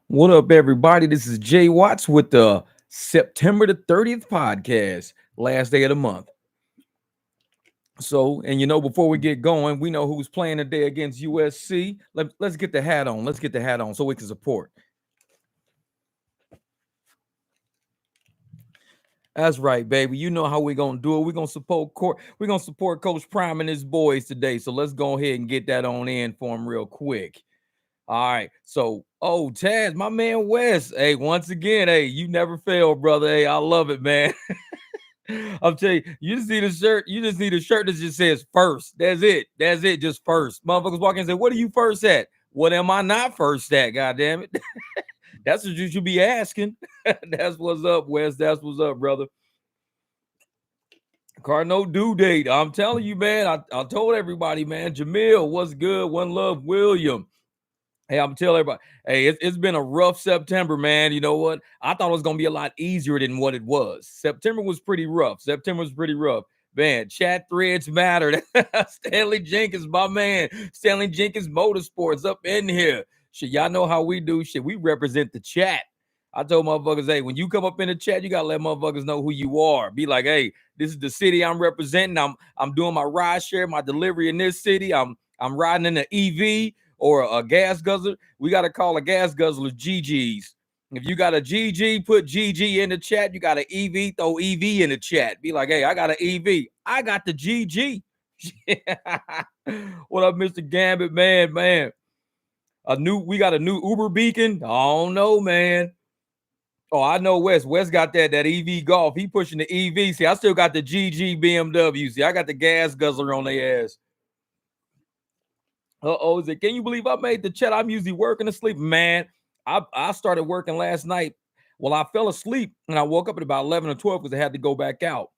What up, everybody? This is Jay Watts with the September the 30th podcast, last day of the month. So, and before we get going, we know who's playing today against USC. Let's get the hat on. Let's get the hat on so we can support. That's right, baby. You know how we're gonna do it. We're gonna support Coach Prime and his boys today. So let's go ahead and get that on in for him real quick. All right. So, Taz, my man Wes. Hey, once again, hey, you never fail, brother. Hey, I love it, man. I'm telling you, you just need a shirt. You just need a shirt that just says first. That's it. That's it. Just first. Motherfuckers walk in and say, "What are you first at?" What am I not first at? God damn it. That's what you should be asking. That's what's up, Wes. That's what's up, brother. Cardinal due date. I'm telling you, man. I told everybody, man. Jamil, what's good? One love, William. Hey, I'm telling everybody, hey, it's been a rough September, man. You know what? I thought it was gonna be a lot easier than what it was. September was pretty rough. September was pretty rough. Man, chat threads mattered. Stanley Jenkins, my man. Stanley Jenkins Motorsports up in here. Shit, y'all know how we do shit. We represent the chat. I told motherfuckers, hey, when you come up in the chat, you gotta let motherfuckers know who you are. Be like, hey, this is the city I'm representing. I'm doing my ride share, my delivery in this city. I'm riding in the EV or a gas guzzler. We got to call a gas guzzler GGs. If you got a GG, put GG in the chat. You got an EV, throw EV in the chat. Be like, hey, I got an EV. I got the GG. What up, Mr. Gambit? Man. We got a new Uber beacon. I don't know, man. Oh, I know Wes. Wes got that EV golf. He pushing the EV. See, I still got the GG BMW. See, I got the gas guzzler on their ass. Is it? Can you believe I made the chat? I'm usually working asleep. Man, I started working last night. Well, I fell asleep and I woke up at about 11 or 12 because I had to go back out.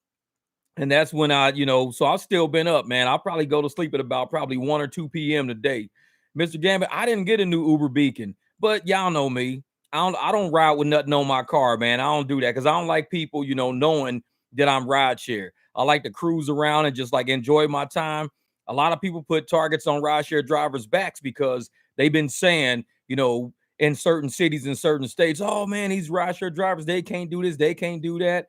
And that's when so I've still been up, man. I'll probably go to sleep at about probably 1 or 2 p.m. today. Mr. Gambit, I didn't get a new Uber beacon, but y'all know me. I don't ride with nothing on my car, man. I don't do that because I don't like people, knowing that I'm rideshare. I like to cruise around and just like enjoy my time. A lot of people put targets on rideshare drivers' backs because they've been saying, in certain cities, in certain states, oh man, these rideshare drivers, they can't do this, they can't do that.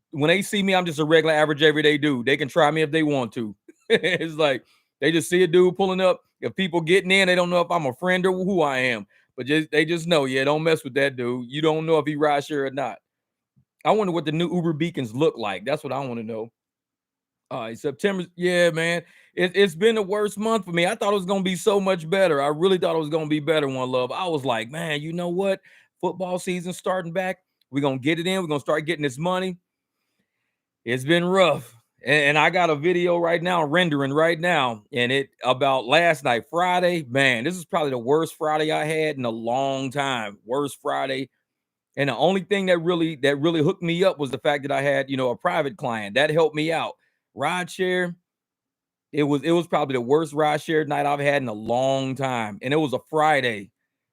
When they see me, I'm just a regular, average, everyday dude. They can try me if they want to. It's like they just see a dude pulling up. If people getting in, they don't know if I'm a friend or who I am. But they just know, yeah, don't mess with that dude. You don't know if he rideshare or not. I wonder what the new Uber beacons look like. That's what I want to know. All right, September. Yeah, man. It's been the worst month for me. I thought it was gonna be so much better. I really thought it was gonna be better, one love. I was like, man, you know what? Football season starting back. We're gonna get it in. We're gonna start getting this money. It's been rough. And I got a video right now, rendering right now, and it about last night, Friday. Man, this is probably the worst Friday I had in a long time. Worst Friday. And the only thing that really hooked me up was the fact that I had, a private client. That helped me out. Rideshare, it was probably the worst rideshare night I've had in a long time. And it was a Friday.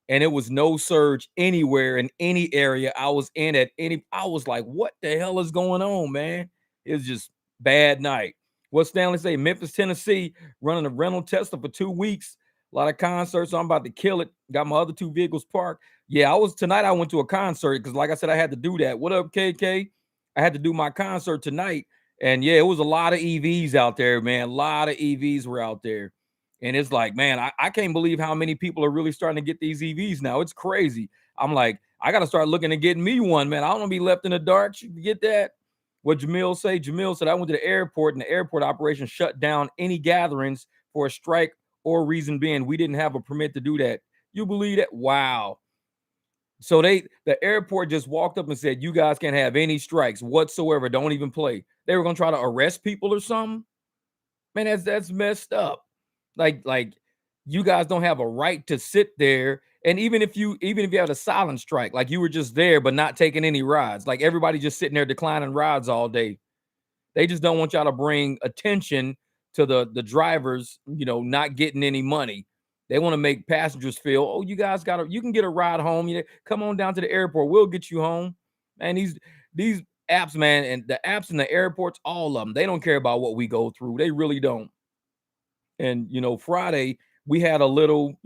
And it was no surge anywhere in any area I was in I was like, what the hell is going on, man? It was just bad night. What Stanley say? Memphis, Tennessee, running a rental Tesla for 2 weeks. A lot of concerts. So I'm about to kill it. Got my other two vehicles parked. Yeah, I went to a concert because, like I said, I had to do that. What up, KK? I had to do my concert tonight. And yeah, it was a lot of EVs out there, man. A lot of EVs were out there. And it's like, man, I can't believe how many people are really starting to get these EVs now. It's crazy. I'm like, I got to start looking at getting me one, man. I don't want to be left in the dark. You get that? What Jamil say? Jamil said, I went to the airport and the airport operation shut down any gatherings for a strike or reason being we didn't have a permit to do that. You believe that? Wow. So the airport just walked up and said, you guys can't have any strikes whatsoever. Don't even play. They were going to try to arrest people or something. Man, that's messed up. Like you guys don't have a right to sit there. And even if you had a silent strike, like you were just there but not taking any rides, like everybody just sitting there declining rides all day. They just don't want y'all to bring attention to the drivers, not getting any money. They want to make passengers feel, oh, you can get a ride home. Come on down to the airport. We'll get you home. And these apps, man, and the apps in the airports, all of them, they don't care about what we go through. They really don't. And Friday we had a little,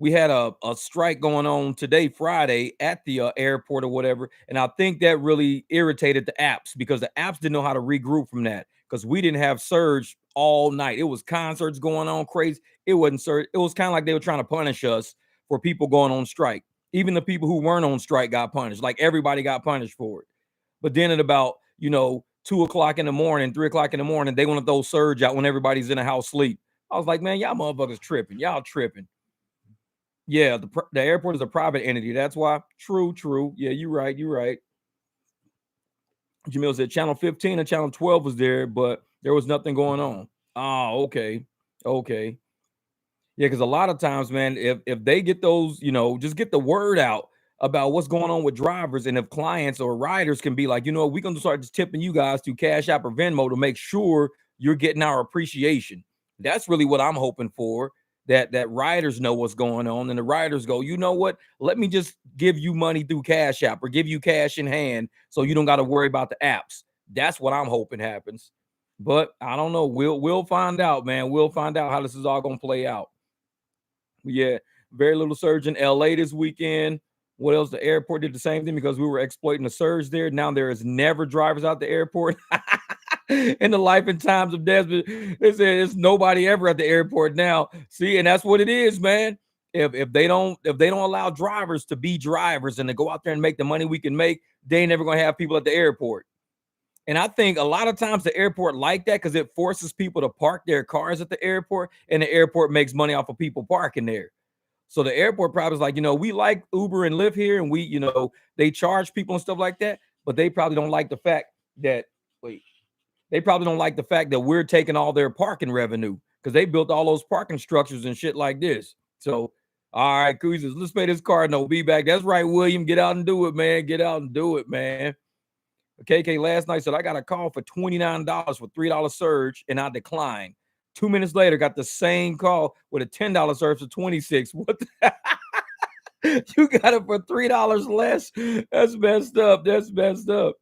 we had a strike going on today, Friday, at the airport or whatever. And I think that really irritated the apps because the apps didn't know how to regroup from that because we didn't have surge all night. It was concerts going on crazy. It wasn't surge. It was kind of like they were trying to punish us for people going on strike. Even the people who weren't on strike got punished. Like everybody got punished for it. But then at about, 2 o'clock in the morning, 3 o'clock in the morning, they want to throw surge out when everybody's in the house sleep. I was like, man, y'all motherfuckers tripping. Y'all tripping. Yeah, the airport is a private entity. That's why. True. Yeah, you're right. Jamil said channel 15 and channel 12 was there, but there was nothing going on. Oh, okay. Yeah, because a lot of times, man, if they get those, just get the word out about what's going on with drivers, and if clients or riders can be like, we're gonna start just tipping you guys through Cash App or Venmo to make sure you're getting our appreciation. That's really what I'm hoping for. That riders know what's going on, and the riders go, you know what? Let me just give you money through Cash App or give you cash in hand, so you don't got to worry about the apps. That's what I'm hoping happens. But I don't know. We'll find out, man. We'll find out how this is all gonna play out. Yeah, very little surge in LA this weekend. What else? The airport did the same thing because we were exploiting the surge there. Now there is never drivers out the airport. In the life and times of Desmond, they said it's nobody ever at the airport now. See, and that's what it is, man. If they don't allow drivers to be drivers and to go out there and make the money we can make, they ain't never gonna have people at the airport. And I think a lot of times the airport like that because it forces people to park their cars at the airport, and the airport makes money off of people parking there. So the airport probably is like, we like Uber and Lyft here, and we, they charge people and stuff like that, but they probably don't like the fact that we're taking all their parking revenue because they built all those parking structures and shit like this. So, all right, cruisers, let's pay this car. No, be back. That's right, William. Get out and do it, man. Get out and do it, man. KK last night said I got a call for $29 for $3 surge, and I declined. 2 minutes later, got the same call with a $10 surge for 26. What the you got it for $3 less? That's messed up.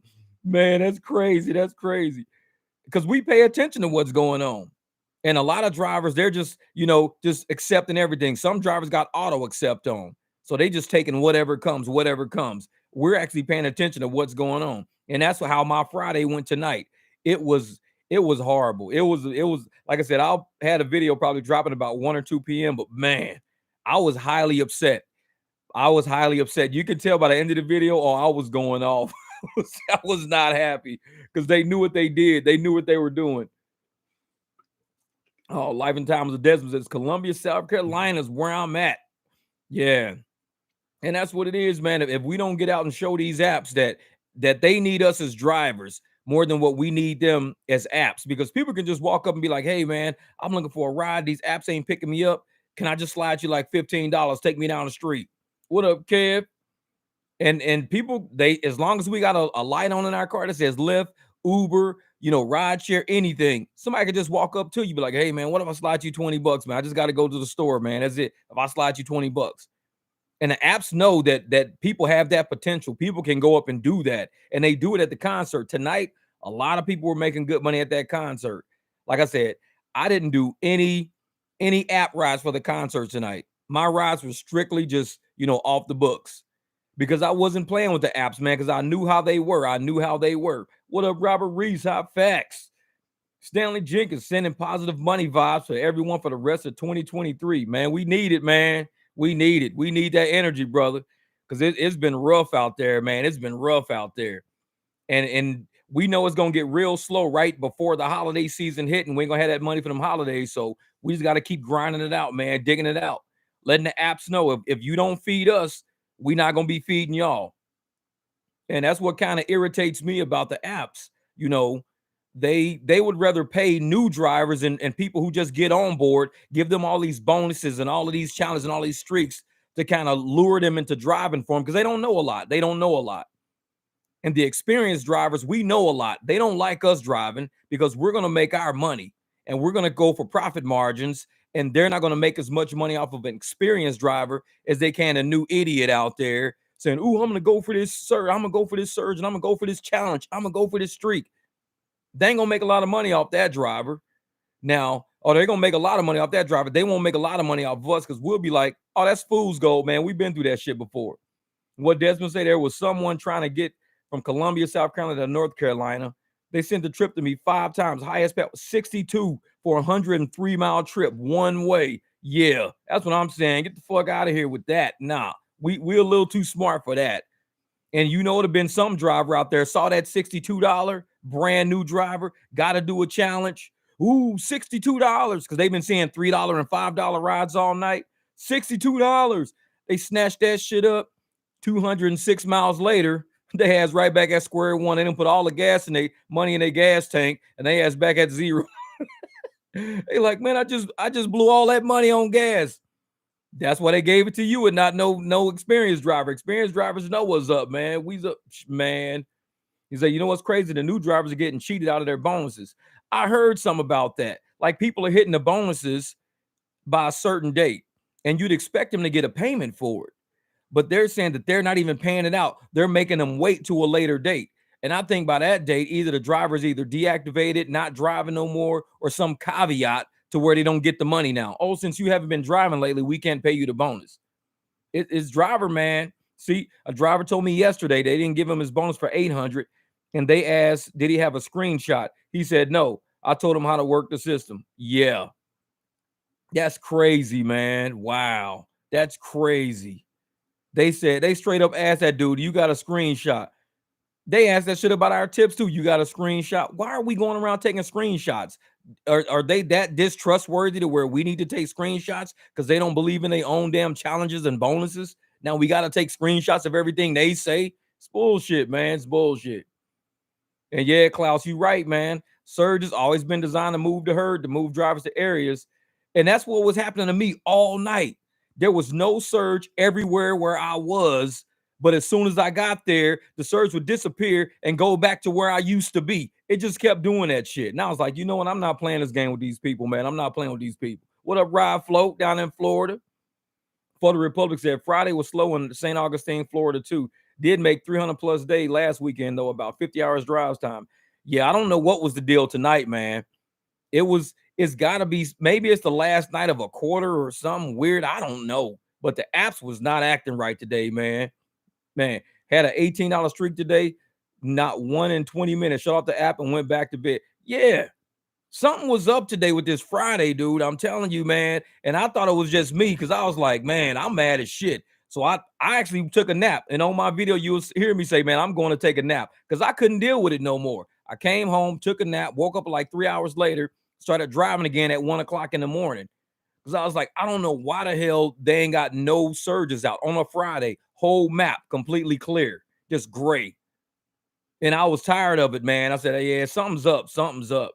Man, that's crazy. Because we pay attention to what's going on. And a lot of drivers, they're just, just accepting everything. Some drivers got auto accept on. So they just taking whatever comes. We're actually paying attention to what's going on. And that's how my Friday went tonight. It was horrible. It was like I said, I had a video probably dropping about 1 or 2 p.m. But man, I was highly upset. You could tell by the end of the video, I was going off. I was not happy because they knew what they did. They knew what they were doing. Oh, life and times of Desmond says Columbia, South Carolina is where I'm at. Yeah. And that's what it is, man. If we don't get out and show these apps that they need us as drivers more than what we need them as apps, because people can just walk up and be like, hey, man, I'm looking for a ride. These apps ain't picking me up. Can I just slide you like $15? Take me down the street. What up, Kev? And people, as long as we got a light on in our car that says Lyft, Uber, rideshare, anything, somebody could just walk up to you, be like, hey, man, what if I slide you $20, man? I just got to go to the store, man. That's it. If I slide you $20. And the apps know that people have that potential. People can go up and do that. And they do it at the concert. Tonight, a lot of people were making good money at that concert. Like I said, I didn't do any app rides for the concert tonight. My rides were strictly just, off the books. Because I wasn't playing with the apps, man, because I knew how they were. What up, Robert Reese? Hot facts. Stanley Jenkins sending positive money vibes for everyone for the rest of 2023. Man, we need it, man. We need it. We need that energy, brother, because it's been rough out there, man. It's been rough out there. And we know it's going to get real slow right before the holiday season hit, and we ain't going to have that money for them holidays. So we just got to keep grinding it out, man, digging it out, letting the apps know if you don't feed us, we're not going to be feeding y'all. And that's what kind of irritates me about the apps. They would rather pay new drivers and people who just get on board, give them all these bonuses and all of these challenges and all these streaks to kind of lure them into driving for them because they don't know a lot. And the experienced drivers, we know a lot. They don't like us driving because we're going to make our money and we're going to go for profit margins. And they're not going to make as much money off of an experienced driver as they can a new idiot out there saying, ooh, I'm going to go for this surge. I'm going to go for this surge and I'm going to go for this challenge. I'm going to go for this streak. They ain't going to make a lot of money off that driver. Now, Oh, they're gonna make a lot of money off that driver. They won't make a lot of money off of us because we'll be like, oh, that's fool's gold, man. We've been through that shit before. What Desmond said, there was someone trying to get from Columbia, South Carolina to North Carolina. They sent the trip to me 5 times. Highest bet was 62 for a 103-mile trip one way. Yeah, that's what I'm saying. Get the fuck out of here with that. Nah, we're a little too smart for that. And you know, it would have been some driver out there saw that $62 brand new driver, got to do a challenge. Ooh, $62 because they've been seeing $3 and $5 rides all night. $62. They snatched that shit up. 206 miles later, they has right back at square one. They didn't put all the gas in their money in their gas tank, and they has back at zero. They like, man, I just blew all that money on gas. That's why they gave it to you and not no experienced driver. Experienced drivers know what's up, man. We's up, man. He said, you know what's crazy? The new drivers are getting cheated out of their bonuses. I heard some about that. Like people are hitting the bonuses by a certain date, and you'd expect them to get a payment for it. But they're saying that they're not even paying it out. They're making them wait to a later date. And I think by that date, either the driver's either deactivated, not driving no more, or some caveat to where they don't get the money now. Oh, since you haven't been driving lately, we can't pay you the bonus. It's driver, man. See, a driver told me yesterday they didn't give him his bonus for $800, and they asked, did he have a screenshot? He said no. I told him how to work the system. Yeah. That's crazy, man. Wow. That's crazy. They said, they straight up asked that dude, you got a screenshot? They asked that shit about our tips too. You got a screenshot? Why are we going around taking screenshots? Are they that distrustworthy to where we need to take screenshots because they don't believe in their own damn challenges and bonuses? Now we got to take screenshots of everything they say. It's bullshit, man. It's bullshit. And yeah, Klaus, you right, man. Surge has always been designed to move the herd, to move drivers to areas. And that's what was happening to me all night. There was no surge everywhere where I was. But as soon as I got there, the surge would disappear and go back to where I used to be. It just kept doing that shit. And I was like, you know what? I'm not playing this game with these people, man. I'm not playing with these people. What up, Ride Float down in Florida? Florida Republic said Friday was slow in St. Augustine, Florida, too. Did make 300 plus day last weekend, though, about 50 hours drive time. Yeah, I don't know what was the deal tonight, man. It's got to be, maybe it's the last night of a quarter or something weird. I don't know. But the apps was not acting right today, man. Man, had an $18 streak today, not 1 in 20 minutes. Shut off the app and went back to bed. Yeah, something was up today with this Friday, dude. I'm telling you, man. And I thought it was just me because I was like, man, I'm mad as shit. So I actually took a nap. And on my video, you will hear me say, man, I'm going to take a nap because I couldn't deal with it no more. I came home, took a nap, woke up like 3 hours later, started driving again at 1 o'clock in the morning. Because I was like, I don't know why the hell they ain't got no surges out on a Friday. Whole map completely clear, just gray. And I was tired of it, man. I said, yeah, something's up. Something's up.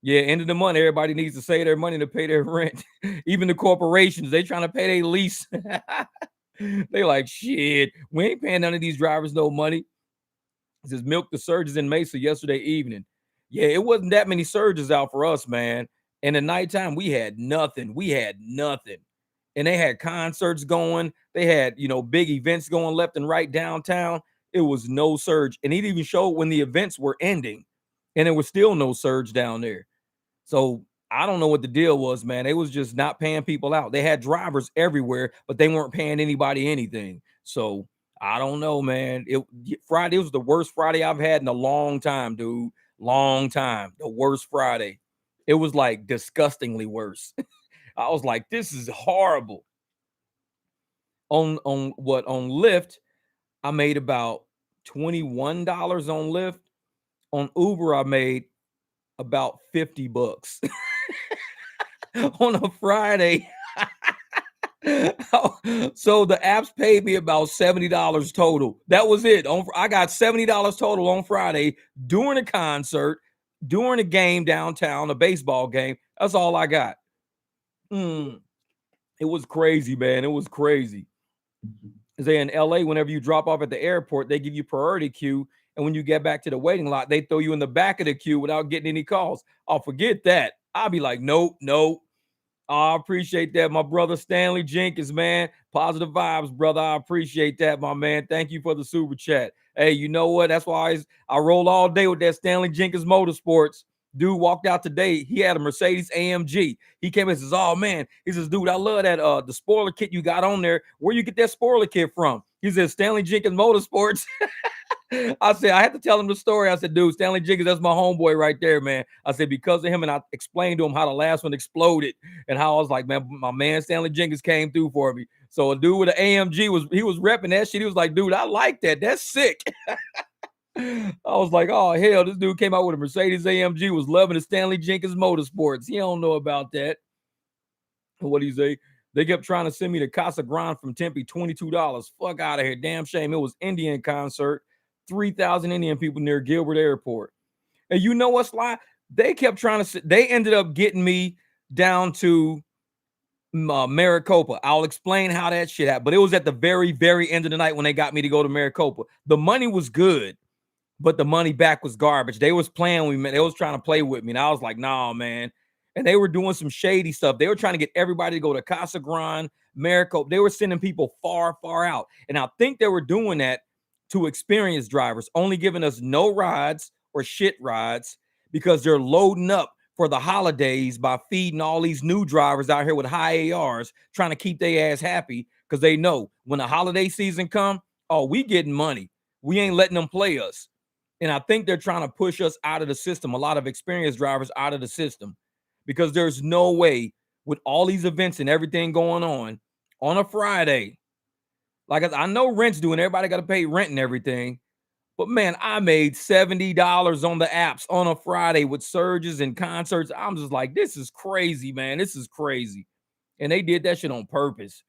Yeah, end of the month, everybody needs to save their money to pay their rent. Even the corporations, they trying to pay their lease. They like, shit, we ain't paying none of these drivers no money. It says milk the surges in Mesa yesterday evening. Yeah, it wasn't that many surges out for us, man. And at nighttime, we had nothing. We had nothing. And they had concerts going. They had, big events going left and right downtown. It was no surge. And it even showed when the events were ending. And there was still no surge down there. So I don't know what the deal was, man. They was just not paying people out. They had drivers everywhere, but they weren't paying anybody anything. So I don't know, man. Friday was the worst Friday I've had in a long time, dude. Long time. The worst Friday. It was like disgustingly worse. I was like, this is horrible. On Lyft, I made about $21 on Lyft. On Uber, I made about $50 on a Friday. So the apps paid me about $70 total. That was it. I got $70 total on Friday during a concert, during a game downtown, a baseball game. That's all I got. It was crazy, man. It was crazy. Say in LA, whenever you drop off at the airport, they give you priority queue. And when you get back to the waiting lot, they throw you in the back of the queue without getting any calls. I'll forget that. I'll be like, nope. I appreciate that, my brother Stanley Jenkins, man. Positive vibes, brother. I appreciate that, my man. Thank you for the super chat. Hey, you know what? That's why I roll all day with that Stanley Jenkins Motorsports. Dude walked out today. He had a Mercedes AMG. He came and says, "Oh man," he says, "Dude, I love that the spoiler kit you got on there. Where you get that spoiler kit from?" He says, "Stanley Jenkins Motorsports." I said, I had to tell him the story. I said, "Dude, Stanley Jenkins, that's my homeboy right there, man." I said, because of him, and I explained to him how the last one exploded and how I was like, man, my man Stanley Jenkins came through for me. So a dude with an AMG was repping that shit. He was like, "Dude, I like that. That's sick." I was like, "Oh hell, this dude came out with a Mercedes AMG, was loving the Stanley Jenkins Motorsports. He don't know about that." What do you say? They kept trying to send me to Casa Grande from Tempe, $22. Fuck out of here. Damn shame. It was Indian concert, 3,000 Indian people near Gilbert Airport. And you know what's lie? They kept trying to, they ended up getting me down to Maricopa. I'll explain how that shit happened. But it was at the very, very end of the night when they got me to go to Maricopa. The money was good, but the money back was garbage. They was playing with me. They was trying to play with me. And I was like, "Nah, man." And they were doing some shady stuff. They were trying to get everybody to go to Casa Grande, Maricopa. They were sending people far, far out. And I think they were doing that to experienced drivers, only giving us no rides or shit rides because they're loading up for the holidays by feeding all these new drivers out here with high ARs, trying to keep their ass happy because they know when the holiday season come, oh, we getting money. We ain't letting them play us. And I think they're trying to push us out of the system, a lot of experienced drivers out of the system, because there's no way with all these events and everything going on a Friday. Like I know rent's doing, everybody got to pay rent and everything. But man, I made $70 on the apps on a Friday with surges and concerts. I'm just like, this is crazy, man. This is crazy. And they did that shit on purpose.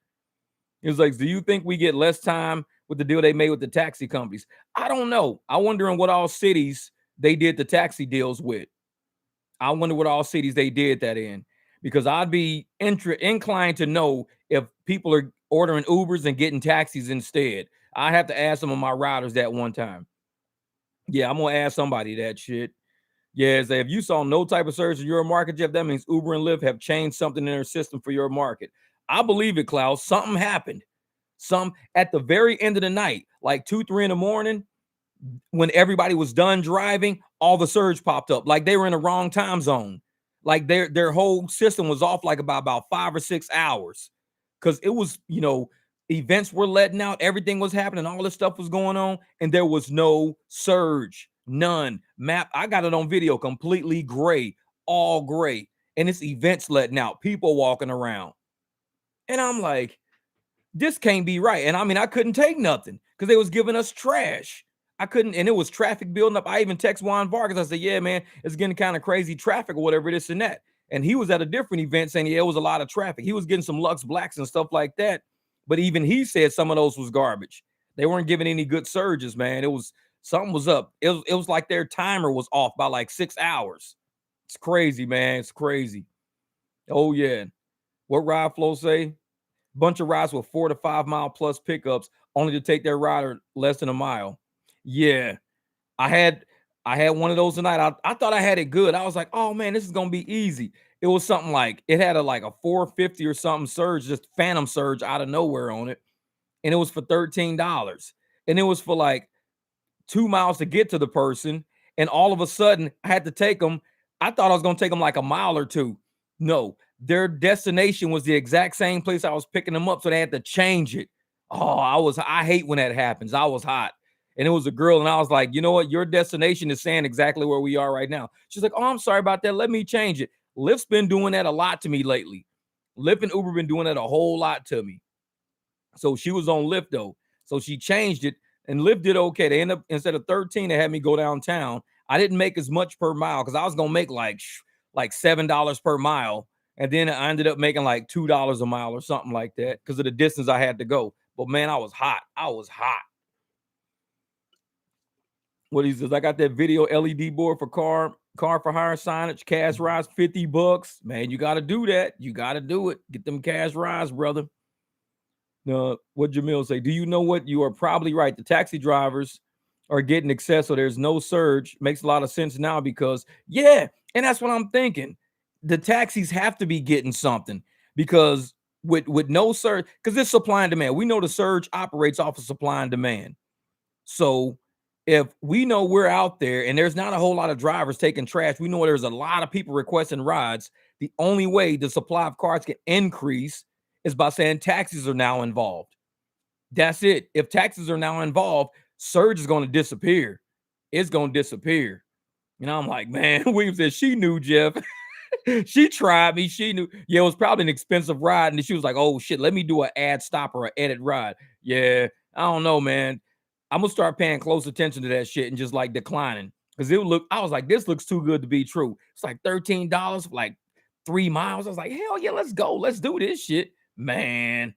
It was like, do you think we get less time with the deal they made with the taxi companies? I don't know. I wonder in what all cities they did the taxi deals with. I wonder what all cities they did that in, because I'd be inclined to know if people are ordering Ubers and getting taxis instead. I have to ask some of my riders that one time. Yeah, I'm gonna ask somebody that shit. Yeah, say if you saw no type of surge in your market, Jeff, that means Uber and Lyft have changed something in their system for your market. I believe it, Klaus. Something happened. Some at the very end of the night, like 2, 3 in the morning, when everybody was done driving, all the surge popped up. Like they were in the wrong time zone. Like their whole system was off like about 5 or 6 hours. Because it was, events were letting out, everything was happening, all this stuff was going on, and there was no surge, none. Map, I got it on video, completely gray, all gray. And it's events letting out, people walking around. And I'm like, this can't be right. And I mean, I couldn't take nothing because they was giving us trash. I couldn't, and it was traffic building up. I even text Juan Vargas. I said, "Yeah, man, it's getting kind of crazy traffic or whatever, this and that." And he was at a different event saying, "Yeah, it was a lot of traffic." He was getting some Lux Blacks and stuff like that. But even he said some of those was garbage. They weren't giving any good surges, man. It was something was up. It was like their timer was off by like 6 hours. It's crazy, man. It's crazy. Oh yeah. What Ride Flow say? Bunch of rides with 4 to 5 mile plus pickups, only to take their rider less than a mile. Yeah, I had one of those tonight. I thought I had it good. I was like, "Oh man, this is gonna be easy." It was something like it had a 450 or something surge, just phantom surge out of nowhere on it, and it was for $13, and it was for like 2 miles to get to the person, and all of a sudden I had to take them. I thought I was gonna take them like a mile or two. No, their destination was the exact same place I was picking them up, so they had to change it. Oh, I hate when that happens. I was hot. And it was a girl, and I was like, "You know what? Your destination is saying exactly where we are right now." She's like, "Oh, I'm sorry about that. Let me change it." Lyft's been doing that a lot to me lately. Lyft and Uber been doing that a whole lot to me. So she was on Lyft though. So she changed it, and Lyft did okay. They ended up, instead of 13, they had me go downtown. I didn't make as much per mile because I was gonna make like $7 per mile. And then I ended up making like $2 a mile or something like that because of the distance I had to go. But man, I was hot. I was hot. What he says, I got that video LED board for car for hire signage, cash rides, $50. Man, you got to do that. You got to do it. Get them cash rides, brother. What Jamil say? Do you know what? You are probably right. The taxi drivers are getting excess, so there's no surge. Makes a lot of sense now because, yeah, and that's what I'm thinking. The taxis have to be getting something because with no surge, because it's supply and demand. We know the surge operates off of supply and demand. So if we know we're out there and there's not a whole lot of drivers taking trash, we know there's a lot of people requesting rides. The only way the supply of cars can increase is by saying taxis are now involved. That's it. If taxes are now involved, surge is going to disappear. It's going to disappear. And I'm like, man, William said she knew, Jeff. She tried me. She knew. Yeah, it was probably an expensive ride. And she was like, oh, shit, let me do an ad stop or an edit ride. Yeah, I don't know, man. I'm going to start paying close attention to that shit and just like declining. Because it would look, I was like, this looks too good to be true. It's like $13 for like 3 miles. I was like, hell yeah, let's go. Let's do this shit. Man,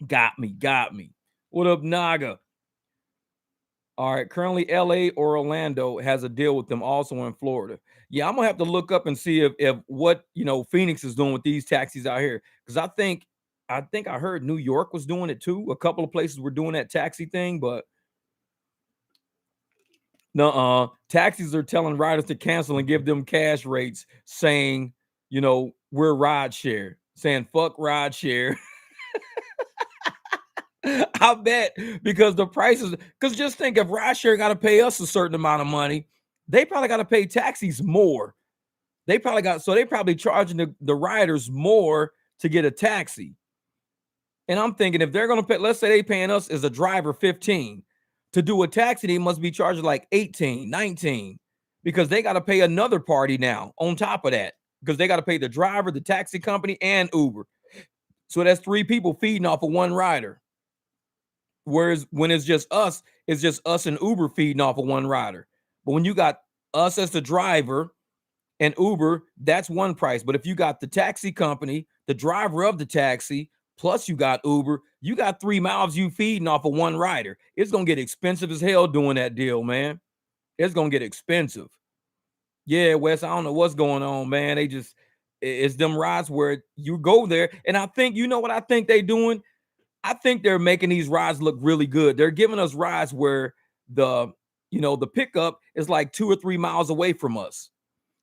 got me. What up, Naga? All right, currently LA or Orlando has a deal with them also in Florida. Yeah, I'm gonna have to look up and see if what Phoenix is doing with these taxis out here. Because I think I heard New York was doing it too. A couple of places were doing that taxi thing, but no, taxis are telling riders to cancel and give them cash rates, saying, we're rideshare, saying fuck rideshare. I bet because the prices, because just think if rideshare got to pay us a certain amount of money, they probably got to pay taxis more. They probably charging the riders more to get a taxi. And I'm thinking if they're going to pay, let's say they paying us as a driver 15 to do a taxi, they must be charging like 18, 19 because they got to pay another party now on top of that because they got to pay the driver, the taxi company, and Uber. So that's 3 people feeding off of one rider. Whereas when it's just us and Uber feeding off of one rider. But when you got us as the driver and Uber, that's one price. But if you got the taxi company, the driver of the taxi, plus you got Uber, you got 3 miles you feeding off of one rider. It's going to get expensive as hell doing that deal, man. It's going to get expensive. Yeah, Wes, I don't know what's going on, man. It's them rides where you go there. And I think, what I think they doing? I think they're making these rides look really good. They're giving us rides where the pickup is like 2 or 3 miles away from us,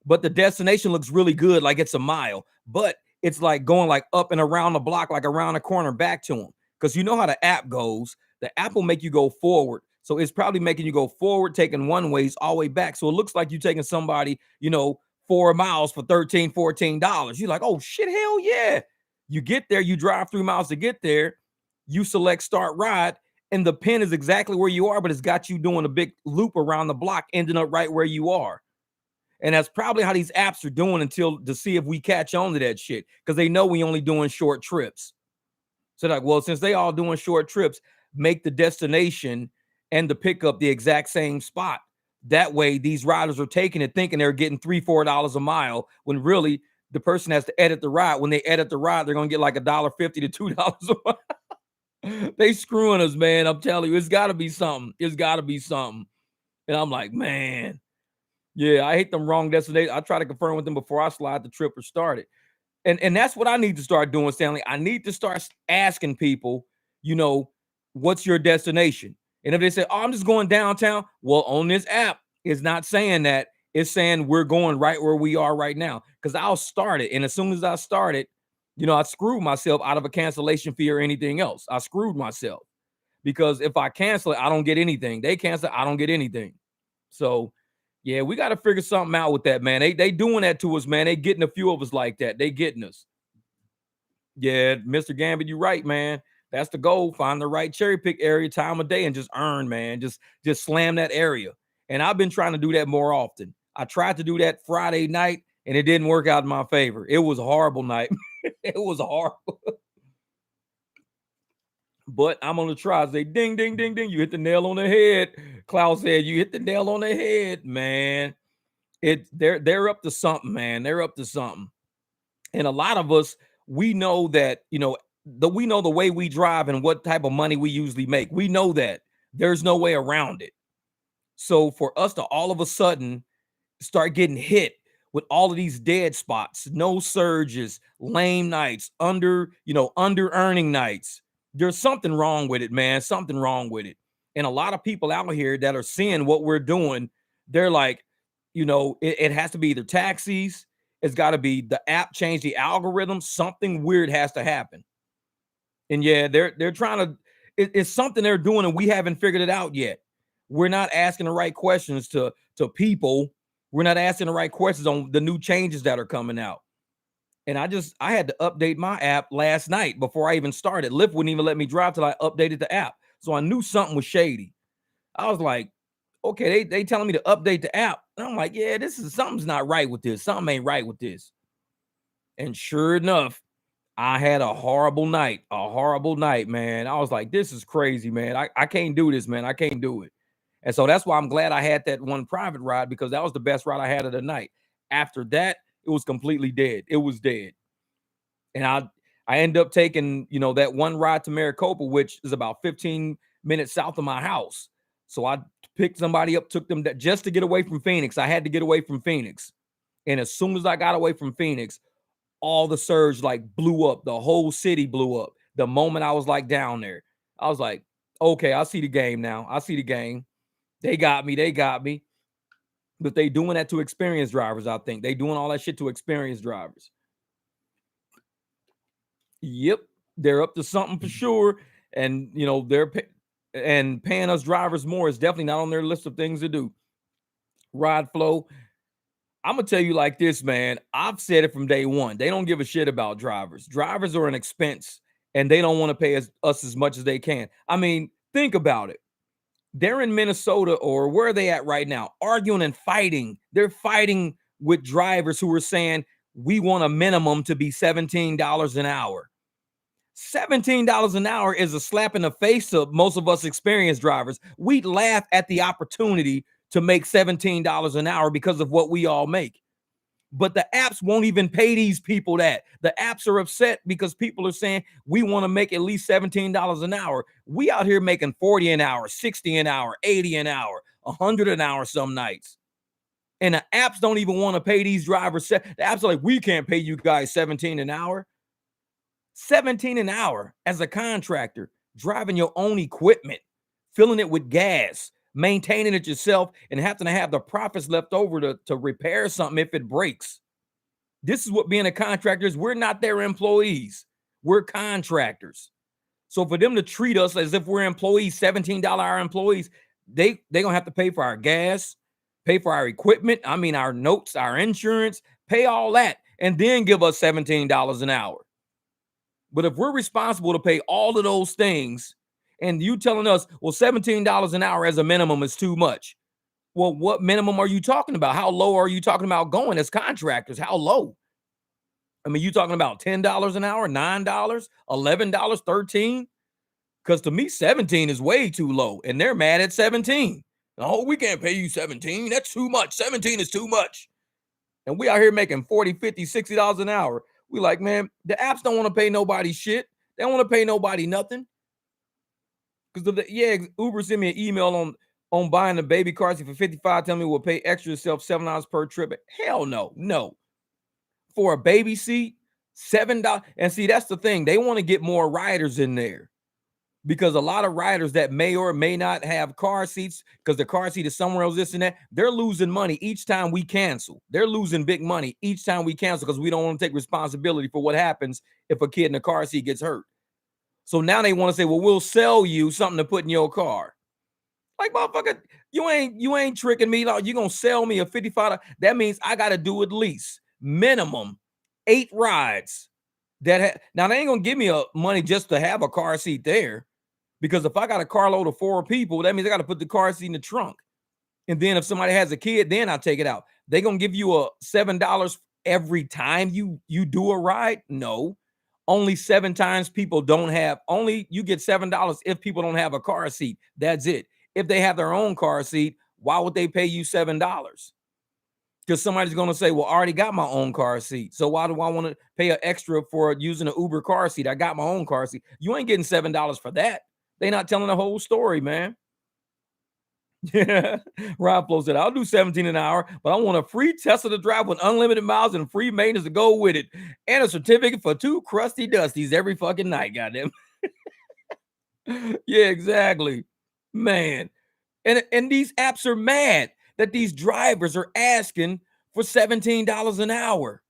but the destination looks really good, like it's a mile, but it's like going like up and around the block, like around the corner back to them. Because you know how the app goes. The app will make you go forward. So it's probably making you go forward, taking one ways all the way back. So it looks like you're taking somebody, 4 miles for $13, $14. You're like, oh shit, hell yeah. You get there, you drive 3 miles to get there. You select start ride, and the pin is exactly where you are, but it's got you doing a big loop around the block, ending up right where you are. And that's probably how these apps are doing to see if we catch on to that shit, because they know we only doing short trips. So like, well, since they all doing short trips, make the destination and the pickup the exact same spot. That way, these riders are taking it thinking they're getting $3, $4 a mile, when really the person has to edit the ride. When they edit the ride, they're gonna get like $1.50 to $2 a mile. They screwing us, man. I'm telling you, it's got to be something. It's got to be something. And I'm like, man, yeah, I hate them wrong destinations. I try to confirm with them before I slide the trip or start it. And that's what I need to start doing, Stanley. I need to start asking people, what's your destination? And if they say, oh, I'm just going downtown, well, on this app, it's not saying that. It's saying we're going right where we are right now. Because I'll start it. And as soon as I start it, I screwed myself out of a cancellation fee or anything else. I screwed myself because if I cancel it, I don't get anything. They cancel it, I don't get anything. So, yeah, we got to figure something out with that, man. They doing that to us, man. They getting a few of us like that. They getting us. Yeah, Mr. Gambit, you're right, man. That's the goal. Find the right cherry pick area, time of day, and just earn, man. Just slam that area. And I've been trying to do that more often. I tried to do that Friday night, and it didn't work out in my favor. It was a horrible night. It was horrible. But I'm on the try. Say ding, ding, ding, ding. You hit the nail on the head. Klaus said you hit the nail on the head, man. They're up to something, man. They're up to something. And a lot of us, we know that, we know the way we drive and what type of money we usually make. We know that. There's no way around it. So for us to all of a sudden start getting hit with all of these dead spots, no surges, lame nights, under earning nights, there's something wrong with it, man. Something wrong with it. And a lot of people out here that are seeing what we're doing, they're like, it has to be either taxis. It's got to be the app change the algorithm. Something weird has to happen. And yeah, they're trying to, it's something they're doing and we haven't figured it out yet. We're not asking the right questions to people. We're not asking the right questions on the new changes that are coming out. And I had to update my app last night before I even started. Lyft wouldn't even let me drive till I updated the app. So I knew something was shady. I was like, okay, they telling me to update the app. And I'm like, yeah, something's not right with this. Something ain't right with this. And sure enough, I had a horrible night, man. I was like, this is crazy, man. I can't do this, man. I can't do it. And so that's why I'm glad I had that one private ride, because that was the best ride I had of the night. After that, it was completely dead. It was dead. And I ended up taking, that one ride to Maricopa, which is about 15 minutes south of my house. So I picked somebody up, took them just to get away from Phoenix. I had to get away from Phoenix. And as soon as I got away from Phoenix, all the surge like blew up. The whole city blew up. The moment I was like down there, I was like, okay, I see the game now. I see the game. They got me. But they doing that to experienced drivers, I think. They doing all that shit to experienced drivers. Yep. They're up to something for sure. And, they're paying us drivers more is definitely not on their list of things to do. Ride flow. I'm going to tell you like this, man. I've said it from day one. They don't give a shit about drivers. Drivers are an expense, and they don't want to pay us as much as they can. I mean, think about it. They're in Minnesota, or where are they at right now? Arguing and fighting. They're fighting with drivers who are saying, we want a minimum to be $17 an hour. $17 an hour is a slap in the face of most of us experienced drivers. We laugh at the opportunity to make $17 an hour because of what we all make. But the apps won't even pay these people that. The apps are upset because people are saying we want to make at least $17 an hour. We out here making 40 an hour, 60 an hour, 80 an hour, 100 an hour some nights. And the apps don't even want to pay these drivers. The apps are like, we can't pay you guys 17 an hour. 17 an hour as a contractor, driving your own equipment, filling it with gas, maintaining it yourself, and having to have the profits left over to repair something if it breaks. This is what being a contractor is. We're not their employees. We're contractors. So for them to treat us as if we're employees, $17 hour employees, they're going to have to pay for our gas, pay for our equipment. I mean, our notes, our insurance, pay all that, and then give us $17 an hour. But if we're responsible to pay all of those things, and you telling us, well, $17 an hour as a minimum is too much. Well, what minimum are you talking about? How low are you talking about going as contractors? How low? I mean, you talking about $10 an hour, $9, $11, $13? Because to me, 17 is way too low, and they're mad at 17. Oh, we can't pay you 17. That's too much. 17 is too much. And we out here making $40, $50, $60 an hour. We like, man, the apps don't want to pay nobody shit. They don't want to pay nobody nothing. Because Uber sent me an email on buying a baby car seat for $55, telling me we'll pay extra yourself $7 per trip. Hell no. For a baby seat, $7. And see, that's the thing. They want to get more riders in there. Because a lot of riders that may or may not have car seats, because the car seat is somewhere else, this and that, they're losing money each time we cancel. They're losing big money each time we cancel because we don't want to take responsibility for what happens if a kid in a car seat gets hurt. So now they want to say, well, we'll sell you something to put in your car. Like, motherfucker, you ain't tricking me. You're going to sell me a $55. That means I got to do at least minimum 8 rides. Now, they ain't going to give me money just to have a car seat there. Because if I got a carload of 4 people, that means I got to put the car seat in the trunk. And then if somebody has a kid, then I'll take it out. They going to give you a $7 every time you do a ride? No. Only 7 times people don't have. Only you get $7 if people don't have a car seat. That's it. If they have their own car seat, why would they pay you $7? Because somebody's going to say, well, I already got my own car seat. So why do I want to pay an extra for using an Uber car seat? I got my own car seat. You ain't getting $7 for that. They not telling the whole story, man. Yeah. Rob Flo said, I'll do 17 an hour, but I want a free Tesla to drive with unlimited miles and free maintenance to go with it. And a certificate for 2 crusty dusties every fucking night, goddamn. Yeah, exactly. Man. And these apps are mad that these drivers are asking for $17 an hour.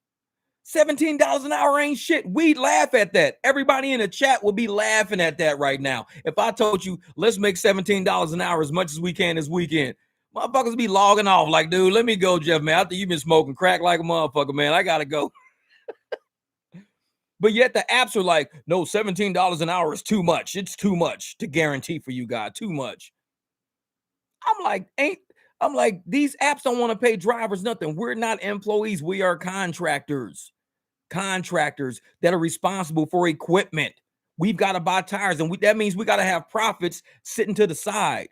$17 an hour ain't shit. We'd laugh at that. Everybody in the chat would be laughing at that right now. If I told you, let's make $17 an hour as much as we can this weekend, motherfuckers be logging off like, dude, let me go, Jeff, man. I think you've been smoking crack like a motherfucker, man. I got to go. But yet the apps are like, no, $17 an hour is too much. It's too much to guarantee for you guys. Too much. I'm like, these apps don't want to pay drivers nothing. We're not employees. We are contractors. Contractors that are responsible for equipment. We've got to buy tires, and that means we got to have profits sitting to the side.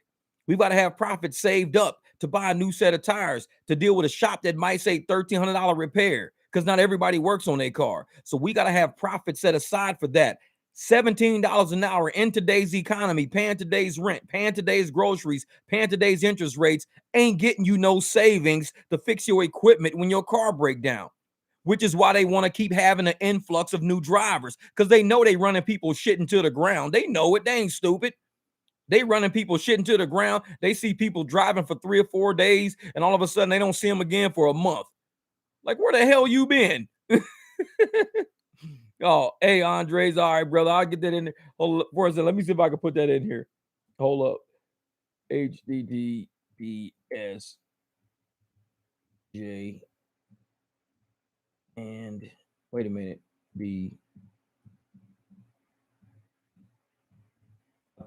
We've got to have profits saved up to buy a new set of tires, to deal with a shop that might say $1,300 repair, because not everybody works on their car. So we got to have profits set aside for that. $17 an hour in today's economy, paying today's rent, paying today's groceries, paying today's interest rates, ain't getting you no savings to fix your equipment when your car break down. Which is why they want to keep having an influx of new drivers, because they know they running people shit into the ground. They know it. They ain't stupid. They running people shit into the ground. They see people driving for 3 or 4 days, and all of a sudden they don't see them again for a month. Like, where the hell you been? Oh, hey, Andres. All right, brother. I'll get that in there. Hold up for a second. Let me see if I can put that in here. Hold up. HTTPS J. And wait a minute. I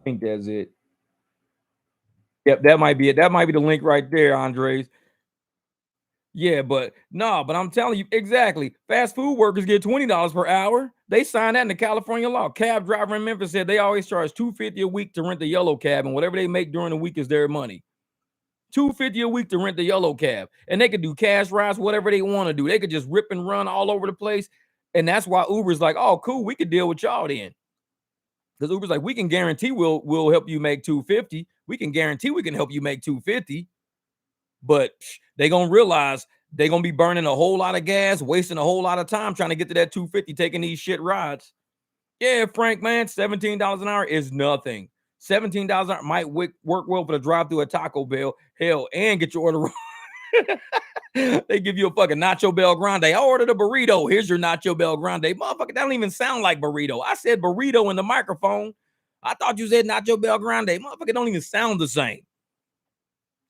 think that's it. Yep, that might be it. That might be the link right there, Andres. Yeah, but I'm telling you, exactly. Fast food workers get $20 per hour. They signed that in the California law. Cab driver in Memphis said they always charge $250 a week to rent the yellow cab, and whatever they make during the week is their money. $250 a week to rent the yellow cab, and they could do cash rides, whatever they want to do. They could just rip and run all over the place, and that's why Uber's like, oh, cool, we could deal with y'all then, because Uber's like, we can guarantee we'll help you make $250. We can guarantee we can help you make $250. But they gonna realize they gonna be burning a whole lot of gas, wasting a whole lot of time trying to get to that $250, taking these shit rides. Yeah, Frank, man, $17 an hour is nothing. $17 an hour might work well for the drive through a Taco Bell. Hell, and get your order. They give you a fucking Nacho Bell Grande. I ordered a burrito. Here's your Nacho Bell Grande. Motherfucker, that don't even sound like burrito. I said burrito in the microphone. I thought you said Nacho Bell Grande. Motherfucker, don't even sound the same.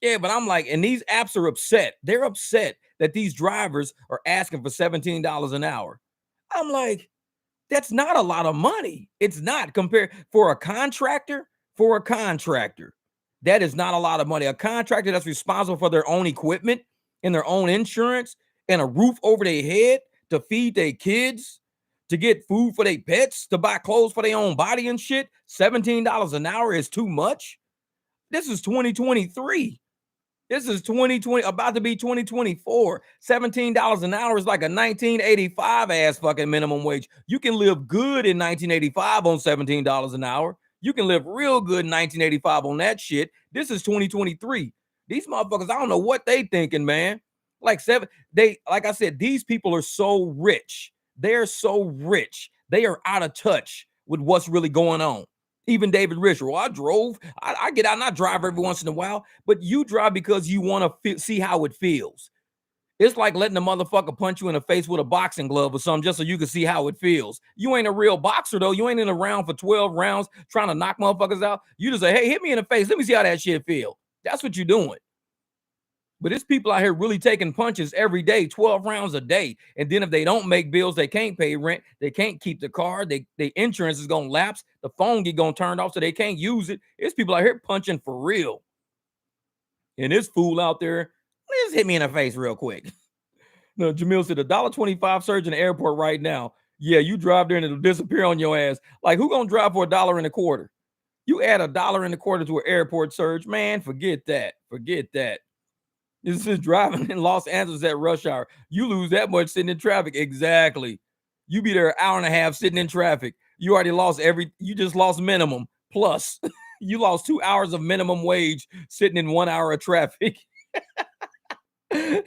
Yeah, but I'm like, and these apps are upset. They're upset that these drivers are asking for $17 an hour. I'm like, that's not a lot of money. It's not compared for a contractor. For a contractor, that is not a lot of money. A contractor that's responsible for their own equipment and their own insurance and a roof over their head to feed their kids, to get food for their pets, to buy clothes for their own body and shit. $17 an hour is too much. This is 2023. This is 2020, about to be 2024. $17 an hour is like a 1985 ass fucking minimum wage. You can live good in 1985 on $17 an hour. You can live real good in 1985 on that shit. This is 2023. These motherfuckers, I don't know what they thinking, man. Like I said, these people are so rich. They're so rich. They are out of touch with what's really going on. Even David Richard, well, I drove. I get out and I drive every once in a while, but you drive because you want to see how it feels. It's like letting a motherfucker punch you in the face with a boxing glove or something just so you can see how it feels. You ain't a real boxer, though. You ain't in a round for 12 rounds trying to knock motherfuckers out. You just say, hey, hit me in the face. Let me see how that shit feel. That's what you're doing. But it's people out here really taking punches every day, 12 rounds a day. And then if they don't make bills, they can't pay rent. They can't keep the car. Their insurance is going to lapse. The phone get going turned off so they can't use it. It's people out here punching for real. And this fool out there, just hit me in the face real quick. No, Jamil said $1.25 surge in the airport right now. Yeah, you drive there and it'll disappear on your ass. Like, who gonna drive for $1.25? You add $1.25 to an airport surge, man, forget that. Forget that. This is driving in Los Angeles at rush hour. You lose that much sitting in traffic. Exactly. You be there an hour and a half sitting in traffic. You already lost you just lost minimum. Plus, you lost 2 hours of minimum wage sitting in 1 hour of traffic.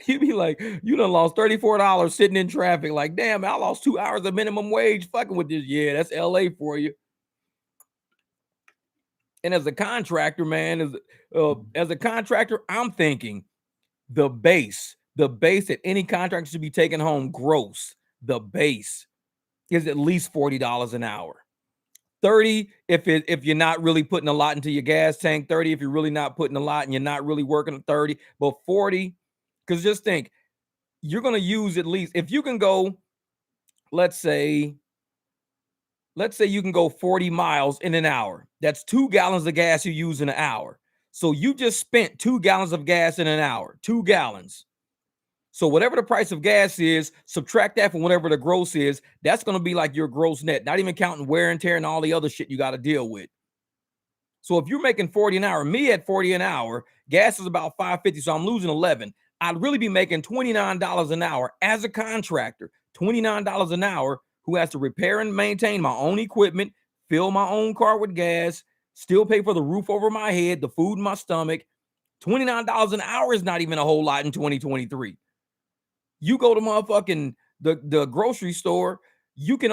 You'd be like, you done lost $34 sitting in traffic. Like, damn, I lost 2 hours of minimum wage fucking with this. Yeah, that's LA for you. And as a contractor, man, as a contractor, I'm thinking the base that any contractor should be taking home gross the base is at least $40 an hour. 30 if you're not really putting a lot into your gas tank, 30 if you're really not putting a lot and you're not really working at 30, but 40, because just think, you're going to use at least, if you can go, let's say you can go 40 miles in an hour. That's 2 gallons of gas you use in an hour. So you just spent 2 gallons of gas in an hour, 2 gallons. So whatever the price of gas is, subtract that from whatever the gross is. That's going to be like your gross net, not even counting wear and tear and all the other shit you got to deal with. So if you're making 40 an hour, me at 40 an hour, gas is about $5.50, so I'm losing 11. I'd really be making $29 an hour as a contractor, $29 an hour, who has to repair and maintain my own equipment, fill my own car with gas, still pay for the roof over my head, the food in my stomach. $29 an hour is not even a whole lot in 2023. You go to motherfucking the grocery store, you get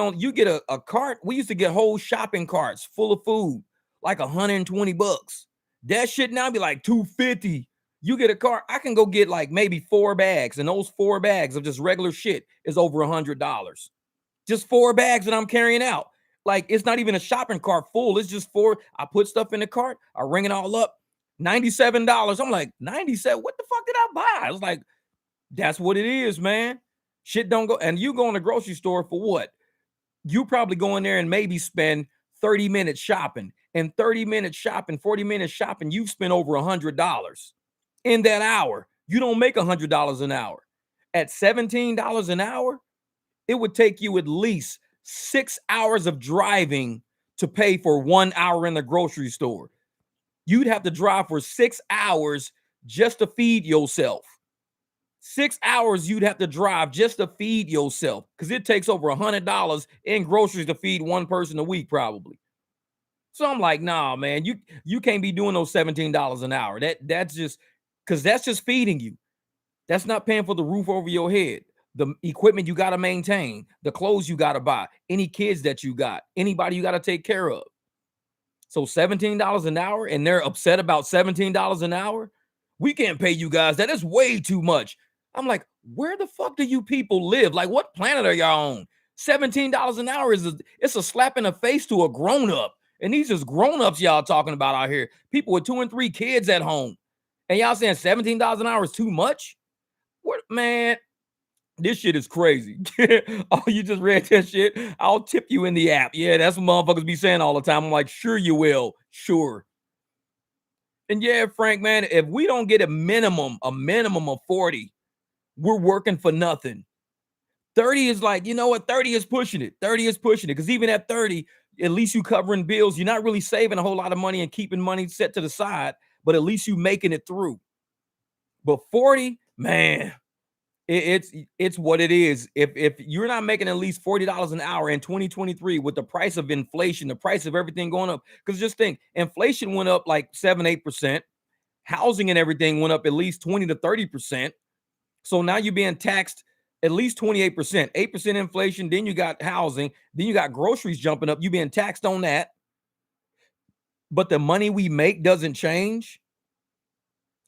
a cart. We used to get whole shopping carts full of food, like $120. That shit now be like $250. You get a cart, I can go get like maybe 4 bags, and those 4 bags of just regular shit is over $100. Just 4 bags that I'm carrying out. Like, it's not even a shopping cart full. It's just 4. I put stuff in the cart, I ring it all up, $97. I'm like, 97? What the fuck did I buy? I was like, that's what it is, man. Shit don't go. And you go in the grocery store for what? You probably go in there and maybe spend 30 minutes shopping. And 30 minutes shopping, 40 minutes shopping, you've spent over $100 in that hour. You don't make $100 an hour. At $17 an hour, it would take you at least 6 hours of driving to pay for 1 hour in the grocery store. You'd have to drive for 6 hours just to feed yourself. 6 hours you'd have to drive just to feed yourself, because it takes over $100 in groceries to feed one person a week, probably. So I'm like, nah, man, you can't be doing those $17 an hour. That's just, because that's just feeding you. That's not paying for the roof over your head, the equipment you got to maintain, the clothes you got to buy, any kids that you got, anybody you got to take care of. So $17 an hour, and they're upset about $17 an hour. We can't pay you guys that. Is way too much. I'm like, where the fuck do you people live? Like, what planet are y'all on? $17 an hour it's a slap in the face to a grown-up. And these is grown-ups y'all talking about out here. People with 2 and 3 kids at home. And y'all saying $17 an hour is too much? What, man? This shit is crazy. Oh, you just read that shit? I'll tip you in the app. Yeah, that's what motherfuckers be saying all the time. I'm like, sure you will. Sure. And yeah, Frank, man, if we don't get a minimum of 40, we're working for nothing. 30 is like, you know what? 30 is pushing it. 30 is pushing it. Because even at 30, at least you covering bills. You're not really saving a whole lot of money and keeping money set to the side, but at least you making it through. But 40, man, it's what it is. If you're not making at least $40 an hour in 2023 with the price of inflation, the price of everything going up, because just think, inflation went up like 7-8%. Housing and everything went up at least 20 to 30%. So now you're being taxed at least 28%, 8% inflation. Then you got housing. Then you got groceries jumping up. You're being taxed on that. But the money we make doesn't change.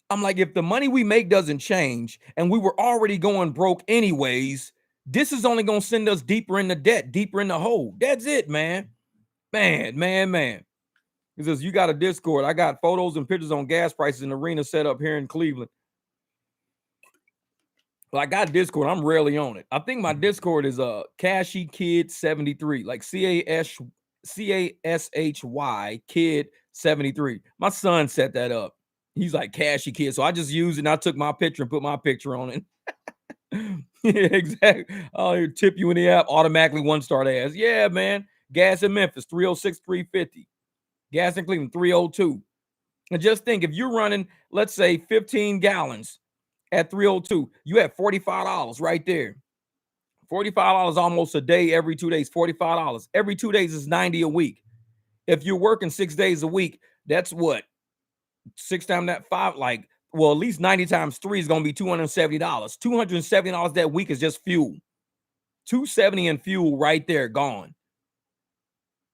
I'm like, if the money we make doesn't change and we were already going broke anyways, this is only going to send us deeper in the debt, deeper in the hole. That's it, man. Man. He says, you got a Discord. I got photos and pictures on gas prices in the arena set up here in Cleveland. Well, I got Discord. I'm rarely on it. I think my Discord is Cashy Kid 73, like CASHY Kid 73. My son set that up. He's like Cashy Kid, so I just used it and I took my picture and put my picture on it. Yeah, exactly. I'll tip you in the app automatically 1-star ass. Yeah, man. Gas in Memphis 306 350. Gas in Cleveland 302. And just think, if you're running, let's say 15 gallons at 302, you have $45 right there. $45 almost a day every 2 days. $45 every 2 days is $90 a week. If you're working 6 days a week, that's what? 6 times that 5, like, well, at least 90 times 3 is going to be $270. $270 that week is just fuel. $270 in fuel right there, gone.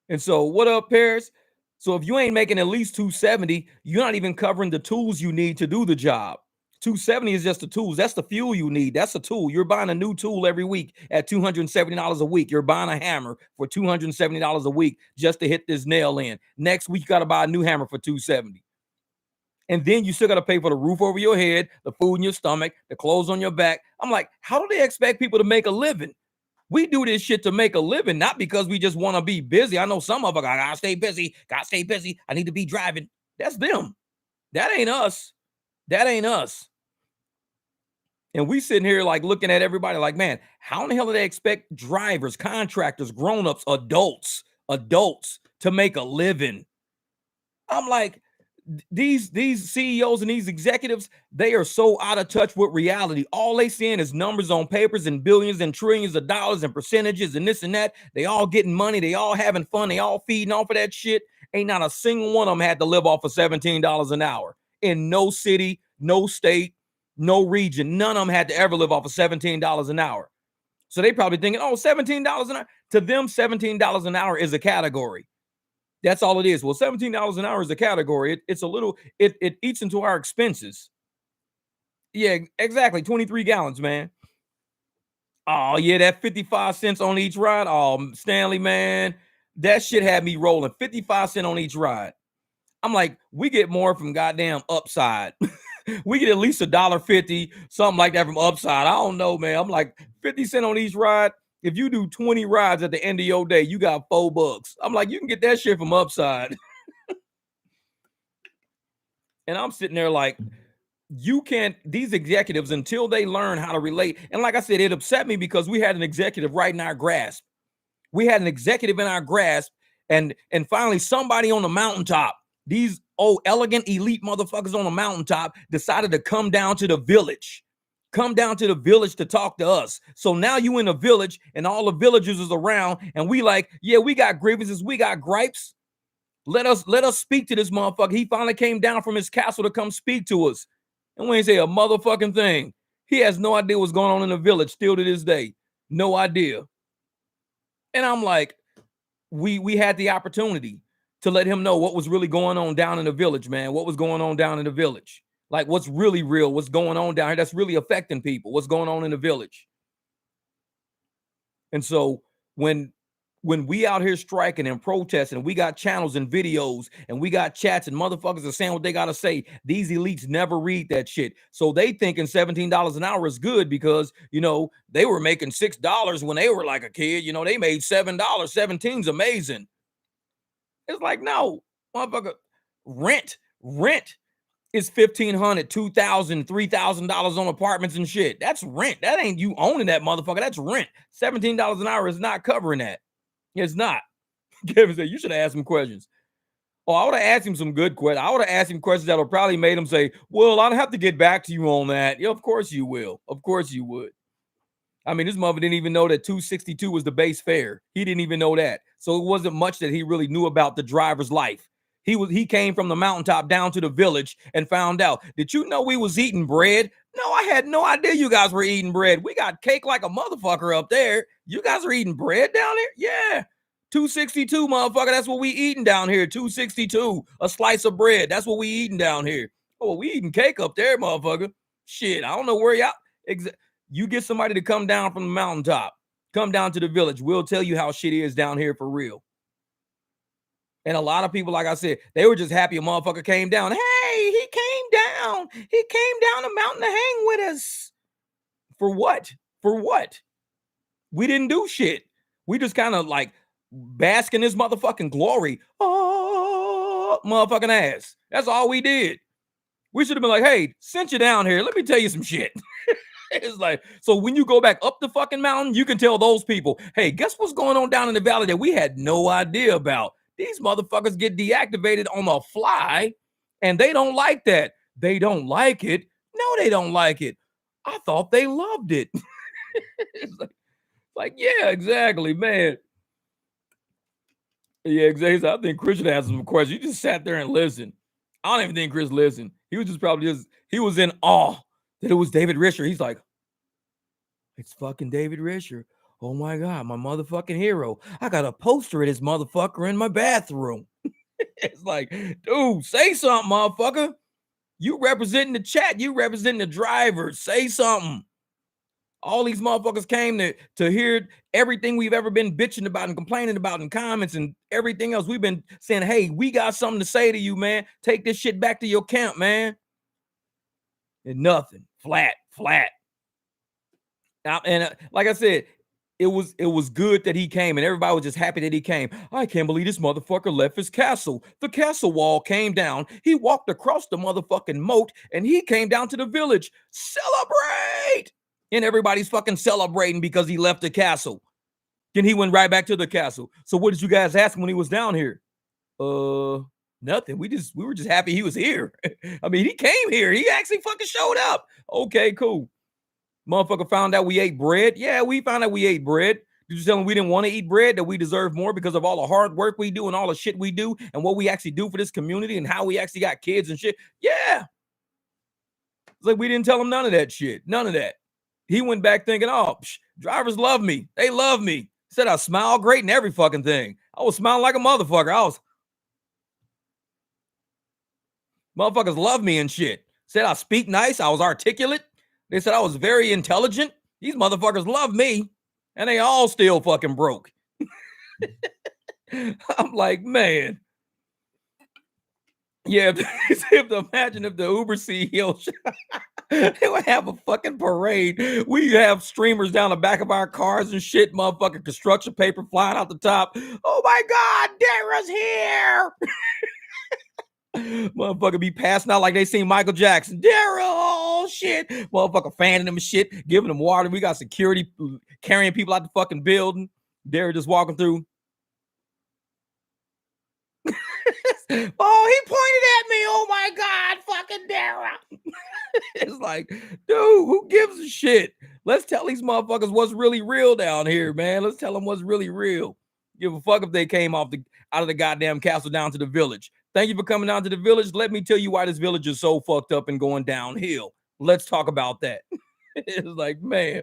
And so what up, Paris? So if you ain't making at least $270, you're not even covering the tools you need to do the job. 270 is just the tools. That's the fuel you need. That's a tool. You're buying a new tool every week at $270 a week. You're buying a hammer for $270 a week just to hit this nail in. Next week, you got to buy a new hammer for $270. And then you still got to pay for the roof over your head, the food in your stomach, the clothes on your back. I'm like, how do they expect people to make a living? We do this shit to make a living, not because we just want to be busy. I know some of us, I gotta stay busy, I need to be driving. That's them. That ain't us. That ain't us. And we sitting here like looking at everybody like, man, how in the hell do they expect drivers, contractors, grown-ups, adults to make a living? I'm like, these CEOs and these executives, they are so out of touch with reality. All they seeing is numbers on papers and billions and trillions of dollars and percentages and this and that. They all getting money. They all having fun. They all feeding off of that shit. Ain't not a single one of them had to live off of $17 an hour in no city, no state, no region. None of them had to ever live off of $17 an hour. So they probably thinking, oh, $17 an hour. To them, $17 an hour is a category. That's all it is. Well, $17 an hour is a category. It's a little, it eats into our expenses. Yeah, exactly. 23 gallons, man. Oh, yeah, that 55 cents on each ride. Oh, Stanley, man, that shit had me rolling. 55 cents on each ride. I'm like, we get more from goddamn Upside. We get at least $1.50, something like that from Upside. I don't know, man. I'm like, 50 cents on each ride. If you do 20 rides at the end of your day, you got $4. I'm like, you can get that shit from Upside. And I'm sitting there like, you can't, these executives, until they learn how to relate. And like I said, it upset me because we had an executive right in our grasp. We had an executive in our grasp, and finally somebody on the mountaintop, these old elegant elite motherfuckers on the mountaintop, decided to come down to the village. Come down to the village to talk to us. So now you in the village and all the villagers is around, and we like, yeah, we got grievances, we got gripes. Let us speak to this motherfucker. He finally came down from his castle to come speak to us. And we ain't say a motherfucking thing. He has no idea what's going on in the village still to this day. No idea. And I'm like, we had the opportunity to let him know what was really going on down in the village, man. What was going on down in the village? Like, what's really real? What's going on down here that's really affecting people? What's going on in the village? And so when we out here striking and protesting, and we got channels and videos and we got chats and motherfuckers are saying what they got to say, these elites never read that shit. So they thinking $17 an hour is good because, you know, they were making $6 when they were like a kid. You know, they made $7. 17's amazing. It's like, no, motherfucker, rent is $1,500, $2,000, $3,000 on apartments and shit. That's rent. That ain't you owning that motherfucker. That's rent. $17 an hour is not covering that. It's not. Kevin said, you should have asked him questions. Oh, I would have asked him some good questions. I would have asked him questions that would probably made him say, well, I'll have to get back to you on that. Yeah, of course you will. Of course you would. I mean, this mother didn't even know that $262 was the base fare. He didn't even know that. So it wasn't much that he really knew about the driver's life. He came from the mountaintop down to the village and found out. Did you know we was eating bread? No, I had no idea you guys were eating bread. We got cake like a motherfucker up there. You guys are eating bread down there? Yeah. $262, motherfucker. That's what we eating down here. $262. A slice of bread. That's what we eating down here. Oh, we eating cake up there, motherfucker. Shit, I don't know where y'all. You get somebody to come down from the mountaintop. Come down to the village. We'll tell you how shit is down here for real. And a lot of people, like I said, they were just happy a motherfucker came down. Hey, he came down. He came down the mountain to hang with us. For what? For what? We didn't do shit. We just kind of like bask in this motherfucking glory. Oh, motherfucking ass. That's all we did. We should have been like, hey, sent you down here. Let me tell you some shit. It's like, so when you go back up the fucking mountain, you can tell those people, hey, guess what's going on down in the valley that we had no idea about? These motherfuckers get deactivated on the fly, and they don't like that. They don't like it. No, they don't like it. I thought they loved it. It's like, yeah, exactly, man. Yeah, exactly. I think Chris should have some questions. You just sat there and listened. I don't even think Chris listened. He was just probably he was in awe that it was David Risher. He's like, it's fucking David Risher. Oh my God, my motherfucking hero. I got a poster of this motherfucker in my bathroom. It's like, dude, say something, motherfucker. You representing the chat. You representing the drivers. Say something. All these motherfuckers came to hear everything we've ever been bitching about and complaining about in comments and everything else. We've been saying, hey, we got something to say to you, man. Take this shit back to your camp, man. And nothing. Flat. And like I said, it was good that he came, and everybody was just happy that he came. I can't believe this motherfucker left his castle. The castle wall came down. He walked across the motherfucking moat, and he came down to the village. Celebrate! And everybody's fucking celebrating because he left the castle. Then he went right back to the castle. So what did you guys ask him when he was down here? Nothing. We were just happy he was here. I mean, he came here. He actually fucking showed up. Okay, cool. Motherfucker found out we ate bread. Yeah, we found out we ate bread. Did you tell him we didn't want to eat bread, that we deserve more because of all the hard work we do and all the shit we do and what we actually do for this community and how we actually got kids and shit? Yeah. It's like we didn't tell him none of that shit. None of that. He went back thinking, oh, drivers love me. They love me. Said I smile great and every fucking thing. I was smiling like a motherfucker. Motherfuckers love me and shit. Said I speak nice. I was articulate. They said I was very intelligent. These motherfuckers love me, and they all still fucking broke. I'm like, man. Yeah, imagine if the Uber CEO, they would have a fucking parade. We have streamers down the back of our cars and shit, motherfucking construction paper flying out the top. Oh my God, Dara's here. Motherfucker be passing out like they seen Michael Jackson. Daryl, oh shit. Motherfucker fanning them shit, giving them water. We got security carrying people out the fucking building. Daryl just walking through. Oh, he pointed at me. Oh my God, fucking Daryl. It's like, dude, who gives a shit? Let's tell these motherfuckers what's really real down here, man. Let's tell them what's really real. Give a fuck if they came out of the goddamn castle down to the village. Thank you for coming down to the village. Let me tell you why this village is so fucked up and going downhill. Let's talk about that. It's like, man.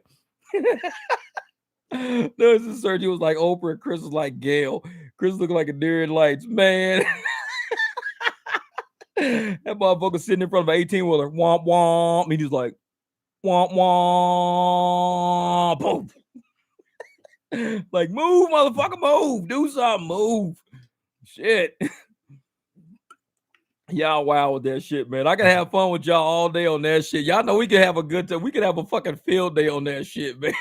There's a search. He was like Oprah and Chris was like Gail. Chris looked like a deer in lights. Man. That motherfucker sitting in front of an 18-wheeler. Womp womp. He's like, womp womp. Boom. Like, move, motherfucker, move. Do something, move. Shit. Y'all wild with that shit, man. I can have fun with y'all all day on that shit. Y'all know we can have a good time. We can have a fucking field day on that shit, man.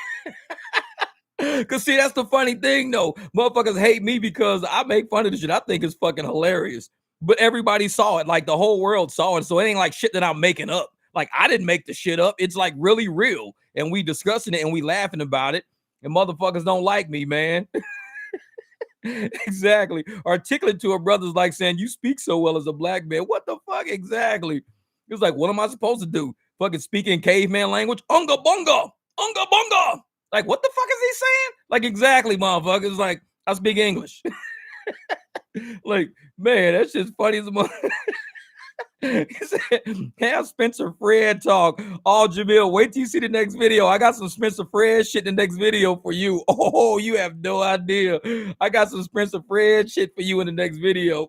Cause see, that's the funny thing, though. Motherfuckers hate me because I make fun of the shit. I think it's fucking hilarious. But everybody saw it. Like the whole world saw it. So it ain't like shit that I'm making up. Like I didn't make the shit up. It's like really real. And we discussing it and we laughing about it. And motherfuckers don't like me, man. Exactly. Articulate to a brother's like saying, you speak so well as a black man. What the fuck? Exactly. It was like, what am I supposed to do? Fucking speak in caveman language? Unga bunga. Unga bunga. Like, what the fuck is he saying? Like, exactly, motherfuckers. Like, I speak English. Like, man, that's just funny as a mother. He said, have Spencer Fred talk. Oh, Jamil, wait till you see the next video. I got some Spencer Fred shit in the next video for you. Oh, you have no idea. I got some Spencer Fred shit for you in the next video.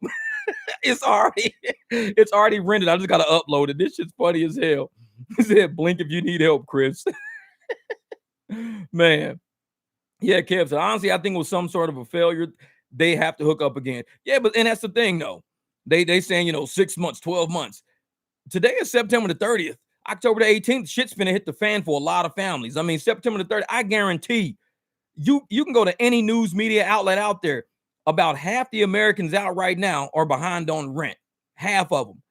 It's already rendered. I just gotta upload it. This shit's funny as hell. He said, blink if you need help, Chris. Man. Yeah, Kev said, honestly, I think it was some sort of a failure. They have to hook up again. Yeah, but and that's the thing, though. They saying, 6 months, 12 months. Today is September the 30th. October the 18th, shit's finna hit the fan for a lot of families. I mean, September the 30th, I guarantee you can go to any news media outlet out there. About half the Americans out right now are behind on rent. Half of them.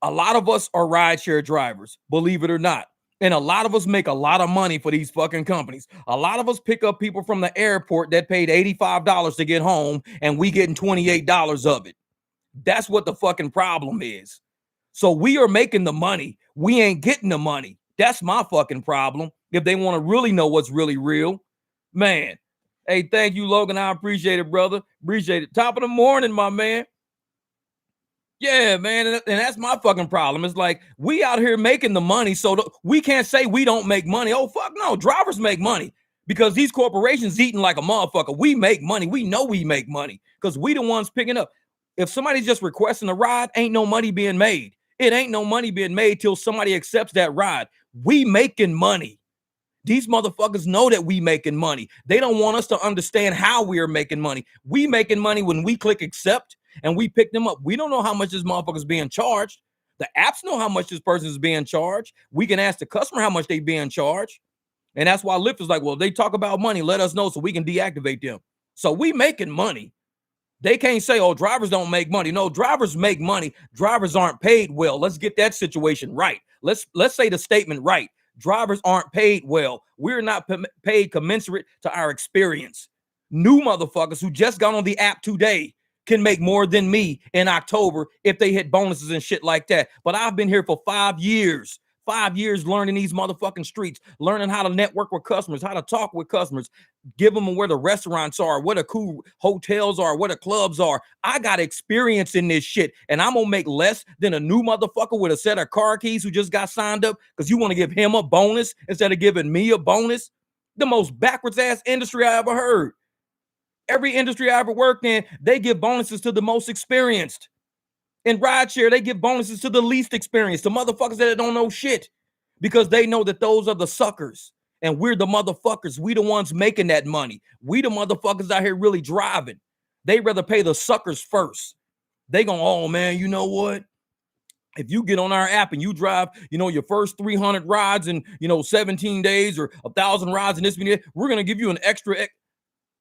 A lot of us are rideshare drivers, believe it or not. And a lot of us make a lot of money for these fucking companies. A lot of us pick up people from the airport that paid $85 to get home, and we getting $28 of it. That's what the fucking problem is. So we are making the money. We ain't getting the money. That's my fucking problem. If they want to really know what's really real, man. Hey, thank you, Logan. I appreciate it, brother. Appreciate it. Top of the morning, my man. Yeah, man. And that's my fucking problem. It's like we out here making the money. So we can't say we don't make money. Oh, fuck no. Drivers make money because these corporations eating like a motherfucker. We make money. We know we make money because we the ones picking up. If somebody's just requesting a ride, ain't no money being made. It ain't no money being made till somebody accepts that ride. We making money. These motherfuckers know that we making money. They don't want us to understand how we are making money. We making money when we click accept and we pick them up. We don't know how much this motherfucker's being charged. The apps know how much this person is being charged. We can ask the customer how much they being charged. And that's why Lyft is like, well, they talk about money. Let us know so we can deactivate them. So we making money. They can't say, oh, drivers don't make money. No, drivers make money. Drivers aren't paid well. Let's get that situation right. Let's say the statement right. Drivers aren't paid well. We're not paid commensurate to our experience. New motherfuckers who just got on the app today can make more than me in October if they hit bonuses and shit like that. But I've been here for 5 years. 5 years learning these motherfucking streets, learning how to network with customers, how to talk with customers, give them where the restaurants are, where the cool hotels are, where the clubs are. I got experience in this shit, and I'm gonna make less than a new motherfucker with a set of car keys who just got signed up because you want to give him a bonus instead of giving me a bonus. The most backwards ass industry I ever heard. Every industry I ever worked in, they give bonuses to the most experienced. In rideshare, they give bonuses to the least experienced, to motherfuckers that don't know shit, because they know that those are the suckers and we're the motherfuckers. We the ones making that money. We the motherfuckers out here really driving. They rather pay the suckers first. They going, oh man, you know what? If you get on our app and you drive, your first 300 rides in, 17 days or 1,000 rides in this video, we're going to give you an extra.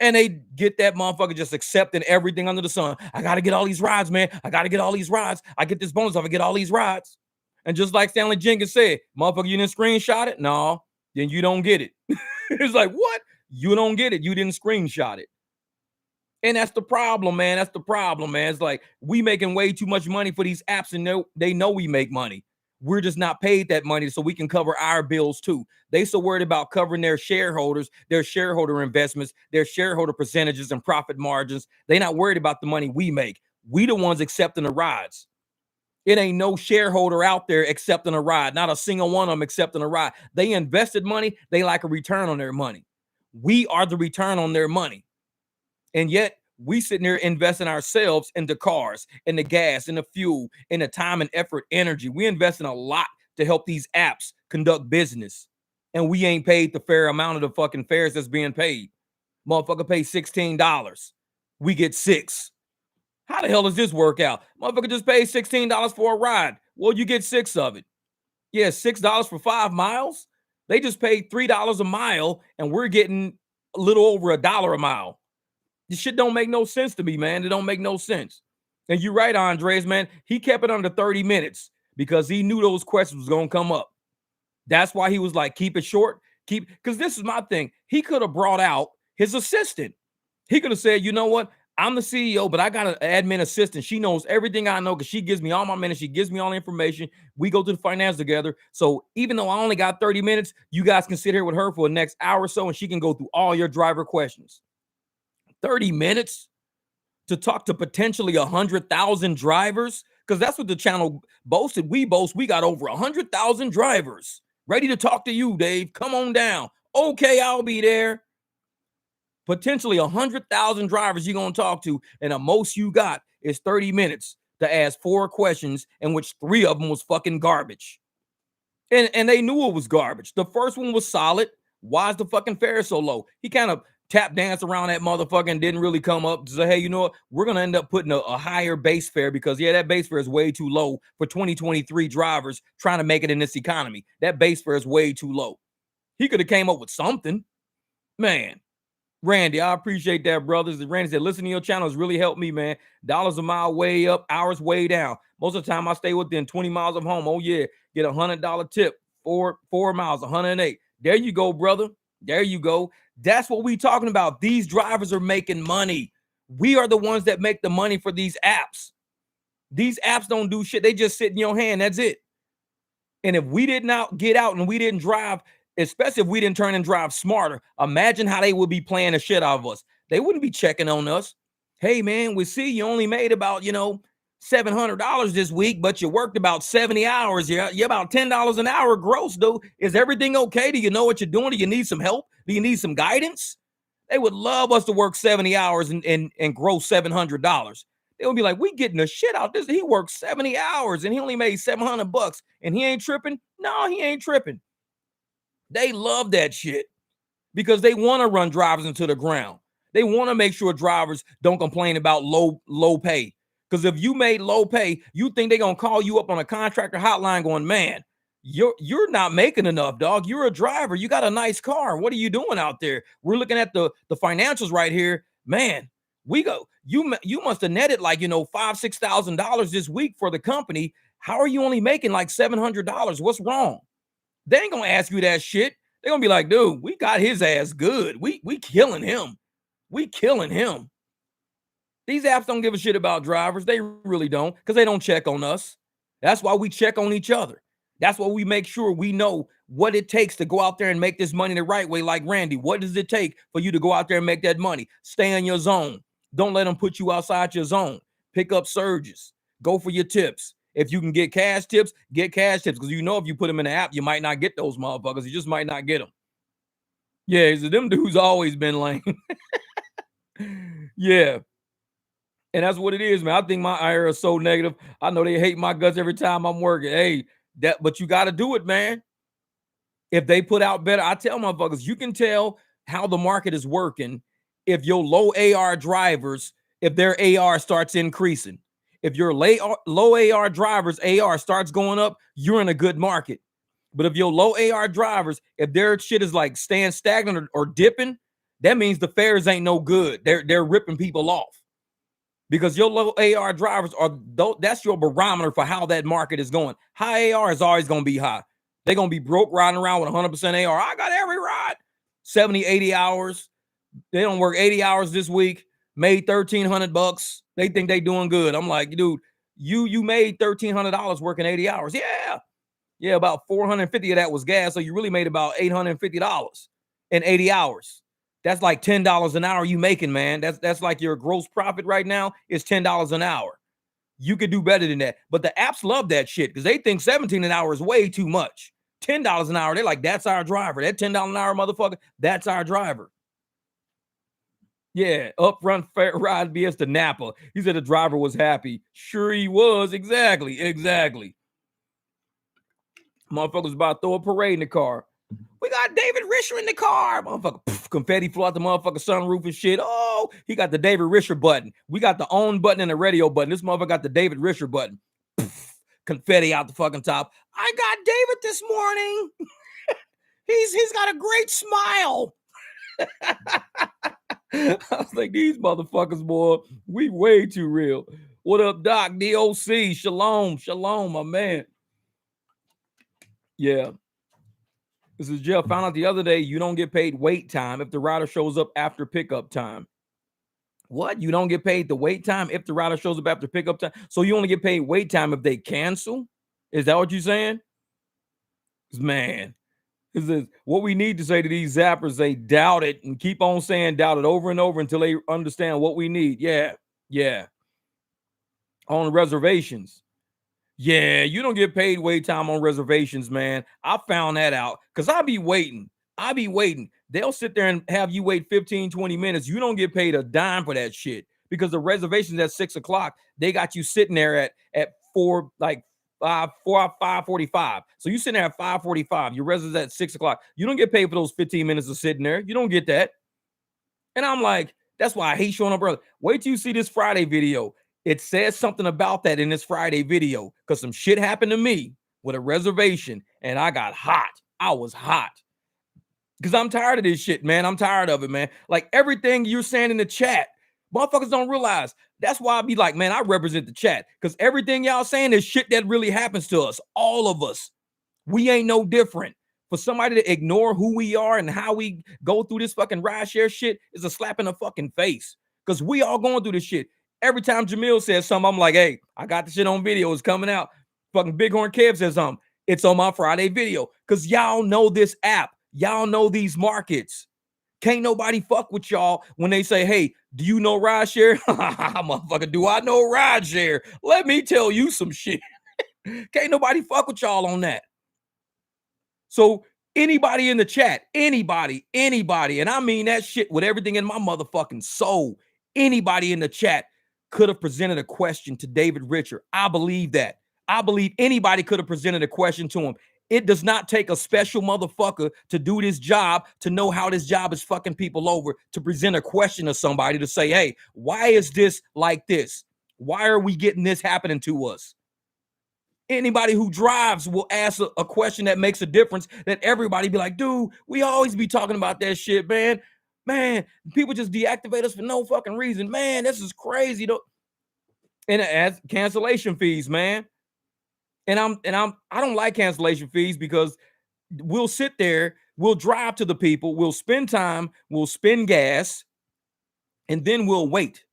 And they get that motherfucker just accepting everything under the sun. I got to get all these rides, man. I got to get all these rides. I get this bonus if I get all these rides. And just like Stanley Jenkins said, motherfucker, you didn't screenshot it? No, then you don't get it. It's like, what? You don't get it. You didn't screenshot it. And that's the problem, man. That's the problem, man. It's like we making way too much money for these apps and they know we make money. We're just not paid that money so we can cover our bills too. They so worried about covering their shareholders, their shareholder investments, their shareholder percentages and profit margins. They're not worried about the money we make. We the ones accepting the rides. It ain't no shareholder out there accepting a ride. Not a single one of them accepting a ride. They invested money. They like a return on their money. We are the return on their money. And yet we sitting there investing ourselves into cars, in the gas, in the fuel, in the time and effort, energy. We invest in a lot to help these apps conduct business. And we ain't paid the fair amount of the fucking fares that's being paid. Motherfucker pay $16. We get $6. How the hell does this work out? Motherfucker just paid $16 for a ride. Well, you get 6 of it. Yeah, $6 for 5 miles. They just paid $3 a mile, and we're getting a little over $1 a mile. This shit don't make no sense to me, man. It don't make no sense. And you're right, Andres, man. He kept it under 30 minutes because he knew those questions was going to come up. That's why he was like, keep it short. Because this is my thing. He could have brought out his assistant. He could have said, you know what? I'm the CEO, but I got an admin assistant. She knows everything I know because she gives me all my minutes. She gives me all the information. We go to the finance together. So even though I only got 30 minutes, you guys can sit here with her for the next hour or so, and she can go through all your driver questions. 30 minutes to talk to potentially 100,000 drivers, because that's what the channel boasted. We boast we got over 100,000 drivers ready to talk to you, Dave. Come on down. Okay, I'll be there. Potentially 100,000 drivers you're going to talk to, and the most you got is 30 minutes to ask 4 questions, in which 3 of them was fucking garbage. And they knew it was garbage. The first one was solid. Why is the fucking fare so low? He kind of tap dance around that motherfucker and didn't really come up to say, hey, you know what? We're going to end up putting a higher base fare because, that base fare is way too low for 2023 drivers trying to make it in this economy. That base fare is way too low. He could have came up with something. Man, Randy, I appreciate that, brothers. Randy said, listening to your channel has really helped me, man. Dollars a mile way up, hours way down. Most of the time I stay within 20 miles of home. Oh, yeah. Get $100 tip, 4 miles, 108. There you go, brother. There you go. That's what we talking about. These drivers are making money. We are the ones that make the money for these apps. These apps don't do shit. They just sit in your hand. That's it. And if we did not get out and we didn't drive, especially if we didn't turn and drive smarter, imagine how they would be playing the shit out of us. They wouldn't be checking on us. Hey, man, we see you only made about, $700 this week, but you worked about 70 hours. You're about $10 an hour gross, though. Is everything okay? Do you know what you're doing? Do you need some help? Do you need some guidance? They would love us to work 70 hours and gross $700. They'll be like, we getting the shit out this. He worked 70 hours and he only made $700 and he ain't tripping. No, he ain't tripping. They love that shit because they want to run drivers into the ground. They want to make sure drivers don't complain about low pay. Because if you made low pay, you think they're going to call you up on a contractor hotline going, man, you're not making enough, dog. You're a driver. You got a nice car. What are you doing out there? We're looking at the financials right here. Man, you must have netted like, $5,000-$6,000 this week for the company. How are you only making like $700? What's wrong? They ain't going to ask you that shit. They're going to be like, dude, we got his ass good. We killing him. We killing him. These apps don't give a shit about drivers. They really don't, because they don't check on us. That's why we check on each other. That's why we make sure we know what it takes to go out there and make this money the right way. Like Randy, what does it take for you to go out there and make that money? Stay in your zone. Don't let them put you outside your zone. Pick up surges. Go for your tips. If you can get cash tips, get cash tips. Because if you put them in the app, you might not get those motherfuckers. You just might not get them. Yeah, so them dudes always been lame. Yeah. And that's what it is, man. I think my IR is so negative. I know they hate my guts every time I'm working. Hey, but you got to do it, man. If they put out better, I tell motherfuckers, you can tell how the market is working if your low AR drivers, if their AR starts increasing. If your low AR drivers AR starts going up, you're in a good market. But if your low AR drivers, if their shit is like staying stagnant or dipping, that means the fares ain't no good. They're ripping people off. Because your low AR drivers that's your barometer for how that market is going. High AR is always going to be high. They're going to be broke riding around with 100% AR. I got every ride. 70, 80 hours. They don't work 80 hours this week. Made $1,300. They think they doing good. I'm like, dude, you made $1,300 working 80 hours. Yeah, about 450 of that was gas. So you really made about $850 in 80 hours. That's like $10 an hour you making, man. That's like your gross profit right now is $10 an hour. You could do better than that. But the apps love that shit because they think 17 an hour is way too much. $10 an hour, they're like, that's our driver. That $10 an hour motherfucker, that's our driver. Yeah, upfront fair ride BS to Napa. He said the driver was happy. Sure he was. Exactly. Motherfuckers about to throw a parade in the car. We got David Risher in the car. Motherfucker, confetti flew out the motherfucker sunroof and shit. Oh, he got the David Risher button. We got the on button and the radio button. This motherfucker got the David Risher button. Confetti out the fucking top. I got David this morning. He's got a great smile. I was like, these motherfuckers, boy, we way too real. What up, Doc? DOC, shalom, my man. Yeah. This is Jeff. Found out the other day you don't get paid wait time if the rider shows up after pickup time. What? You don't get paid the wait time if the rider shows up after pickup time? So you only get paid wait time if they cancel? Is that what you're saying? Man, this is what we need to say to these zappers. They doubt it and keep on saying doubt it over and over until they understand what we need. Yeah. On reservations. Yeah, you don't get paid wait time on reservations, man. I found that out because I be waiting. They'll sit there and have you wait 15, 20 minutes. You don't get paid a dime for that shit because the reservation's at 6 o'clock. They got you sitting there at 5:45. So you sitting there at 5:45. Your reservation's at 6 o'clock. You don't get paid for those 15 minutes of sitting there. You don't get that. And I'm like, that's why I hate showing up early. Wait till you see this Friday video. It says something about that in this Friday video because some shit happened to me with a reservation and I got hot. I was hot because I'm tired of this shit, man. I'm tired of it, man. Like everything you're saying in the chat, motherfuckers don't realize. That's why I be like, man, I represent the chat because everything y'all saying is shit that really happens to us. All of us. We ain't no different. For somebody to ignore who we are and how we go through this fucking rideshare shit is a slap in the fucking face because we all going through this shit. Every time Jamil says something, I'm like, hey, I got the shit on video. It's coming out. Fucking Bighorn Kev says something. It's on my Friday video. Because y'all know this app. Y'all know these markets. Can't nobody fuck with y'all when they say, hey, do you know rideshare? Motherfucker, do I know rideshare? Let me tell you some shit. Can't nobody fuck with y'all on that. So anybody in the chat, anybody, and I mean that shit with everything in my motherfucking soul. Anybody in the chat, could have presented a question to David Richer. I believe that. I believe anybody could have presented a question to him. It does not take a special motherfucker to do this job, to know how this job is fucking people over, to present a question to somebody to say, hey, why is this like this? Why are we getting this happening to us? Anybody who drives will ask a question that makes a difference, that everybody be like, dude, we always be talking about that shit, man. Man, people just deactivate us for no fucking reason. Man, this is crazy. And as cancellation fees, man. And I don't like cancellation fees because we'll sit there, we'll drive to the people, we'll spend time, we'll spend gas, and then we'll wait.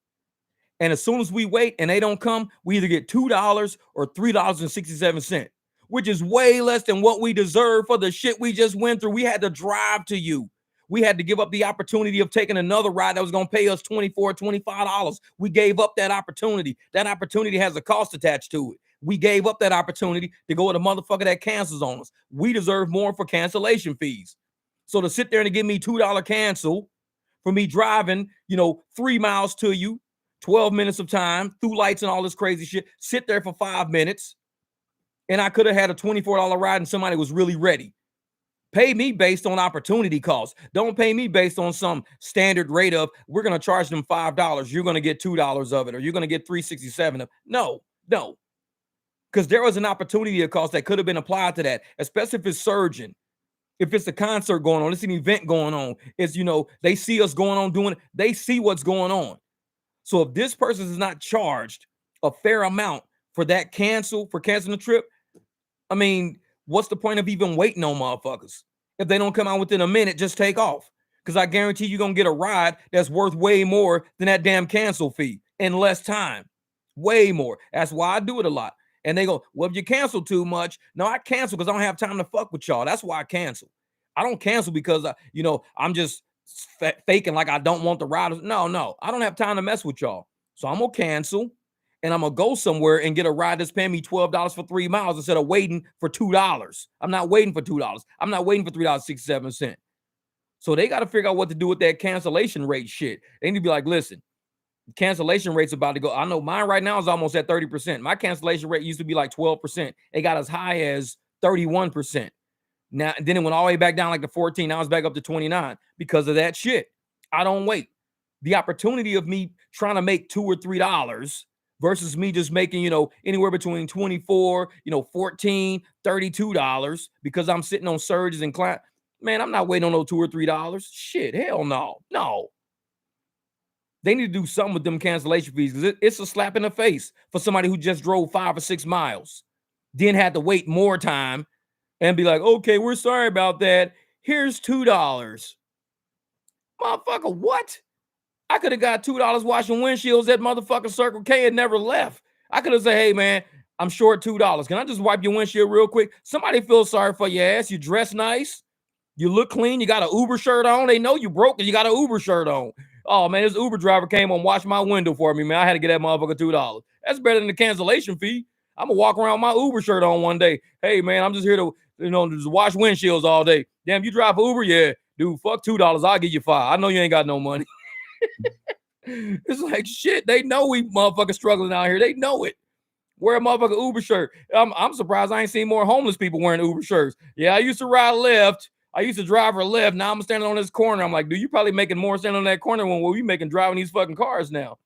And as soon as we wait and they don't come, we either get $2 or $3.67, which is way less than what we deserve for the shit we just went through. We had to drive to you. We had to give up the opportunity of taking another ride that was going to pay us $24, $25. We gave up that opportunity. That opportunity has a cost attached to it. We gave up that opportunity to go with a motherfucker that cancels on us. We deserve more for cancellation fees. So to sit there and to give me $2 cancel for me driving, 3 miles to you, 12 minutes of time, through lights and all this crazy shit, sit there for 5 minutes, and I could have had a $24 ride and somebody was really ready. Pay me based on opportunity cost. Don't pay me based on some standard rate of, we're going to charge them $5. You're going to get $2 of it, or you're going to get $3.67 of it. No. Because there was an opportunity cost that could have been applied to that, especially if it's surging. If it's a concert going on, it's an event going on. It's, they see us going on doing it. They see what's going on. So if this person is not charged a fair amount for canceling the trip, I mean, what's the point of even waiting on motherfuckers? If they don't come out within a minute, just take off. Because I guarantee you're going to get a ride that's worth way more than that damn cancel fee in less time. Way more. That's why I do it a lot. And they go, well, if you cancel too much. No, I cancel because I don't have time to fuck with y'all. That's why I cancel. I don't cancel because, I'm just faking like I don't want the ride. No. I don't have time to mess with y'all. So I'm going to cancel. And I'm going to go somewhere and get a ride that's paying me $12 for 3 miles instead of waiting for $2. I'm not waiting for $2. I'm not waiting for $3.67. So they got to figure out what to do with that cancellation rate shit. They need to be like, listen, cancellation rate's about to go. I know mine right now is almost at 30%. My cancellation rate used to be like 12%. It got as high as 31%. Now, then it went all the way back down like to 14. Now it's back up to 29 because of that shit. I don't wait. The opportunity of me trying to make $2 or $3 versus me just making, anywhere between 24, 14, $32 because I'm sitting on surges and client. Man, I'm not waiting on no $2 or $3. Shit, hell no. No. They need to do something with them cancellation fees because it's a slap in the face for somebody who just drove 5 or 6 miles, then had to wait more time and be like, okay, we're sorry about that. Here's $2. Motherfucker, what? I could have got $2 washing windshields at motherfucking Circle K and never left. I could have said, hey, man, I'm short $2. Can I just wipe your windshield real quick? Somebody feels sorry for your ass. You dress nice. You look clean. You got an Uber shirt on. They know you broke and you got an Uber shirt on. Oh, man, this Uber driver came and washed my window for me, man. I had to get that motherfucker $2. That's better than the cancellation fee. I'm going to walk around with my Uber shirt on one day. Hey, man, I'm just here to, just wash windshields all day. Damn, you drive Uber? Yeah. Dude, fuck $2. I'll give you $5. I know you ain't got no money. It's like, shit, they know we motherfuckers struggling out here. They know it. Wear a motherfucking Uber shirt. I'm surprised I ain't seen more homeless people wearing Uber shirts. Yeah, I used to ride Lyft. I used to drive for Lyft. Now I'm standing on this corner. I'm like, dude, you probably making more standing on that corner when we making driving these fucking cars now.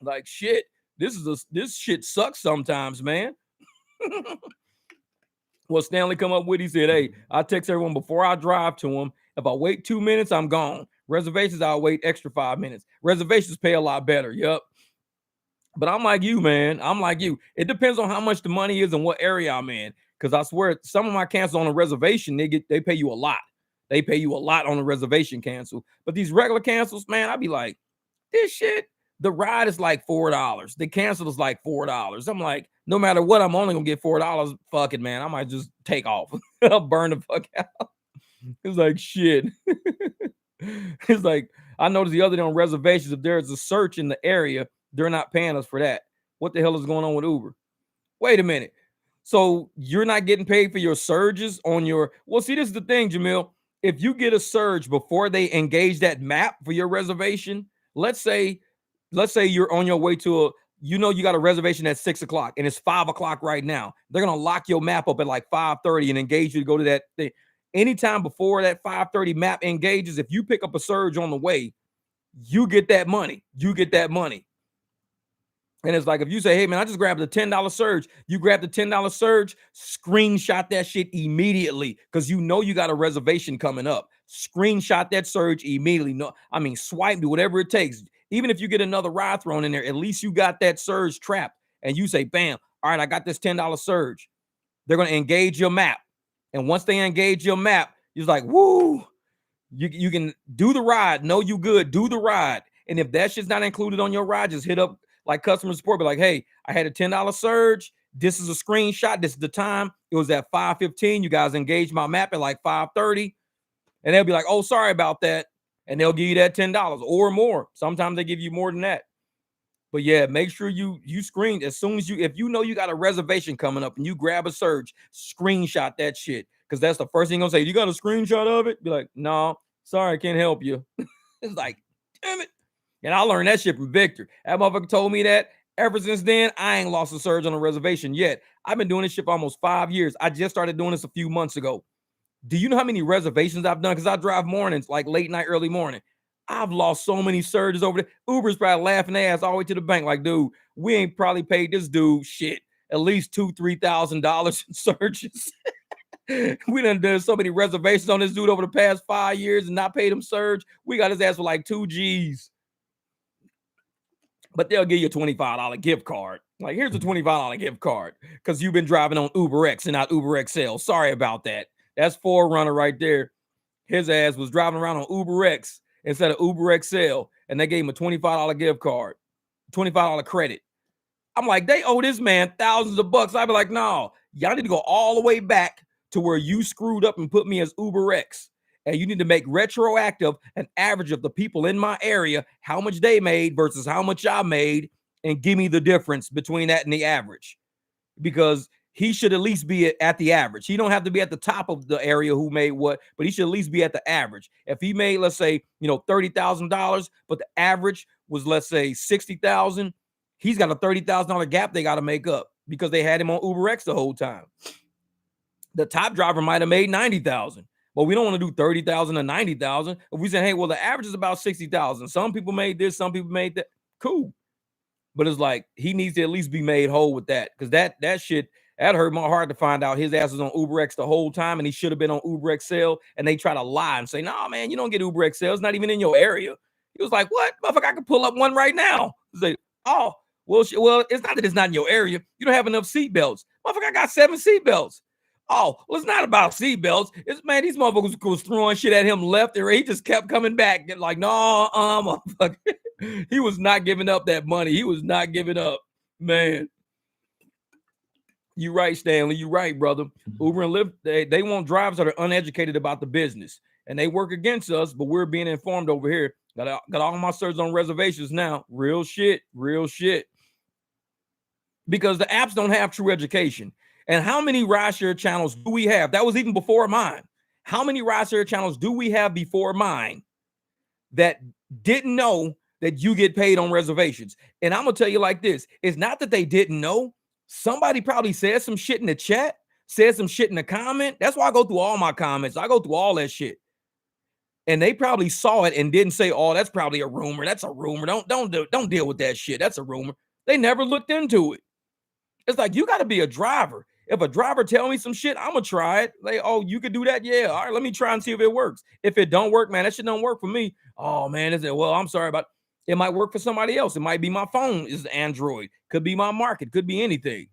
Like, shit, this shit sucks sometimes, man. Well, Stanley come up with, he said, hey, I text everyone before I drive to them. If I wait 2 minutes, I'm gone. Reservations, I'll wait extra 5 minutes. Reservations pay a lot better. Yep. But I'm like you, man. I'm like you. It depends on how much the money is and what area I'm in. Because I swear, some of my cancels on a reservation, they pay you a lot. They pay you a lot on a reservation cancel. But these regular cancels, man, I'd be like, this shit, the ride is like $4. The cancel is like $4. I'm like, no matter what, I'm only gonna get $4. Fuck it, man. I might just take off. I'll burn the fuck out. It's like, shit. It's like, I noticed the other day on reservations, if there's a search in the area, they're not paying us for that. What the hell is going on with Uber? Wait a minute. So you're not getting paid for your surges on your, well, see, this is the thing, Jamil. If you get a surge before they engage that map for your reservation, let's say let's say you're on your way to you got a reservation at 6 o'clock and it's 5 o'clock right now. They're going to lock your map up at like 5:30 and engage you to go to that thing. Anytime before that 5:30 map engages, if you pick up a surge on the way, you get that money. You get that money. And it's like, if you say, hey, man, I just grabbed the $10 surge, you grab the $10 surge, screenshot that shit immediately because you know you got a reservation coming up. Screenshot that surge immediately. No, I mean, swipe, do whatever it takes. Even if you get another ride thrown in there, at least you got that surge trapped. And you say, bam, all right, I got this $10 surge. They're going to engage your map. And once they engage your map, you're like, woo, you can do the ride. Know you good. Do the ride. And if that shit's not included on your ride, just hit up like customer support, be like, hey, I had a $10 surge. This is a screenshot. This is the time. It was at 5:15. You guys engaged my map at like 5:30. And they'll be like, oh, sorry about that. And they'll give you that $10 or more. Sometimes they give you more than that. But yeah, make sure you screen as soon as if you know you got a reservation coming up and you grab a surge, screenshot that shit. Because that's the first thing you're gonna say. You got a screenshot of it? Be like, no, sorry, I can't help you. It's like, damn it. And I learned that shit from Victor. That motherfucker told me that. Ever since then, I ain't lost a surge on a reservation yet. I've been doing this shit for almost 5 years. I just started doing this a few months ago. Do you know how many reservations I've done? Because I drive mornings, like late night, early morning. I've lost so many surges over there. Uber's probably laughing their ass all the way to the bank. Like, dude, we ain't probably paid this dude shit. At least $2,000-$3,000 in surges. We done so many reservations on this dude over the past 5 years and not paid him surge. We got his ass for like 2 G's. But they'll give you a $25 gift card. Like, here's a $25 gift card because you've been driving on UberX and not UberXL. Sorry about that. That's Forerunner right there. His ass was driving around on UberX instead of UberXL, and they gave him a $25 gift card, $25 credit. I'm like, they owe this man thousands of bucks. I'd be like, no, y'all need to go all the way back to where you screwed up and put me as UberX. And you need to make retroactive an average of the people in my area, how much they made versus how much I made, and give me the difference between that and the average. Because he should at least be at the average. He don't have to be at the top of the area who made what, but he should at least be at the average. If he made, let's say, $30,000, but the average was, let's say, $60,000, he's got a $30,000 gap they got to make up because they had him on UberX the whole time. The top driver might have made $90,000. But we don't want to do $30,000 or $90,000. If we say, hey, well, the average is about $60,000. Some people made this, some people made that. Cool. But it's like, he needs to at least be made whole with that. Because that shit, that hurt my heart to find out his ass was on UberX the whole time and he should have been on UberXL. And they try to lie and say, nah, man, you don't get UberXL. It's not even in your area. He was like, what? Motherfucker, I can pull up one right now. He's like, oh, well, it's not that it's not in your area. You don't have enough seatbelts. Motherfucker, I got 7 seatbelts. Oh, well, it's not about seatbelts. It's, man, these motherfuckers was throwing shit at him left and right. He just kept coming back. Like, no, motherfucker. He was not giving up that money. He was not giving up, man. You right, Stanley. You right, brother. Uber and Lyft, they want drivers that are uneducated about the business. And they work against us, but we're being informed over here. Got all my certs on reservations now. Real shit. Real shit. Because the apps don't have true education. And how many rideshare channels do we have? That was even before mine. How many rideshare channels do we have before mine that didn't know that you get paid on reservations? And I'm going to tell you like this. It's not that they didn't know. Somebody probably said some shit in the chat, said some shit in the comment. That's why I go through all my comments. I go through all that shit. And they probably saw it and didn't say, oh, that's probably a rumor. That's a rumor. Don't deal with that shit. That's a rumor. They never looked into it. It's like, you got to be a driver. If a driver tell me some shit, I'm going to try it. Like, oh, you could do that? Yeah. All right, let me try and see if it works. If it don't work, man, that shit don't work for me. Oh, man, is it? Well, I'm sorry about it. It might work for somebody else. It might be my phone is Android. Could be my market. Could be anything.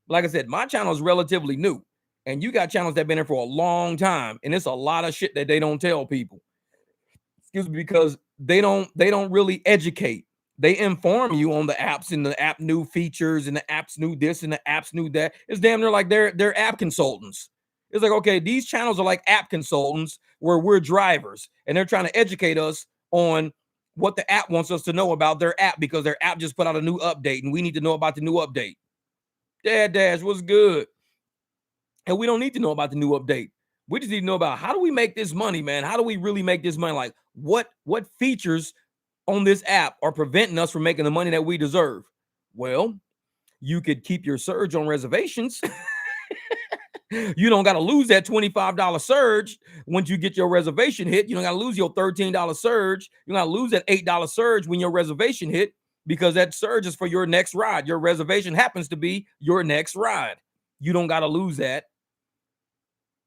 Like I said, my channel is relatively new. And you got channels that have been there for a long time. And it's a lot of shit that they don't tell people. Excuse me, because they don't really educate. They inform you on the apps and the app new features and the apps new this and the apps new that. It's damn near like they're app consultants. It's like, okay, these channels are like app consultants where we're drivers and they're trying to educate us on what the app wants us to know about their app because their app just put out a new update and we need to know about the new update. Dad Dash, what's good? And we don't need to know about the new update. We just need to know about how do we make this money, man? How do we really make this money? Like what features on this app are preventing us from making the money that we deserve? Well, you could keep your surge on reservations. You don't got to lose that $25 surge once you get your reservation hit. You don't got to lose your $13 surge. You got to lose that $8 surge when your reservation hit, because that surge is for your next ride. Your reservation happens to be your next ride. You don't got to lose that.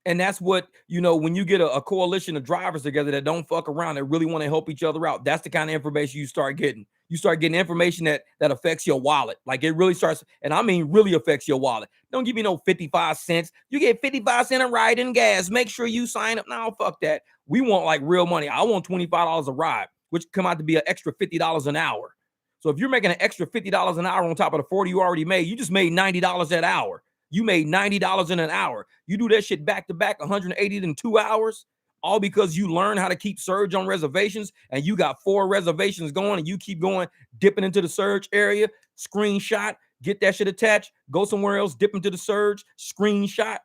And that's what, when you get a coalition of drivers together that don't fuck around, that really want to help each other out, that's the kind of information you start getting. You start getting information that affects your wallet. Like, it really starts, and I mean really affects your wallet. Don't give me no 55 cents. You get 55 cents a ride in gas. Make sure you sign up. No, fuck that. We want like real money. I want $25 a ride, which come out to be an extra $50 an hour. So if you're making an extra $50 an hour on top of the 40 you already made, you just made $90 that hour. You made $90 in an hour. You do that shit back to back, 180 in 2 hours, all because you learn how to keep surge on reservations, and you got 4 reservations going, and you keep going, dipping into the surge area, screenshot, get that shit attached, go somewhere else, dip into the surge, screenshot.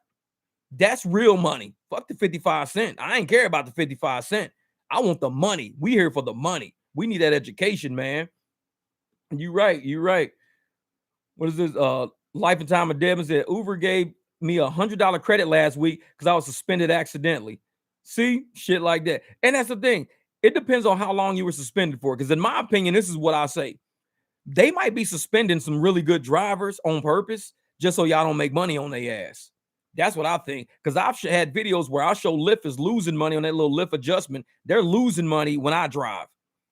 That's real money. Fuck the 55 cents. I ain't care about the 55 cents. I want the money. We here for the money. We need that education, man. You're right. What is this? Life and Time of Devin said Uber gave me $100 credit last week because I was suspended accidentally. See, shit like that. And that's the thing. It depends on how long you were suspended for. Because in my opinion, this is what I say. They might be suspending some really good drivers on purpose just so y'all don't make money on their ass. That's what I think. Because I've had videos where I show Lyft is losing money on that little Lyft adjustment. They're losing money when I drive.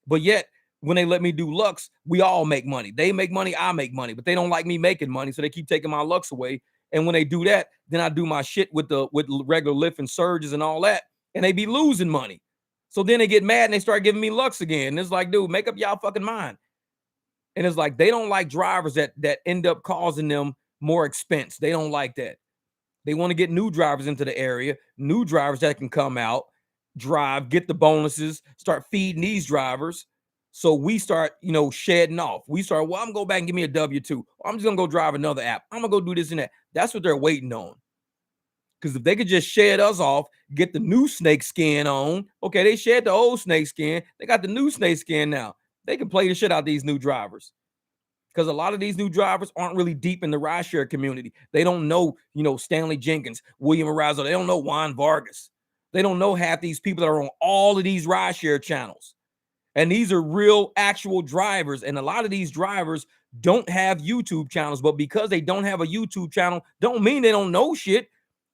But yet, when they let me do Lux, we all make money. They make money, I make money, but they don't like me making money, so they keep taking my Lux away. And when they do that, then I do my shit with regular Lyft and surges and all that, and they be losing money. So then they get mad and they start giving me Lux again. And it's like, dude, make up y'all fucking mind. And it's like, they don't like drivers that end up causing them more expense. They don't like that. They want to get new drivers into the area, new drivers that can come out, drive, get the bonuses, start feeding these drivers. So we start, shedding off. We start, well, I'm going to go back and give me a W-2. I'm just going to go drive another app. I'm going to go do this and that. That's what they're waiting on. Because if they could just shed us off, get the new snake skin on. Okay, they shed the old snake skin. They got the new snake skin now. They can play the shit out of these new drivers. Because a lot of these new drivers aren't really deep in the rideshare community. They don't know, Stanley Jenkins, William Arazo. They don't know Juan Vargas. They don't know half these people that are on all of these rideshare channels. And these are real, actual drivers. And a lot of these drivers don't have YouTube channels. But because they don't have a YouTube channel, don't mean they don't know shit.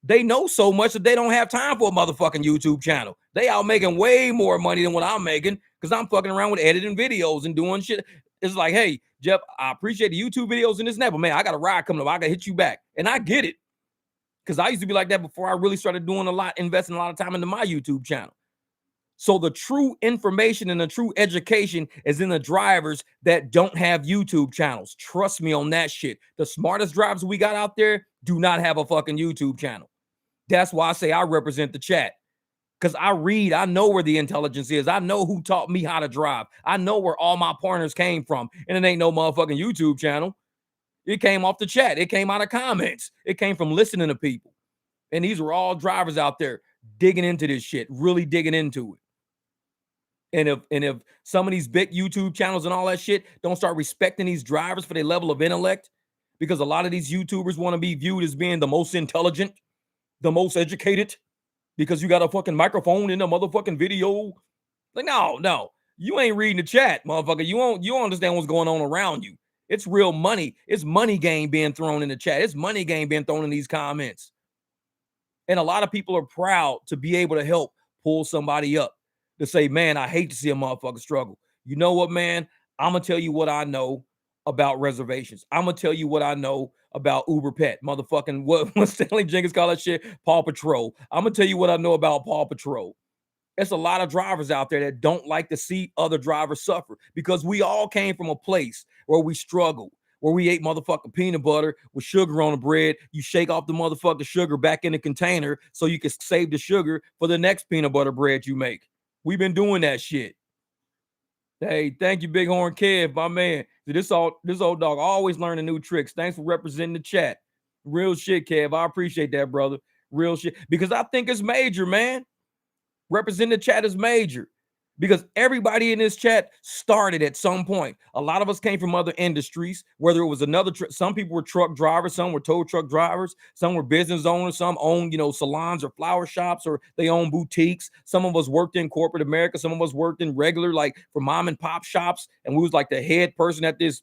They know so much that they don't have time for a motherfucking YouTube channel. They out making way more money than what I'm making because I'm fucking around with editing videos and doing shit. It's like, hey, Jeff, I appreciate the YouTube videos and this and that, but man, I got a ride coming up. I got to hit you back. And I get it. Because I used to be like that before I really started doing investing a lot of time into my YouTube channel. So the true information and the true education is in the drivers that don't have YouTube channels. Trust me on that shit. The smartest drivers we got out there do not have a fucking YouTube channel. That's why I say I represent the chat. Because I read, I know where the intelligence is. I know who taught me how to drive. I know where all my partners came from. And it ain't no motherfucking YouTube channel. It came off the chat. It came out of comments. It came from listening to people. And these were all drivers out there digging into this shit, really digging into it. And if some of these big YouTube channels and all that shit don't start respecting these drivers for their level of intellect, because a lot of these YouTubers want to be viewed as being the most intelligent, the most educated, because you got a fucking microphone in a motherfucking video. Like, no, you ain't reading the chat, motherfucker. You don't understand what's going on around you. It's real money. It's money game being thrown in the chat. It's money game being thrown in these comments. And a lot of people are proud to be able to help pull somebody up. To say, man, I hate to see a motherfucker struggle. You know what, man? I'm going to tell you what I know about reservations. I'm going to tell you what I know about Uber Pet. Motherfucking, what Stanley Jenkins call that shit? Paw Patrol. I'm going to tell you what I know about Paw Patrol. There's a lot of drivers out there that don't like to see other drivers suffer because we all came from a place where we struggled, where we ate motherfucking peanut butter with sugar on the bread. You shake off the motherfucking sugar back in the container so you can save the sugar for the next peanut butter bread you make. We've been doing that shit. Hey, thank you, Bighorn Kev, my man. This old dog always learning new tricks. Thanks for representing the chat. Real shit, Kev. I appreciate that, brother. Real shit. Because I think it's major, man. Representing the chat is major. because everybody in this chat started at some point. A lot of us came from other industries, whether it was another, some people were truck drivers, some were tow truck drivers, some were business owners, some owned, salons or flower shops, or they own boutiques. Some of us worked in corporate America. Some of us worked in regular, like for mom and pop shops. And we was like the head person at this,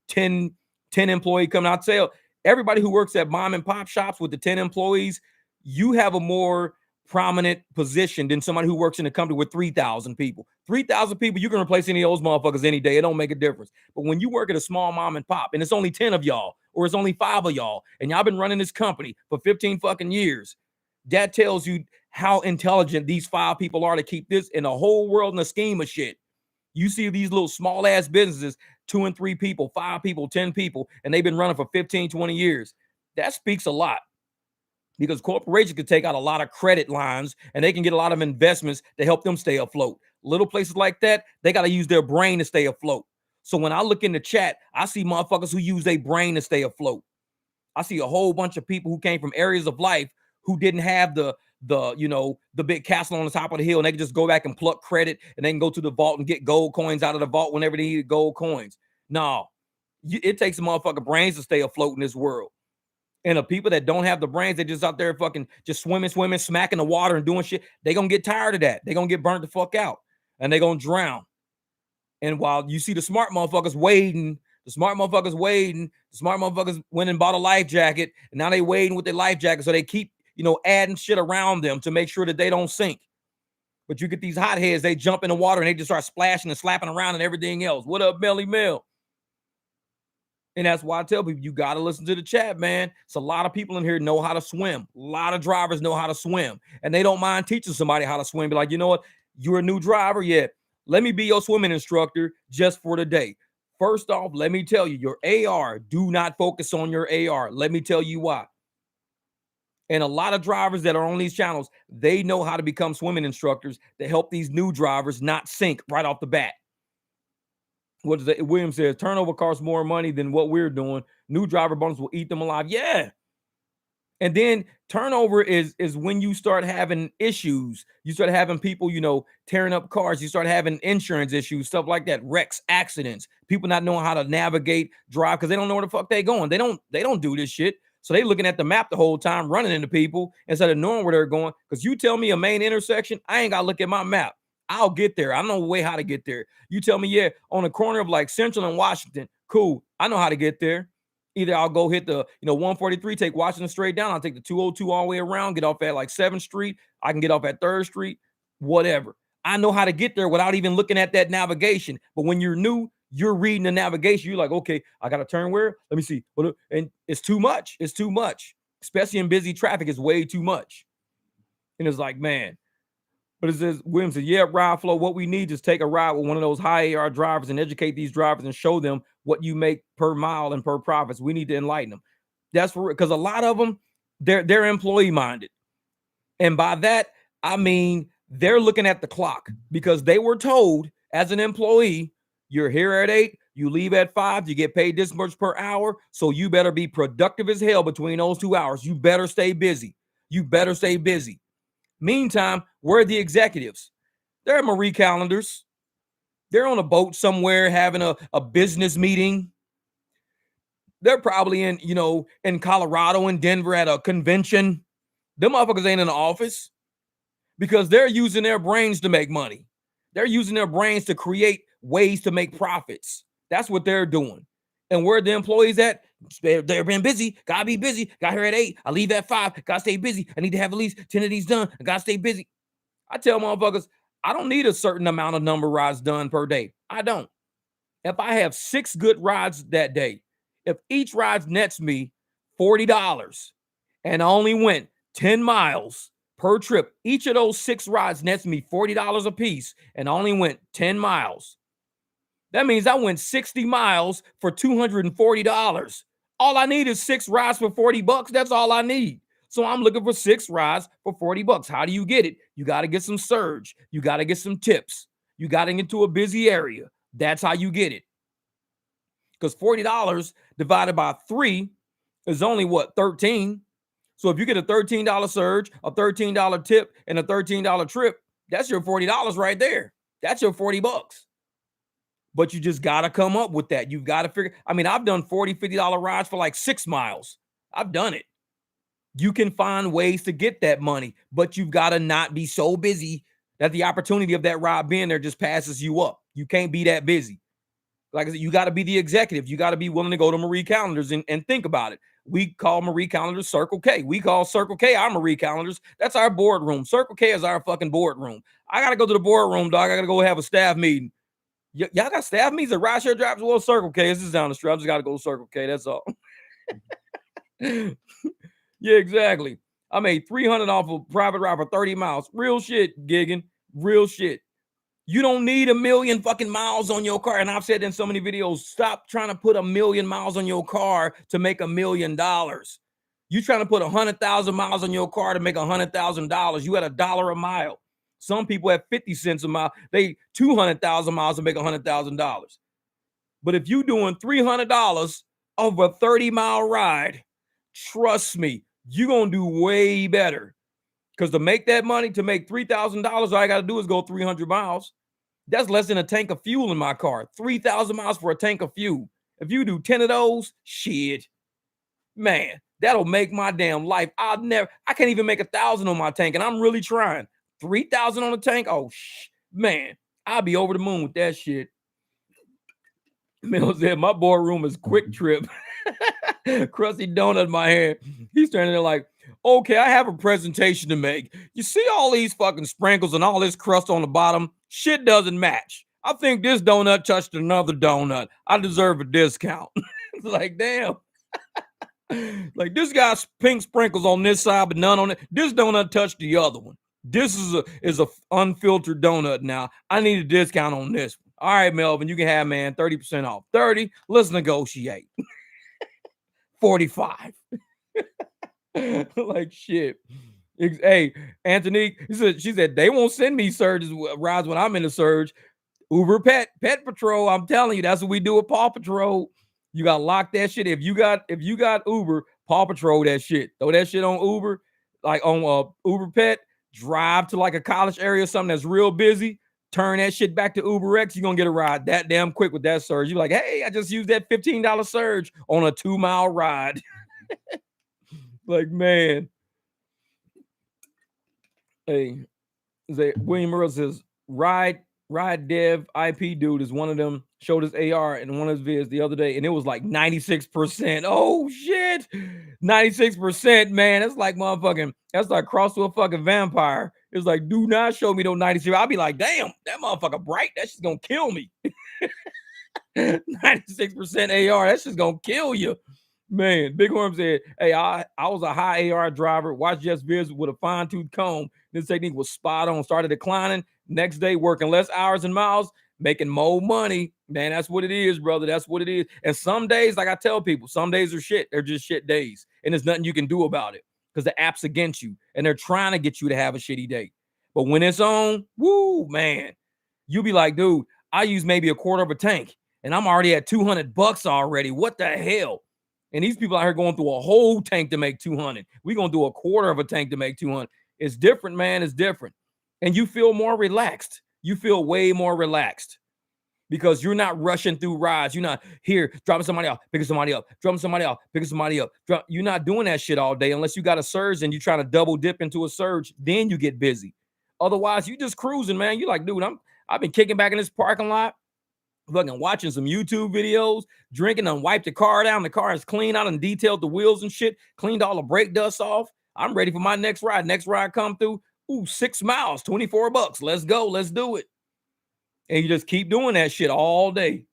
10 employee coming out. Tell everybody who works at mom and pop shops with the 10 employees, you have a more prominent position than somebody who works in a company with 3,000 people. 3,000 people, you can replace any of those motherfuckers any day. It don't make a difference. But when you work at a small mom and pop and it's only 10 of y'all, or it's only 5 of y'all, and y'all been running this company for 15 fucking years, that tells you how intelligent these 5 people are to keep this in the whole world in the scheme of shit. You see these little small ass businesses, 2 and 3 people, 5 people, 10 people, and they've been running for 15, 20 years. That speaks a lot. Because corporations can take out a lot of credit lines and they can get a lot of investments to help them stay afloat. Little places like that, they got to use their brain to stay afloat. So when I look in the chat, I see motherfuckers who use their brain to stay afloat. I see a whole bunch of people who came from areas of life who didn't have the big castle on the top of the hill, and they can just go back and pluck credit, and they can go to the vault and get gold coins out of the vault whenever they need gold coins. No, it takes a motherfucking brains to stay afloat in this world. And the people that don't have the brains, they just out there fucking just swimming, smacking the water and doing shit. They gonna get tired of that. They gonna get burnt the fuck out, and they gonna drown. And while you see the smart motherfuckers waiting, the smart motherfuckers went and bought a life jacket, and now they waiting with their life jacket, so they keep adding shit around them to make sure that they don't sink. But you get these hotheads, they jump in the water and they just start splashing and slapping around and everything else. What up, Melly Mel? And that's why I tell people, you got to listen to the chat, man. It's a lot of people in here know how to swim. A lot of drivers know how to swim. And they don't mind teaching somebody how to swim. Be like, you know what? You're a new driver. Yeah. Let me be your swimming instructor just for the day. First off, let me tell you, your AR, do not focus on your AR. Let me tell you why. And a lot of drivers that are on these channels, they know how to become swimming instructors to help these new drivers not sink right off the bat. What is it? William says turnover costs more money than what we're doing. New driver bonus will eat them alive. Yeah. And then turnover is when you start having issues. You start having people, tearing up cars. You start having insurance issues, stuff like that, wrecks, accidents, people not knowing how to navigate, drive, because they don't know where the fuck they going. They don't do this shit. So they looking at the map the whole time, running into people instead of knowing where they're going. Because you tell me a main intersection, I ain't got to look at my map. I'll get there. I know a way how to get there. You tell me, yeah, on the corner of like Central and Washington, cool. I know how to get there. Either I'll go hit the 143, take Washington straight down. I'll take the 202 all the way around, get off at like 7th Street. I can get off at 3rd Street, whatever. I know how to get there without even looking at that navigation. But when you're new, you're reading the navigation. You're like, okay, I got to turn where? Let me see. And it's too much. It's too much. Especially in busy traffic, it's way too much. And it's like, man. But it says, William said, yeah, ride flow. What we need is take a ride with one of those high AR drivers and educate these drivers and show them what you make per mile and per profits. We need to enlighten them. That's for because a lot of them, they're employee minded. And by that, I mean, they're looking at the clock because they were told as an employee, you're here at 8, you leave at 5, you get paid this much per hour. So you better be productive as hell between those 2 hours. You better stay busy. You better stay busy. Meantime, where are the executives? They're at Marie Callender's. They're on a boat somewhere having a business meeting. They're probably in Colorado and Denver at a convention. Them motherfuckers ain't in the office because they're using their brains to make money. They're using their brains to create ways to make profits. That's what they're doing. And where the employees at? They're being busy. Gotta be busy. Got here at 8. I leave at 5. Gotta stay busy. I need to have at least 10 of these done. I gotta stay busy. I tell motherfuckers, I don't need a certain amount of number of rides done per day. I don't. If I have 6 good rides that day, if each ride nets me $40 and I only went 10 miles per trip, each of those 6 rides nets me $40 a piece and I only went 10 miles. That means I went 60 miles for $240. All I need is 6 rides for $40. That's all I need. So I'm looking for 6 rides for $40. How do you get it? You got to get some surge. You got to get some tips. You got to get into a busy area. That's how you get it. Because $40 divided by 3 is only what, 13. So if you get a $13 surge, a $13 tip, and a $13 trip, that's your $40 right there. That's your 40 bucks. But you just got to come up with that. You've got to figure. I mean, I've done $40, $50 rides for like 6 miles. I've done it. You can find ways to get that money, but you've got to not be so busy that the opportunity of that ride being there just passes you up. You can't be that busy. Like I said, you got to be the executive. You got to be willing to go to Marie Callender's and think about it. We call Marie Callender's Circle K. We call Circle K our Marie Callender's. That's our boardroom. Circle K is our fucking boardroom. I got to go to the boardroom, dog. I got to go have a staff meeting. Y'all got staff meetings at rideshare drivers? Well, Circle K. This is down the street. I just got to go to Circle K. That's all. Yeah, exactly. I made $300 off a private ride for 30 miles. Real shit, gigging. Real shit. You don't need 1 million fucking miles on your car. And I've said in so many videos, stop trying to put 1 million miles on your car to make $1 million. You trying to put 100,000 miles on your car to make $100,000. You at $1 a mile. Some people have 50 cents a mile. They 200,000 miles to make $100,000. But if you doing $300 of a 30-mile ride, trust me, you're going to do way better. Because to make that money, to make $3,000, all I got to do is go 300 miles. That's less than a tank of fuel in my car. 3,000 miles for a tank of fuel. If you do 10 of those, shit, man, that'll make my damn life. I can't even make 1,000 on my tank, and I'm really trying. 3,000 on the tank? Oh, man, I'll be over the moon with that shit. Mel said, my boardroom is Quick Trip. Crusty donut in my hand. He's standing there like, okay, I have a presentation to make. You see all these fucking sprinkles and all this crust on the bottom? Shit doesn't match. I think this donut touched another donut. I deserve a discount. It's like, damn. Like, this guy's pink sprinkles on this side, but none on it. This donut touched the other one. This is a unfiltered donut now. I need a discount on this one. All right, Melvin, you can have, man, 30% off. 30, let's negotiate. 45. Like, shit. Hey, Anthony, she said they won't send me surges rides when I'm in the surge. Uber Pet Patrol. I'm telling you, that's what we do with Paw Patrol. You gotta lock that shit. If you got Uber, Paw Patrol that shit. Throw that shit on Uber, like on Uber Pet. Drive to like a college area, something that's real busy. Turn that shit back to UberX. You're gonna get a ride that damn quick with that surge. You're like, hey, I just used that $15 surge on a 2-mile ride. Like, man. Hey, William Earl says, ride dev IP dude is one of them. Showed his AR in one of his vids the other day, and it was like 96%. Oh shit, 96%, man. That's like motherfucking. That's like cross to a fucking vampire. It's like, do not show me no 96. I'll be like, damn, that motherfucker bright. That shit's gonna kill me. 96% AR. That shit's gonna kill you, man. Big Worm said, hey, I was a high AR driver. Watched Jeff's vids with a fine tooth comb. This technique was spot on. Started declining. Next day, working less hours and miles, making more money. Man, that's what it is, brother. That's what it is. And some days, like I tell people, some days are shit. They're just shit days. And there's nothing you can do about it because the app's against you. And they're trying to get you to have a shitty day. But when it's on, woo, man, you'll be like, dude, I use maybe a quarter of a tank. And I'm already at $200 already. What the hell? And these people out here going through a whole tank to make 200. We're going to do a quarter of a tank to make 200. It's different, man. It's different. And you feel more relaxed. You feel way more relaxed because you're not rushing through rides. You're not here dropping somebody off, picking somebody up, dropping somebody off, picking somebody up. You're not doing that shit all day unless you got a surge and you're trying to double dip into a surge. Then you get busy. Otherwise, you just cruising, man. You're like, dude, I've been kicking back in this parking lot, fucking watching some YouTube videos, drinking and wiped the car down. The car is clean out and detailed the wheels and shit, cleaned all the brake dust off. I'm ready for my next ride. Next ride come through. Ooh, 6 miles, $24. Let's go. Let's do it. And you just keep doing that shit all day.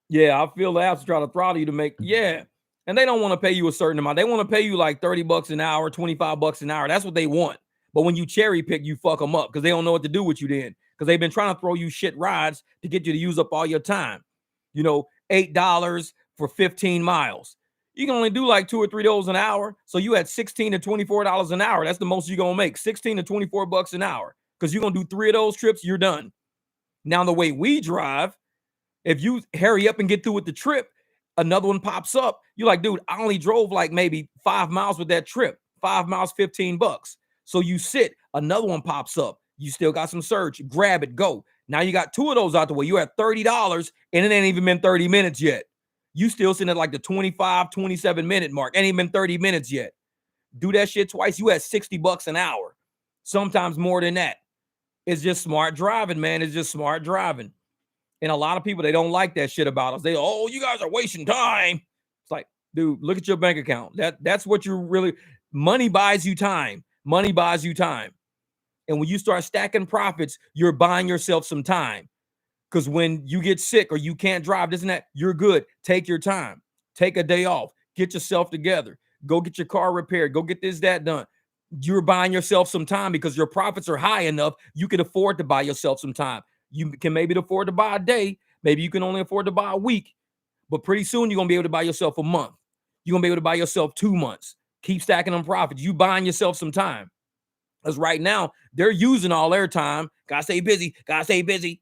Yeah, I feel the apps try to throttle you to make, yeah. And they don't want to pay you a certain amount. They want to pay you like $30 an hour, $25 an hour. That's what they want. But when you cherry pick, you fuck them up because they don't know what to do with you then. Because they've been trying to throw you shit rides to get you to use up all your time. You know, $8 for 15 miles. You can only do like 2 or 3 of those an hour. So you had $16 to $24 an hour. That's the most you're going to make. $16 to $24 an hour. Because you're going to do 3 of those trips, you're done. Now, the way we drive, if you hurry up and get through with the trip, another one pops up. You're like, dude, I only drove like maybe 5 miles with that trip. 5 miles, $15. So you sit, another one pops up. You still got some surge. Grab it, go. Now you got 2 of those out the way. You at $30 and it ain't even been 30 minutes yet. You still sitting at like the 25, 27 minute mark. Ain't even been 30 minutes yet. Do that shit twice. You at $60 an hour. Sometimes more than that. It's just smart driving, man. It's just smart driving. And a lot of people, they don't like that shit about us. They, oh, you guys are wasting time. It's like, dude, look at your bank account. That's what you're really, money buys you time. Money buys you time. And when you start stacking profits, you're buying yourself some time. Because when you get sick or you can't drive, this and that, you're good. Take your time. Take a day off. Get yourself together. Go get your car repaired. Go get this, that done. You're buying yourself some time because your profits are high enough. You can afford to buy yourself some time. You can maybe afford to buy a day. Maybe you can only afford to buy a week. But pretty soon, you're going to be able to buy yourself a month. You're going to be able to buy yourself 2 months. Keep stacking them profits. You buying yourself some time. Because right now, they're using all their time. Gotta stay busy. Gotta stay busy.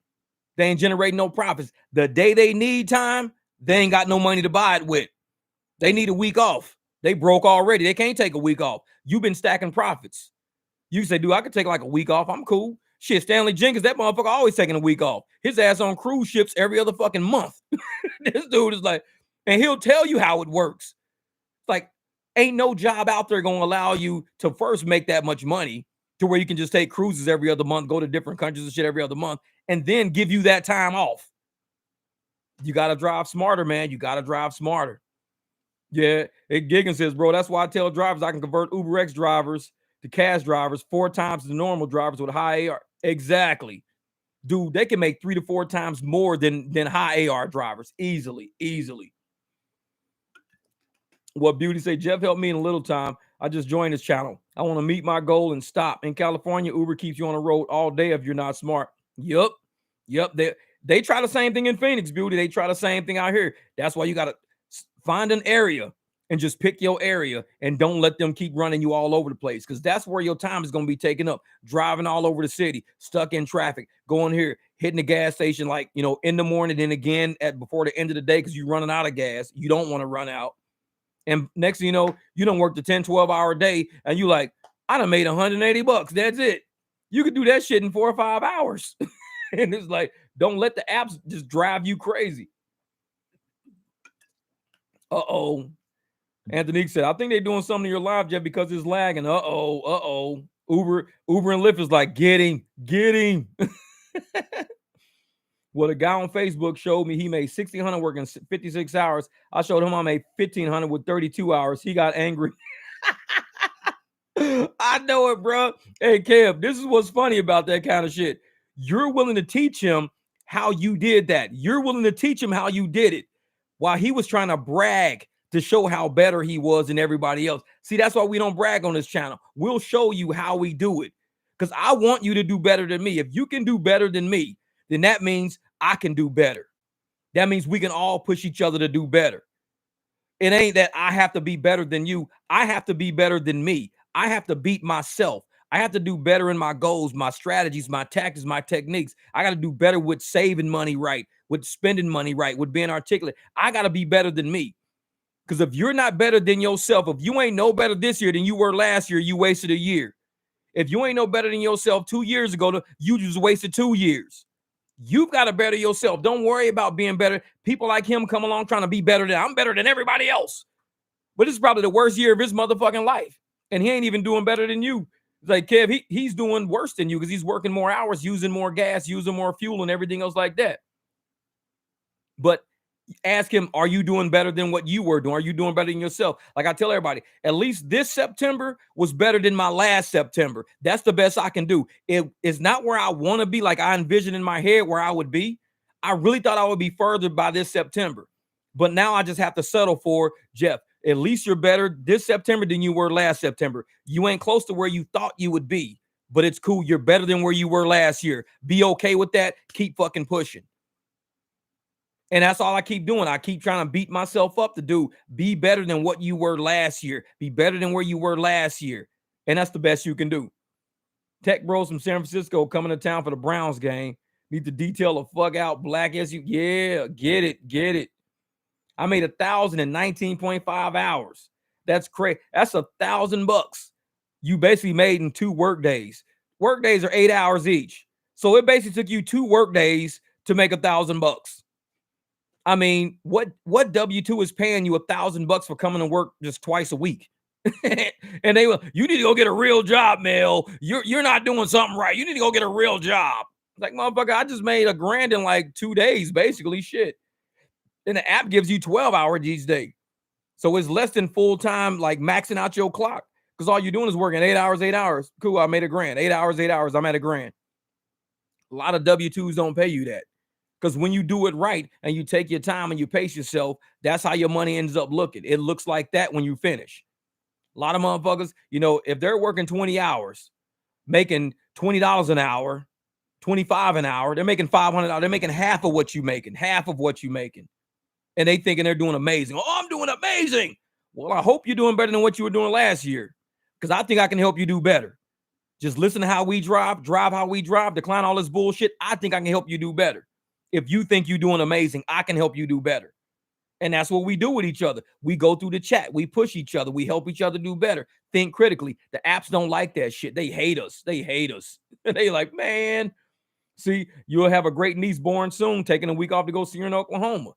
They ain't generating no profits. The day they need time, they ain't got no money to buy it with. They need a week off. They broke already. They can't take a week off. You've been stacking profits. You say, dude, I could take like a week off. I'm cool. Shit, Stanley Jenkins, that motherfucker always taking a week off. His ass on cruise ships every other fucking month. This dude is like, and he'll tell you how it works. Like, ain't no job out there going to allow you to first make that much money to where you can just take cruises every other month, go to different countries and shit every other month, and then give you that time off. You got to drive smarter, man. You got to drive smarter. Yeah, Giggins says, bro, that's why I tell drivers I can convert UberX drivers to cash drivers 4 times the normal drivers with high AR. Exactly. Dude, they can make 3 to 4 times more than high AR drivers. Easily. What Beauty say, Jeff helped me in a little time. I just joined his channel. I want to meet my goal and stop. In California, Uber keeps you on the road all day if you're not smart. Yep. They try the same thing in Phoenix, Beauty. They try the same thing out here. That's why you got to find an area and just pick your area and don't let them keep running you all over the place, because that's where your time is going to be taken up. Driving all over the city, stuck in traffic, going here, hitting the gas station like, in the morning, then again before the end of the day because you're running out of gas. You don't want to run out. And next thing you know, you done worked a 10, 12-hour day and you like, I done made $180. That's it. You could do that shit in 4 or 5 hours. And it's like, don't let the apps just drive you crazy. Uh-oh. Anthony said, I think they're doing something to your live, Jeff, because it's lagging. Uh-oh. Uber and Lyft is like, get him. Well, a guy on Facebook showed me he made $1,600 working 56 hours. I showed him I made $1,500 with 32 hours. He got angry. I know it, bro. Hey, Kev, this is what's funny about that kind of shit. You're willing to teach him how you did that. You're willing to teach him how you did it while he was trying to brag to show how better he was than everybody else. See, that's why we don't brag on this channel. We'll show you how we do it, because I want you to do better than me. If you can do better than me, then that means I can do better. That means we can all push each other to do better. It ain't that I have to be better than you. I have to be better than me. I have to beat myself. I have to do better in my goals, my strategies, my tactics, my techniques. I got to do better with saving money right, with spending money right, with being articulate. I got to be better than me. Because if you're not better than yourself, if you ain't no better this year than you were last year, you wasted a year. If you ain't no better than yourself 2 years ago, you just wasted 2 years. You've got to better yourself. Don't worry about being better. People like him come along trying to be better than I'm better than everybody else. But this is probably the worst year of his motherfucking life. And he ain't even doing better than you. It's like, Kev, he's doing worse than you because he's working more hours, using more gas, using more fuel and everything else like that. But ask him, are you doing better than what you were doing? Are you doing better than yourself? Like I tell everybody, at least this September was better than my last September. That's the best I can do. It is not where I want to be, like I envisioned in my head where I would be. I really thought I would be further by this September. But now I just have to settle for, Jeff, at least you're better this September than you were last September. You ain't close to where you thought you would be, but it's cool. You're better than where you were last year. Be okay with that. Keep fucking pushing. And that's all I keep doing. I keep trying to beat myself up to do. Be better than what you were last year. Be better than where you were last year. And that's the best you can do. Tech Bros from San Francisco coming to town for the Browns game. Need to detail the fuck out black SU. Yeah, get it. I made 1,019.5 hours. That's crazy. That's $1,000 you basically made in 2 work days. Work days are 8 hours each. So it basically took you 2 work days to make $1,000. I mean, what W-2 is paying you $1,000 for coming to work just twice a week? And they will, you need to go get a real job, Mel. You're not doing something right. You need to go get a real job. Like, motherfucker, I just made $1,000 in like 2 days, basically. Shit. And the app gives you 12 hours each day. So it's less than full time, like maxing out your clock. Because all you're doing is working 8 hours, 8 hours. Cool, I made $1,000. 8 hours, 8 hours, I'm at $1,000. A lot of W-2s don't pay you that. Because when you do it right and you take your time and you pace yourself, that's how your money ends up looking. It looks like that when you finish. A lot of motherfuckers, you know, if they're working 20 hours, making $20 an hour, 25 an hour, they're making $500. They're making half of what you're making, And they thinking they're doing amazing. Oh, I'm doing amazing. Well, I hope you're doing better than what you were doing last year. Because I think I can help you do better. Just listen to how we drive how we drive, decline all this bullshit. I think I can help you do better. If you think you're doing amazing, I can help you do better. And that's what we do with each other. We go through the chat. We push each other. We help each other do better. Think critically. The apps don't like that shit. They hate us. And they like, man, see, you'll have a great niece born soon, taking a week off to go see her in Oklahoma.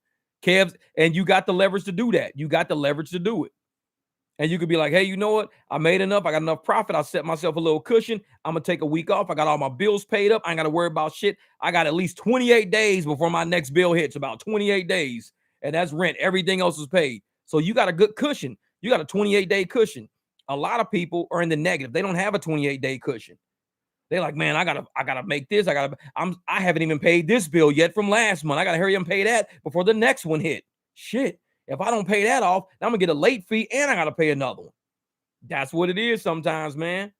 Kevs, and you got the leverage to do that. You got the leverage to do it. And you could be like, hey, you know what? I made enough. I got enough profit. I set myself a little cushion. I'm going to take a week off. I got all my bills paid up. I ain't got to worry about shit. I got at least 28 days before my next bill hits, about 28 days. And that's rent. Everything else is paid. So you got a good cushion. You got a 28-day cushion. A lot of people are in the negative. They don't have a 28-day cushion. They're like, man, I gotta make this. I haven't even paid this bill yet from last month. I gotta hurry up and pay that before the next one hit. Shit. If I don't pay that off, I'm gonna get a late fee and I gotta pay another one. That's what it is sometimes, man.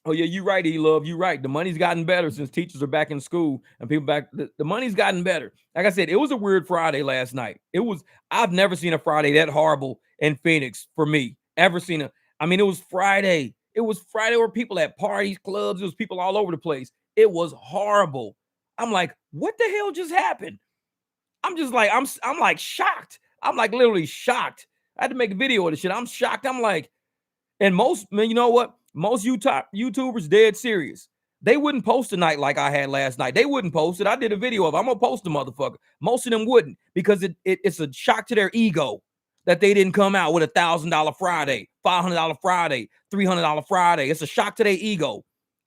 Oh, yeah, you're right, E-Love. You're right. The money's gotten better since teachers are back in school and people back. The money's gotten better. Like I said, it was a weird Friday last night. I've never seen a Friday that horrible in Phoenix for me. It was Friday. It was Friday where people at parties, clubs, it was people all over the place. It was horrible. I'm like, what the hell just happened? I'm just like, I'm like shocked. I'm like literally shocked. I had to make a video of this shit. I'm shocked. I'm like, and you know what? Most YouTubers dead serious. They wouldn't post a night like I had last night. They wouldn't post it. I did a video of it. I'm going to post the motherfucker. Most of them wouldn't because it's a shock to their ego that they didn't come out with $1,000 Friday, $500 Friday, $300 Friday. It's a shock to their ego.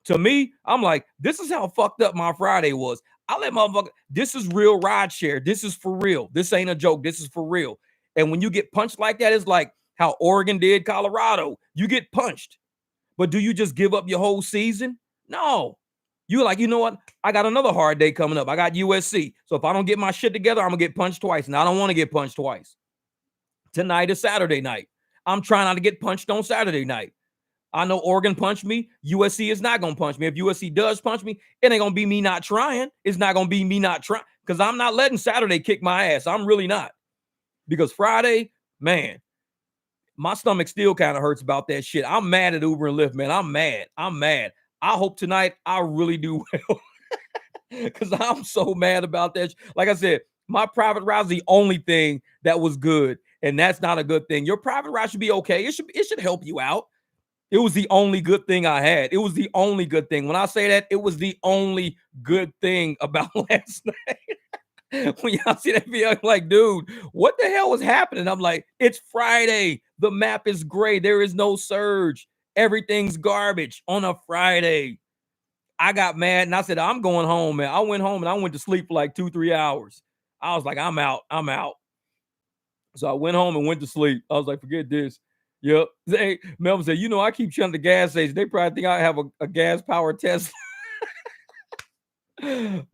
To me, I'm like, this is how fucked up my Friday was. This is real rideshare. This is for real. This ain't a joke. This is for real. And when you get punched like that, it's like how Oregon did Colorado. You get punched. But do you just give up your whole season? No. You're like, you know what? I got another hard day coming up. I got USC. So if I don't get my shit together, I'm going to get punched twice. And I don't want to get punched twice. Tonight is Saturday night. I'm trying not to get punched on Saturday night. I know Oregon punched me. USC is not going to punch me. If USC does punch me, it ain't going to be me not trying. It's not going to be me not trying because I'm not letting Saturday kick my ass. I'm really not. Because Friday, man, my stomach still kind of hurts about that shit. I'm mad at Uber and Lyft, man. I'm mad. I hope tonight I really do well because I'm so mad about that. Like I said, my private ride is the only thing that was good, and that's not a good thing. Your private ride should be okay. It should help you out. It was the only good thing I had. It was the only good thing. When I say that, it was the only good thing about last night. When y'all see that video, I'm like, dude, what the hell was happening? I'm like, it's Friday. The map is gray. There is no surge. Everything's garbage on a Friday. I got mad and I said, I'm going home, man. I went home and I went to sleep for like 2-3 hours. I was like, I'm out. So I went home and went to sleep. I was like, forget this. Yep. Melvin said, you know, I keep shutting the gas station. They probably think I have a gas-powered Tesla.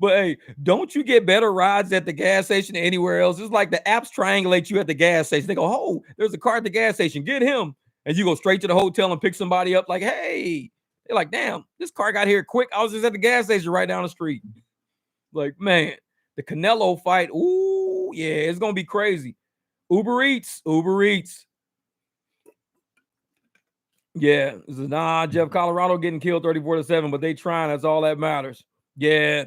But hey, don't you get better rides at the gas station than anywhere else? It's like the apps triangulate you at the gas station. They go, oh, there's a car at the gas station. Get him. And you go straight to the hotel and pick somebody up like, hey. They're like, damn, this car got here quick. I was just at the gas station right down the street. Like, man, the Canelo fight. Ooh, yeah, it's going to be crazy. Uber Eats. Yeah, Jeff, Colorado getting killed 34-7, but they trying. That's all that matters. Yeah,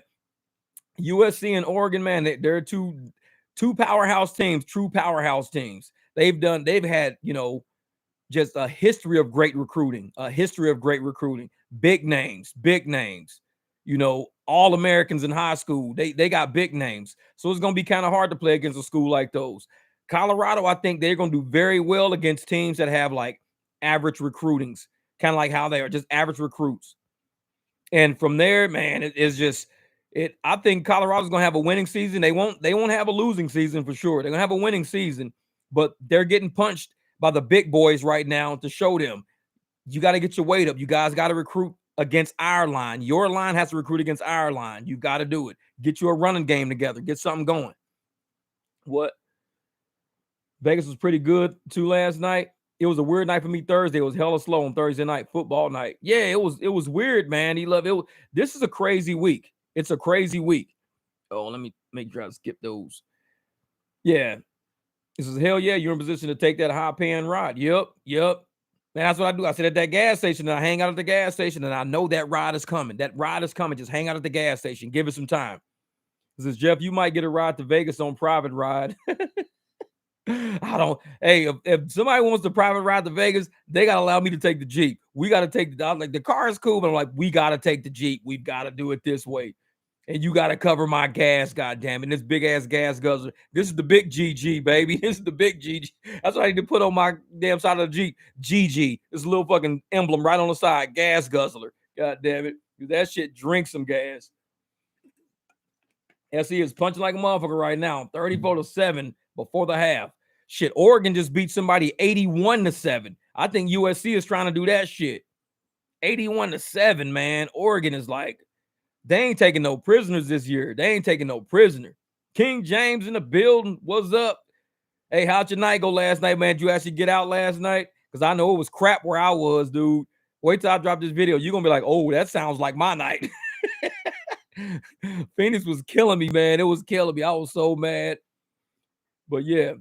USC and Oregon, man, they're two powerhouse teams, true powerhouse teams. They've had, you know, just a history of great recruiting, big names, all Americans in high school. They got big names. So it's going to be kind of hard to play against a school like those. Colorado, I think they're going to do very well against teams that have like average recruitings, kind of like how they are, just average recruits. And from there, man, it's just it. I think Colorado's going to have a winning season. They won't have a losing season for sure. They're going to have a winning season, but they're getting punched by the big boys right now to show them you got to get your weight up. You guys got to recruit against our line. Your line has to recruit against our line. You got to do it. Get you a running game together. Get something going. What? Vegas was pretty good too last night. It was a weird night for me Thursday. It was hella slow on Thursday night, football night. Yeah, it was weird, man. He loved it. This is a crazy week. It's a crazy week. Oh, let me make sure I skip those. Yeah. This is hell yeah. You're in position to take that high paying ride. Yep. Man, that's what I do. I sit at that gas station and I hang out at the gas station and I know that ride is coming. That ride is coming. Just hang out at the gas station. Give it some time. This is Jeff. You might get a ride to Vegas on private ride. If somebody wants to private ride to Vegas, they got to allow me to take the Jeep. We got to take the car is cool, but I'm like, we got to take the Jeep. We've got to do it this way. And you got to cover my gas, goddamn it. This big ass gas guzzler. This is the big GG, baby. This is the big GG. That's what I need to put on my damn side of the Jeep. GG. This little fucking emblem right on the side. Gas guzzler. God damn it. That shit drinks some gas. SE is punching like a motherfucker right now. 34-7 before the half. Shit, Oregon just beat somebody 81-7. I think USC is trying to do that shit. 81-7, man. Oregon is like, they ain't taking no prisoners this year. They ain't taking no prisoner. King James in the building. What's up? Hey, how'd your night go last night, man? Did you actually get out last night? Because I know it was crap where I was, dude. Wait till I drop this video. You're going to be like, oh, that sounds like my night. Phoenix was killing me, man. It was killing me. I was so mad. But yeah,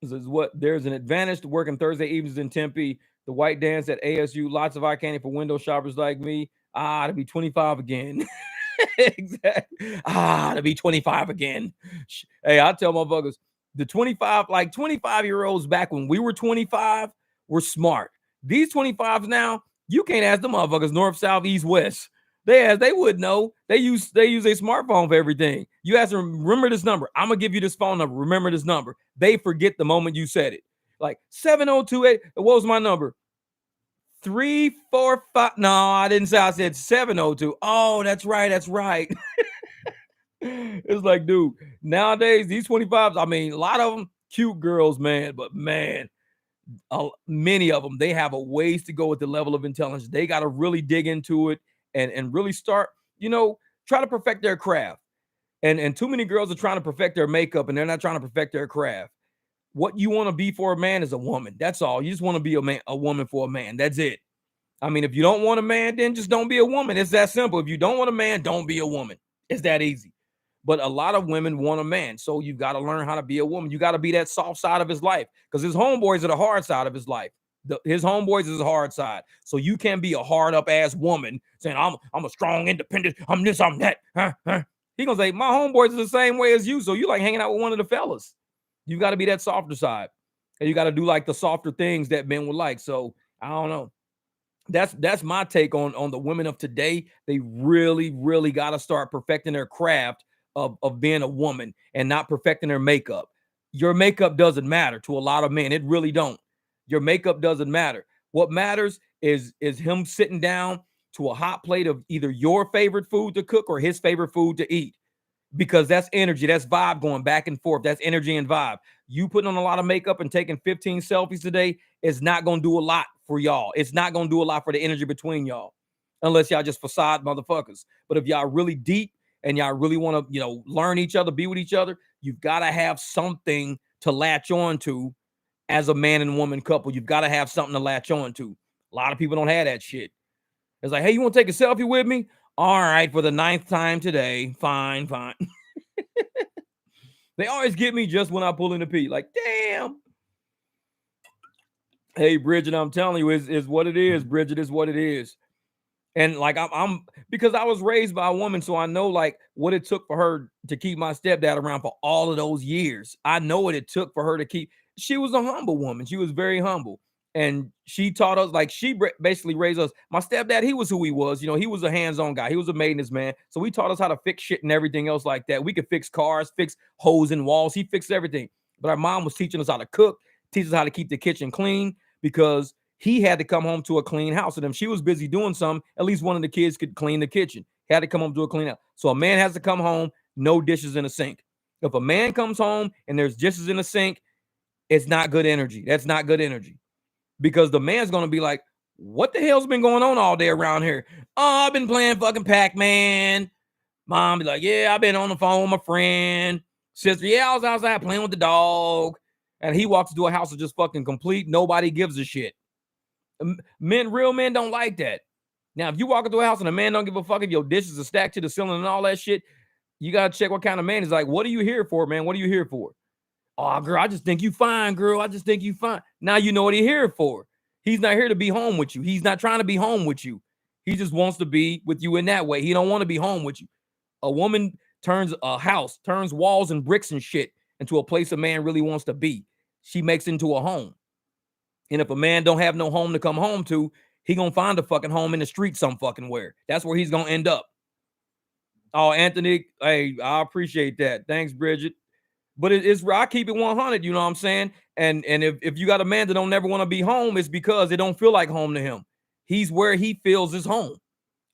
this is what there's an advantage to working Thursday evenings in Tempe. The white dance at ASU, lots of eye candy for window shoppers like me. To be 25 again. Exactly. To be 25 again. Hey, I tell motherfuckers, the 25-year-olds back when we were 25 were smart. These 25s now, you can't ask the motherfuckers north, south, east, west. They would know. They use a smartphone for everything. You ask them, remember this number. I'm gonna give you this phone number. Remember this number. They forget the moment you said it. Like 7028. What was my number? 345. No, I didn't say. I said 702. Oh, that's right. It's like, dude, nowadays these 25s, I mean, a lot of them cute girls, man, but man, many of them, they have a ways to go with the level of intelligence. They got to really dig into it and really start, try to perfect their craft. And too many girls are trying to perfect their makeup and they're not trying to perfect their craft. What you want to be for a man is a woman. That's all. You just want to be a woman for a man. That's it. I mean, if you don't want a man, then just don't be a woman. It's that simple. If you don't want a man, don't be a woman. It's that easy. But a lot of women want a man. So you got to learn how to be a woman. You got to be that soft side of his life because his homeboys are the hard side of his life. His homeboys is the hard side. So you can't be a hard up ass woman saying, I'm a strong, independent, I'm this, I'm that. He gonna say, my homeboys are the same way as you. So you like hanging out with one of the fellas. You got to be that softer side. And you got to do like the softer things that men would like. So I don't know. That's my take on the women of today. They really, really got to start perfecting their craft of being a woman and not perfecting their makeup. Your makeup doesn't matter to a lot of men. It really don't. Your makeup doesn't matter. What matters is him sitting down to a hot plate of either your favorite food to cook or his favorite food to eat. Because that's energy, that's vibe going back and forth. That's energy and vibe. You putting on a lot of makeup and taking 15 selfies today is not going to do a lot for y'all. It's not going to do a lot for the energy between y'all unless y'all just facade motherfuckers. But if y'all really deep and y'all really want to, learn each other, be with each other, you've got to have something to latch on to as a man and woman couple. You've got to have something to latch on to. A lot of people don't have that shit. It's like, hey, you want to take a selfie with me? All right, for the 9th time today. Fine. They always get me just when I pull in the pee. Like, damn. Hey, Bridget, I'm telling you, is what it is. Bridget is what it is. And like I'm because I was raised by a woman, so I know like what it took for her to keep my stepdad around for all of those years. I know what it took for her to keep. She was a humble woman. She was very humble. And she taught us, like, she basically raised us. My stepdad, he was who he was. You know, he was a hands-on guy. He was a maintenance man. So he taught us how to fix shit and everything else like that. We could fix cars, fix holes in walls. He fixed everything. But our mom was teaching us how to cook, teach us how to keep the kitchen clean, because he had to come home to a clean house. And if she was busy doing something, at least one of the kids could clean the kitchen. Had to come home to a clean house. So a man has to come home, no dishes in the sink. If a man comes home and there's dishes in the sink, it's not good energy. That's not good energy. Because the man's going to be like, what the hell's been going on all day around here? Oh, I've been playing fucking Pac-Man. Mom be like, yeah, I've been on the phone with my friend. Sister, yeah, I was outside playing with the dog. And he walks into a house of just fucking complete. Nobody gives a shit. Real men don't like that. Now, if you walk into a house and a man don't give a fuck if your dishes are stacked to the ceiling and all that shit, you got to check what kind of man is like. What are you here for, man? What are you here for? Oh, girl, I just think you fine, girl. I just think you fine. Now you know what he's here for. He's not here to be home with you. He's not trying to be home with you. He just wants to be with you in that way. He don't want to be home with you. A woman turns a house, turns walls and bricks and shit into a place a man really wants to be. She makes it into a home. And if a man don't have no home to come home to, he gonna find a fucking home in the street some fucking where. That's where he's gonna end up. Oh, Anthony, hey, I appreciate that. Thanks, Bridget. But it's I keep it 100, you know what I'm saying? And if you got a man that don't never want to be home, it's because it don't feel like home to him. He's where he feels is home.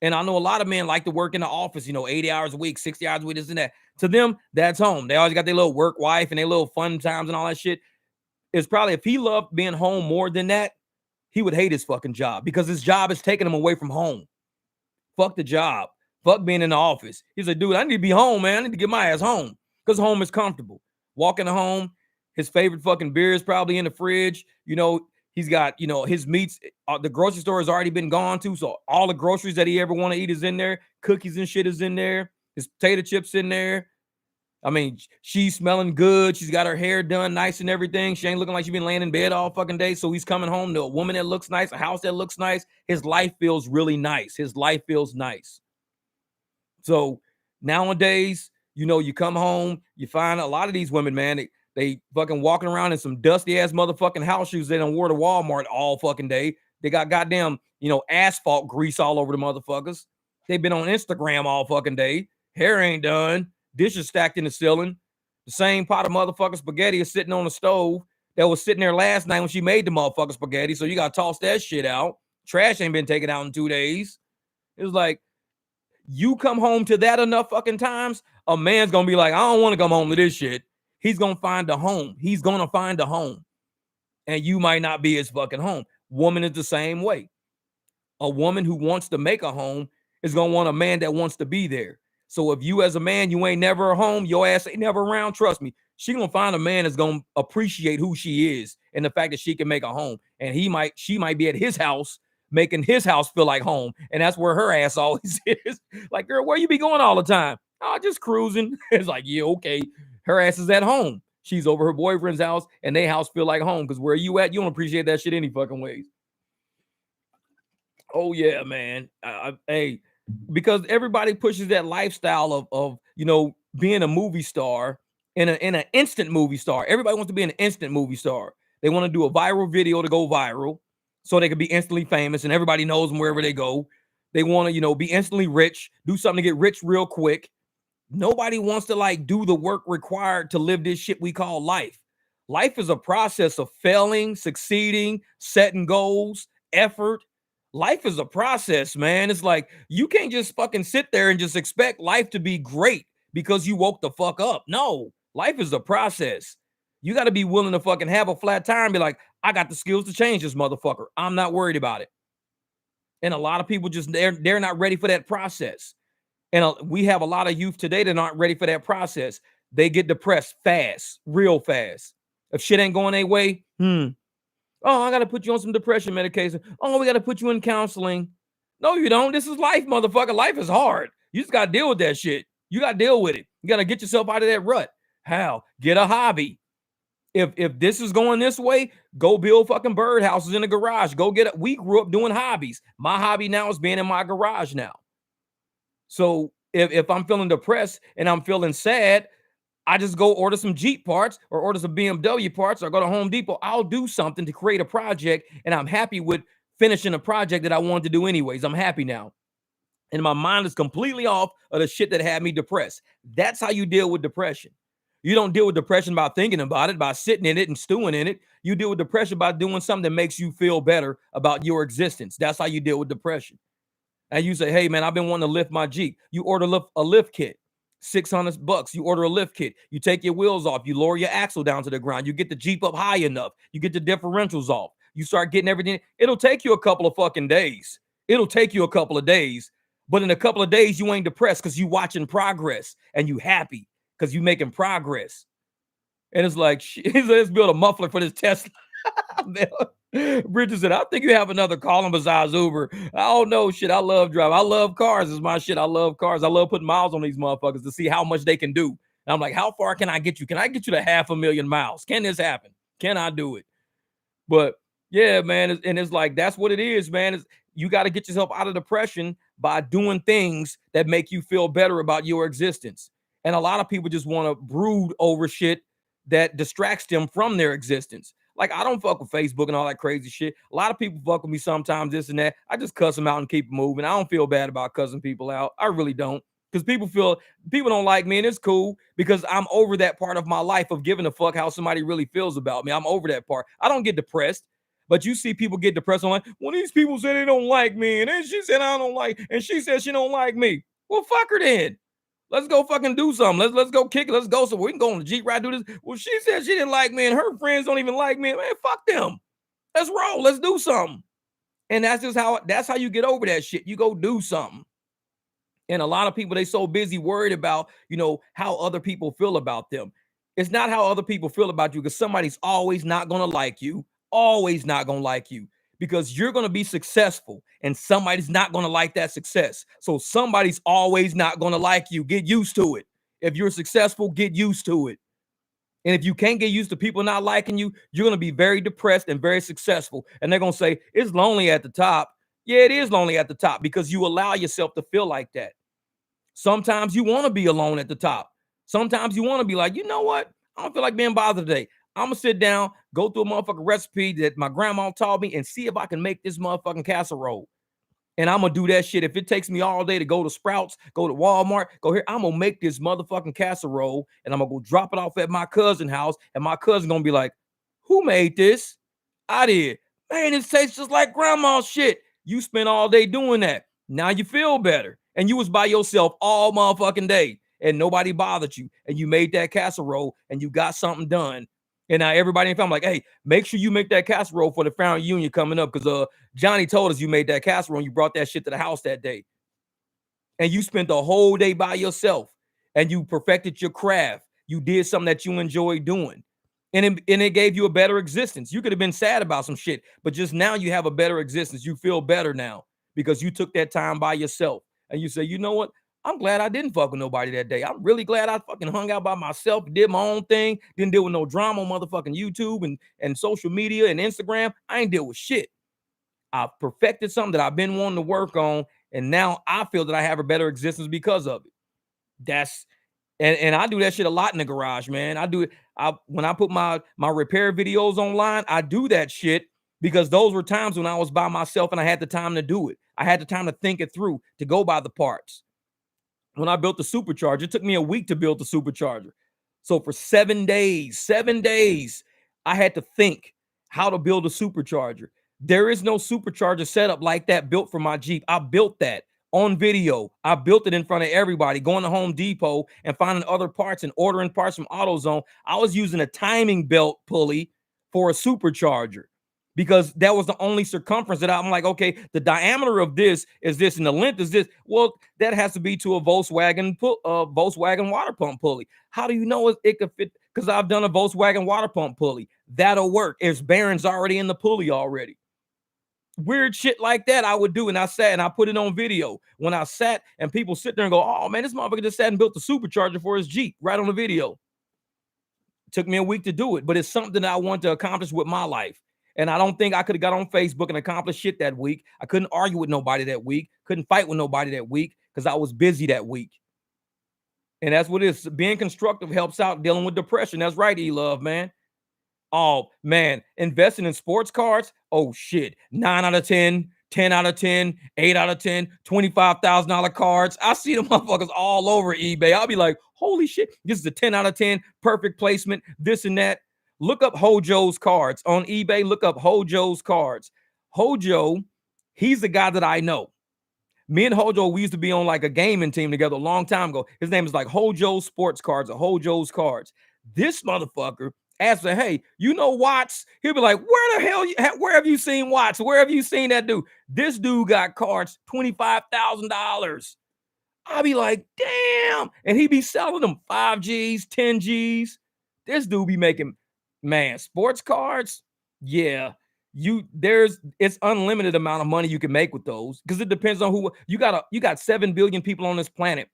And I know a lot of men like to work in the office, 80 hours a week, 60 hours a week, this and that. To them, that's home. They always got their little work wife and their little fun times and all that shit. It's probably, if he loved being home more than that, he would hate his fucking job, because his job is taking him away from home. Fuck the job. Fuck being in the office. He's like, dude, I need to be home, man. I need to get my ass home, because home is comfortable. Walking home, his favorite fucking beer is probably in the fridge. He's got, his meats. The grocery store has already been gone to, so all the groceries that he ever want to eat is in there. Cookies and shit is in there. His potato chips in there. I mean, she's smelling good. She's got her hair done nice and everything. She ain't looking like she's been laying in bed all fucking day. So he's coming home to a woman that looks nice, a house that looks nice. His life feels really nice. His life feels nice. So nowadays, you come home, you find a lot of these women, man, they fucking walking around in some dusty ass motherfucking house shoes they done wore to Walmart all fucking day. They got goddamn, asphalt grease all over the motherfuckers. They've been on Instagram all fucking day. Hair ain't done. Dishes stacked in the ceiling. The same pot of motherfucking spaghetti is sitting on the stove that was sitting there last night when she made the motherfucking spaghetti. So you got to toss that shit out. Trash ain't been taken out in 2 days. It was like, you come home to that enough fucking times, a man's going to be like, I don't want to come home to this shit. He's going to find a home. He's going to find a home. And you might not be his fucking home. Woman is the same way. A woman who wants to make a home is going to want a man that wants to be there. So if you as a man, you ain't never home, your ass ain't never around, trust me, she going to find a man that's going to appreciate who she is and the fact that she can make a home. And she might be at his house, making his house feel like home. And that's where her ass always is. Like, girl, where you be going all the time? Oh, just cruising. It's like, yeah, okay. Her ass is at home. She's over her boyfriend's house and their house feel like home. Because where you at, you don't appreciate that shit any fucking ways. Oh, yeah, man. Hey, because everybody pushes that lifestyle of being a movie star in an instant movie star. Everybody wants to be an instant movie star. They want to do a viral video to go viral so they can be instantly famous and everybody knows them wherever they go. They want to, be instantly rich, do something to get rich real quick. Nobody wants to do the work required to live this shit we call life. Life is a process of failing, succeeding, setting goals, effort. Life is a process, man. It's like, you can't just fucking sit there and just expect life to be great because you woke the fuck up. No, life is a process. You got to be willing to fucking have a flat tire and be like, I got the skills to change this motherfucker. I'm not worried about it. And a lot of people just, they're not ready for that process. And we have a lot of youth today that aren't ready for that process. They get depressed fast, real fast. If shit ain't going their way, oh, I got to put you on some depression medication. Oh, we got to put you in counseling. No, you don't. This is life, motherfucker. Life is hard. You just got to deal with that shit. You got to deal with it. You got to get yourself out of that rut. How? Get a hobby. If this is going this way, go build fucking birdhouses in the garage. Go get it. We grew up doing hobbies. My hobby now is being in my garage now. So if I'm feeling depressed and I'm feeling sad, I just go order some Jeep parts or order some BMW parts or go to Home Depot. I'll do something to create a project, and I'm happy with finishing a project that I wanted to do anyways. I'm happy now. And my mind is completely off of the shit that had me depressed. That's how you deal with depression. You don't deal with depression by thinking about it, by sitting in it and stewing in it. You deal with depression by doing something that makes you feel better about your existence. That's how you deal with depression. And you say, hey, man, I've been wanting to lift my Jeep. You order a lift kit, $600. You order a lift kit. You take your wheels off. You lower your axle down to the ground. You get the Jeep up high enough. You get the differentials off. You start getting everything. It'll take you a couple of fucking days. It'll take you a couple of days. But in a couple of days, you ain't depressed because you watching progress and you happy because you making progress. And it's like, let's build a muffler for this Tesla. Bridget said, I think you have another calling besides Uber. I don't know, shit. I love driving. I love cars. It's my shit. I love cars. I love putting miles on these motherfuckers to see how much they can do. And I'm like, how far can I get you? Can I get you to 500,000 miles? Can this happen? Can I do it? But yeah, man. And it's like, that's what it is, man. You got to get yourself out of depression by doing things that make you feel better about your existence. And a lot of people just want to brood over shit that distracts them from their existence. Like, I don't fuck with Facebook and all that crazy shit. A lot of people fuck with me sometimes, this and that. I just cuss them out and keep moving. I don't feel bad about cussing people out. I really don't. Because people don't like me, and it's cool because I'm over that part of my life of giving a fuck how somebody really feels about me. I'm over that part. I don't get depressed. But you see people get depressed online. Well, these people say they don't like me. And then she said, I don't like, and she said she don't like me. Well, fuck her then. Let's go fucking do something. Let's go kick it. Let's go. So we can go on the Jeep ride, do this. Well, she said she didn't like me and her friends don't even like me. Man, fuck them. Let's roll. Let's do something. And that's how you get over that shit. You go do something. And a lot of people, they so busy worried about, how other people feel about them. It's not how other people feel about you because somebody's always not going to like you. Always not going to like you. Because you're going to be successful and somebody's not going to like that success. So somebody's always not going to like you. Get used to it. If you're successful, get used to it. And if you can't get used to people not liking you, you're going to be very depressed and very successful. And they're going to say, it's lonely at the top. Yeah, it is lonely at the top because you allow yourself to feel like that. Sometimes you want to be alone at the top. Sometimes you want to be like, you know what? I don't feel like being bothered today. I'm going to sit down, go through a motherfucking recipe that my grandma taught me and see if I can make this motherfucking casserole. And I'm going to do that shit. If it takes me all day to go to Sprouts, go to Walmart, go here, I'm going to make this motherfucking casserole and I'm going to go drop it off at my cousin's house. And my cousin going to be like, who made this? I did. Man, it tastes just like grandma's shit. You spent all day doing that. Now you feel better. And you was by yourself all motherfucking day and nobody bothered you. And you made that casserole and you got something done. And now everybody in the family like, hey, make sure you make that casserole for the family union coming up because Johnny told us you made that casserole and you brought that shit to the house that day. And you spent the whole day by yourself and you perfected your craft. You did something that you enjoyed doing. And it gave you a better existence. You could have been sad about some shit, but just now you have a better existence. You feel better now because you took that time by yourself. And you say, you know what? I'm glad I didn't fuck with nobody that day. I'm really glad I fucking hung out by myself, did my own thing, didn't deal with no drama on motherfucking YouTube and social media and Instagram. I ain't deal with shit. I perfected something that I've been wanting to work on, and now I feel that I have a better existence because of it. And I do that shit a lot in the garage, man. I do it. When I put my repair videos online, I do that shit because those were times when I was by myself and I had the time to do it. I had the time to think it through, to go by the parts. When I built the supercharger, it took me a week to build the supercharger. So for 7 days, I had to think how to build a supercharger. There is no supercharger setup like that built for my Jeep. I built that on video. I built it in front of everybody, going to Home Depot and finding other parts and ordering parts from AutoZone. I was using a timing belt pulley for a supercharger because that was the only circumference that I'm like, okay, the diameter of this is this and the length is this. Well, that has to be to a Volkswagen water pump pulley. How do you know it could fit? Because I've done a Volkswagen water pump pulley. That'll work. There's bearings already in the pulley already. Weird shit like that I would do. And I sat and I put it on video when I sat and people sit there and go, oh man, this motherfucker just sat and built the supercharger for his Jeep right on the video. It took me a week to do it, but it's something that I want to accomplish with my life. And I don't think I could have got on Facebook and accomplished shit that week. I couldn't argue with nobody that week. Couldn't fight with nobody that week because I was busy that week. And that's what it is. Being constructive helps out dealing with depression. That's right, E-Love, man. Oh, man. Investing in sports cards. Oh, shit. 9 out of 10, 10 out of 10, 8 out of 10, $25,000 cards. I see them motherfuckers all over eBay. I'll be like, holy shit. This is a 10 out of 10. Perfect placement. This and that. Look up Hojo's cards on eBay. Look up Hojo's cards. Hojo, he's the guy that I know. Me and Hojo, we used to be on like a gaming team together a long time ago. His name is like Hojo's Sports Cards or Hojo's Cards. This motherfucker asked me, hey, you know Watts? He'll be like, where have you seen Watts? Where have you seen that dude? This dude got cards, $25,000. I'll be like, damn. And he be selling them 5Gs, 10Gs. This dude be making, man, sports cards. Yeah. It's unlimited amount of money you can make with those because it depends on who you got 7 billion people on this planet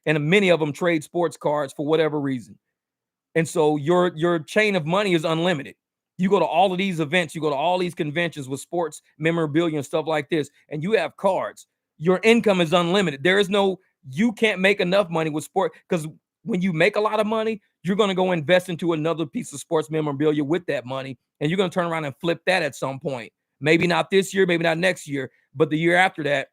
and many of them trade sports cards for whatever reason. And so your chain of money is unlimited. You go to all of these events, you go to all these conventions with sports memorabilia and stuff like this, and you have cards. Your income is unlimited. You can't make enough money with sport because when you make a lot of money, you're going to go invest into another piece of sports memorabilia with that money, and you're going to turn around and flip that at some point. Maybe not this year, maybe not next year, but the year after that,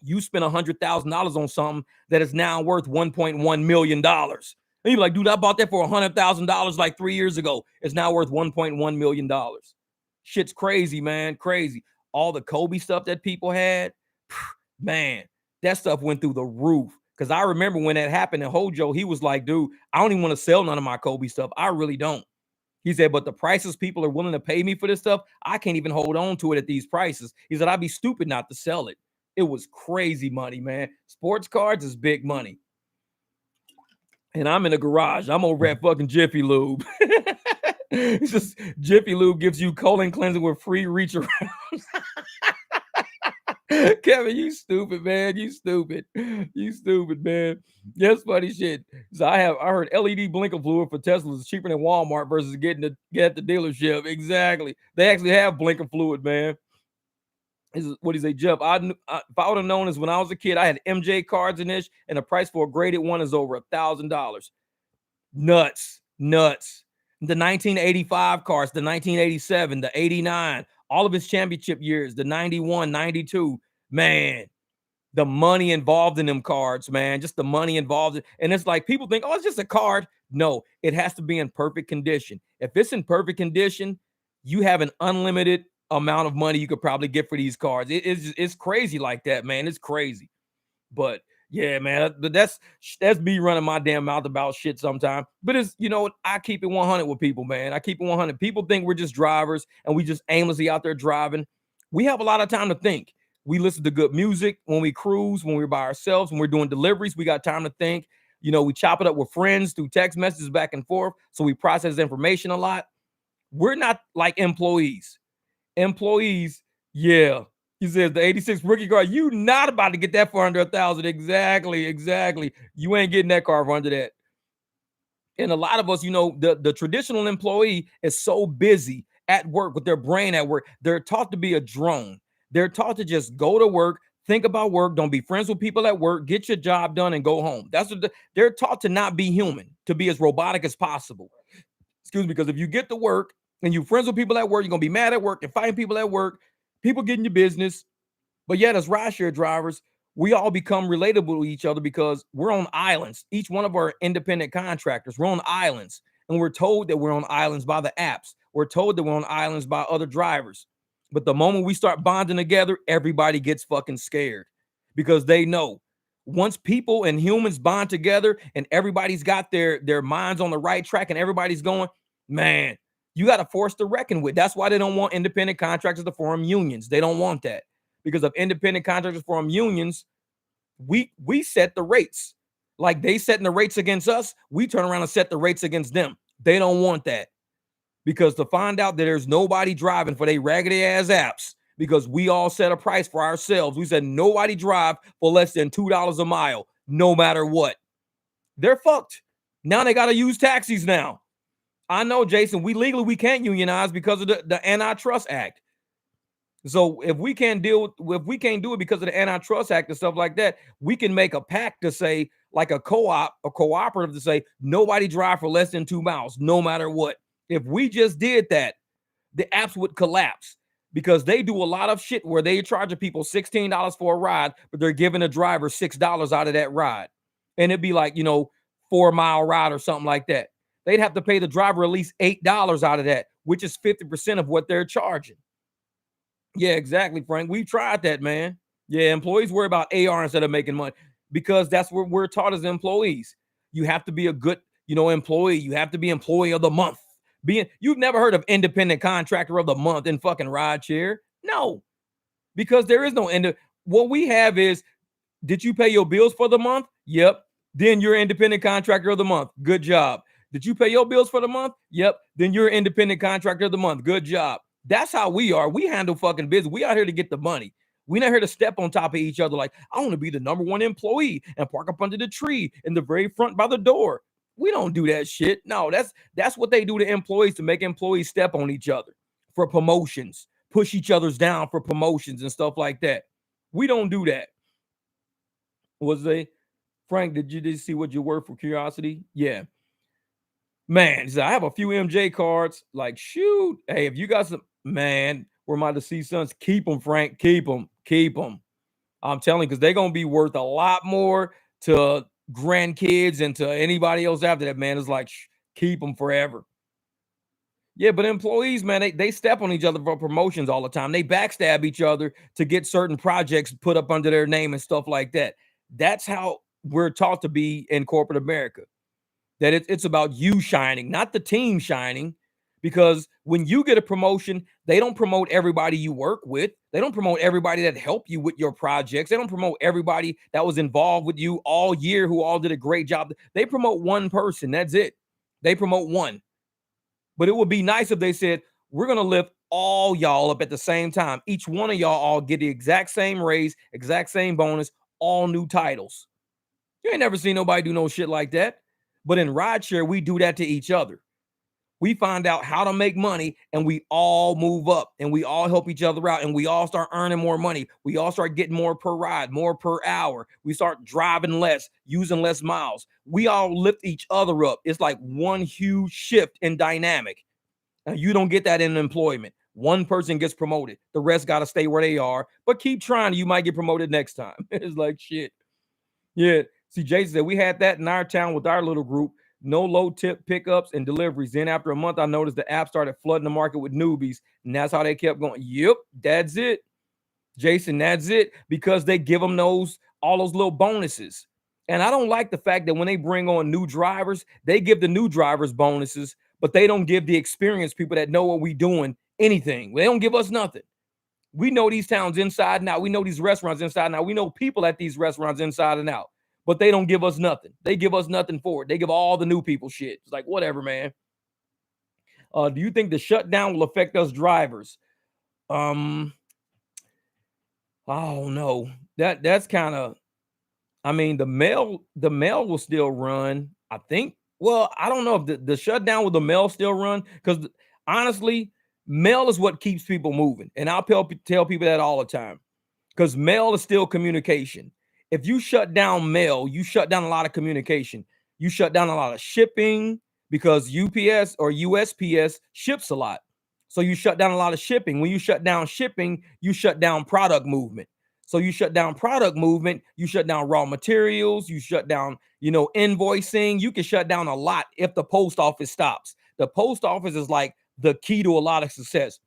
you spend $100,000 on something that is now worth $1.1 million. And you're like, dude, I bought that for $100,000 like 3 years ago. It's now worth $1.1 million. Shit's crazy, man. Crazy. All the Kobe stuff that people had, man, that stuff went through the roof. Because I remember when that happened in Hojo, he was like, dude, I don't even want to sell none of my Kobe stuff. I really don't. He said, but the prices people are willing to pay me for this stuff, I can't even hold on to it at these prices. He said, I'd be stupid not to sell it. It was crazy money, man. Sports cards is big money. And I'm in a garage. I'm over at fucking Jiffy Lube. It's just Jiffy Lube gives you colon cleansing with free reach arounds. Kevin, you stupid, man. You stupid, man. That's funny shit. So I heard LED blinker fluid for Teslas is cheaper than Walmart versus get at the dealership. Exactly. They actually have blinker fluid, man. This is what he say, Jeff. If I would have known this when I was a kid, I had MJ cards in this, and the price for a graded one is over $1,000. Nuts. The 1985 cards, the 1987, the 89, all of his championship years, the 91, 92, man, the money involved in them cards, man, just the money involved. And it's like people think, oh, it's just a card. No, it has to be in perfect condition. If it's in perfect condition, you have an unlimited amount of money you could probably get for these cards. It's crazy like that, man. It's crazy. But yeah, man, that's me running my damn mouth about shit sometimes. But it's, I keep it 100 with people, man. I keep it 100. People think we're just drivers and we just aimlessly out there driving. We have a lot of time to think. We listen to good music when we cruise, when we're by ourselves, when we're doing deliveries, we got time to think. We chop it up with friends through text messages back and forth. So we process information a lot. We're not like employees. Yeah. He says the 86 rookie car, you not about to get that for under $1,000. Exactly. You ain't getting that car for under that. And a lot of us, the traditional employee is so busy at work with their brain at work. They're taught to be a drone. They're taught to just go to work, think about work, don't be friends with people at work, get your job done and go home. That's what they're taught to not be human, to be as robotic as possible. Excuse me, because if you get to work and you're friends with people at work, you're going to be mad at work and fighting people at work, people getting your business. But yet, as rideshare drivers, we all become relatable to each other because we're on islands. Each one of our independent contractors, we're on islands. And we're told that we're on islands by the apps. We're told that we're on islands by other drivers. But the moment we start bonding together, everybody gets fucking scared because they know once people and humans bond together and everybody's got their minds on the right track and everybody's going, man, you got a force to reckon with. That's why they don't want independent contractors to form unions. They don't want that. Because of independent contractors form unions, we set the rates. Like they setting the rates against us, we turn around and set the rates against them. They don't want that. Because to find out that there's nobody driving for their raggedy ass apps, because we all set a price for ourselves. We said nobody drive for less than $2 a mile, no matter what. They're fucked. Now they got to use taxis now. I know, Jason, we can't unionize because of the Antitrust Act. So if we can't do it because of the antitrust act and stuff like that, we can make a pact to say, like a co-op, a cooperative, to say nobody drive for less than 2 miles, no matter what. If we just did that, the apps would collapse, because they do a lot of shit where they charge people $16 for a ride, but they're giving a driver $6 out of that ride. And it'd be like, 4-mile ride or something like that. They'd have to pay the driver at least $8 out of that, which is 50% of what they're charging. Yeah, exactly, Frank. We tried that, man. Yeah, employees worry about AR instead of making money, because that's what we're taught as employees. You have to be a good, employee. You have to be employee of the month. You've never heard of independent contractor of the month in fucking rideshare? No, because there is no end. What we have is, did you pay your bills for the month? Yep. Then you're independent contractor of the month. Good job. Did you pay your bills for the month? Yep. Then you're independent contractor of the month. Good job. That's how we are. We handle fucking business. We out here to get the money. We're not here to step on top of each other like, I want to be the number one employee and park up under the tree in the very front by the door. We don't do that shit. No, that's what they do to employees, to make employees step on each other for promotions, push each other's down for promotions and stuff like that. We don't do that. Frank, did you see what you worth for curiosity? Yeah. Man, I have a few MJ cards. Like, shoot. Hey, if you got some, man, where my deceased sons, keep them, Frank. Keep them. Keep them. I'm telling you, because they're going to be worth a lot more to grandkids and to anybody else after that, man. It's like, keep them forever. Yeah, but employees, man, they step on each other for promotions all the time. They backstab each other to get certain projects put up under their name and stuff like that. That's how we're taught to be in corporate America. That it's about you shining, not the team shining. Because when you get a promotion, they don't promote everybody you work with. They don't promote everybody that helped you with your projects. They don't promote everybody that was involved with you all year, who all did a great job. They promote one person. That's it. They promote one. But it would be nice if they said, we're going to lift all y'all up at the same time. Each one of y'all all get the exact same raise, exact same bonus, all new titles. You ain't never seen nobody do no shit like that. But in rideshare, we do that to each other. We find out how to make money, and we all move up, and we all help each other out, and we all start earning more money. We all start getting more per ride, more per hour. We start driving less, using less miles. We all lift each other up. It's like one huge shift in dynamic. Now, you don't get that in employment. One person gets promoted. The rest got to stay where they are, but keep trying. You might get promoted next time. It's like shit. Yeah. See, Jason said, we had that in our town with our little group. No low tip pickups and deliveries. Then after a month, I noticed the app started flooding the market with newbies. And that's how they kept going. Yep, that's it. Jason, that's it. Because they give them all those little bonuses. And I don't like the fact that when they bring on new drivers, they give the new drivers bonuses, but they don't give the experienced people that know what we're doing anything. They don't give us nothing. We know these towns inside and out. We know these restaurants inside and out. We know people at these restaurants inside and out. But they don't give us nothing. They give us nothing for it. They give all the new people shit. It's like, whatever, man. Do you think the shutdown will affect us drivers? Oh no. That's kind of, I mean, the mail will still run. I think. Well, I don't know if the shutdown will the mail still run, because honestly, mail is what keeps people moving. And I'll tell people that all the time, because mail is still communication. If you shut down mail, you shut down a lot of communication. You shut down a lot of shipping, because UPS or USPS ships a lot. So you shut down a lot of shipping. When you shut down shipping, you shut down product movement. So you shut down product movement, you shut down raw materials, you shut down, invoicing. You can shut down a lot if the post office stops. The post office is like the key to a lot of success.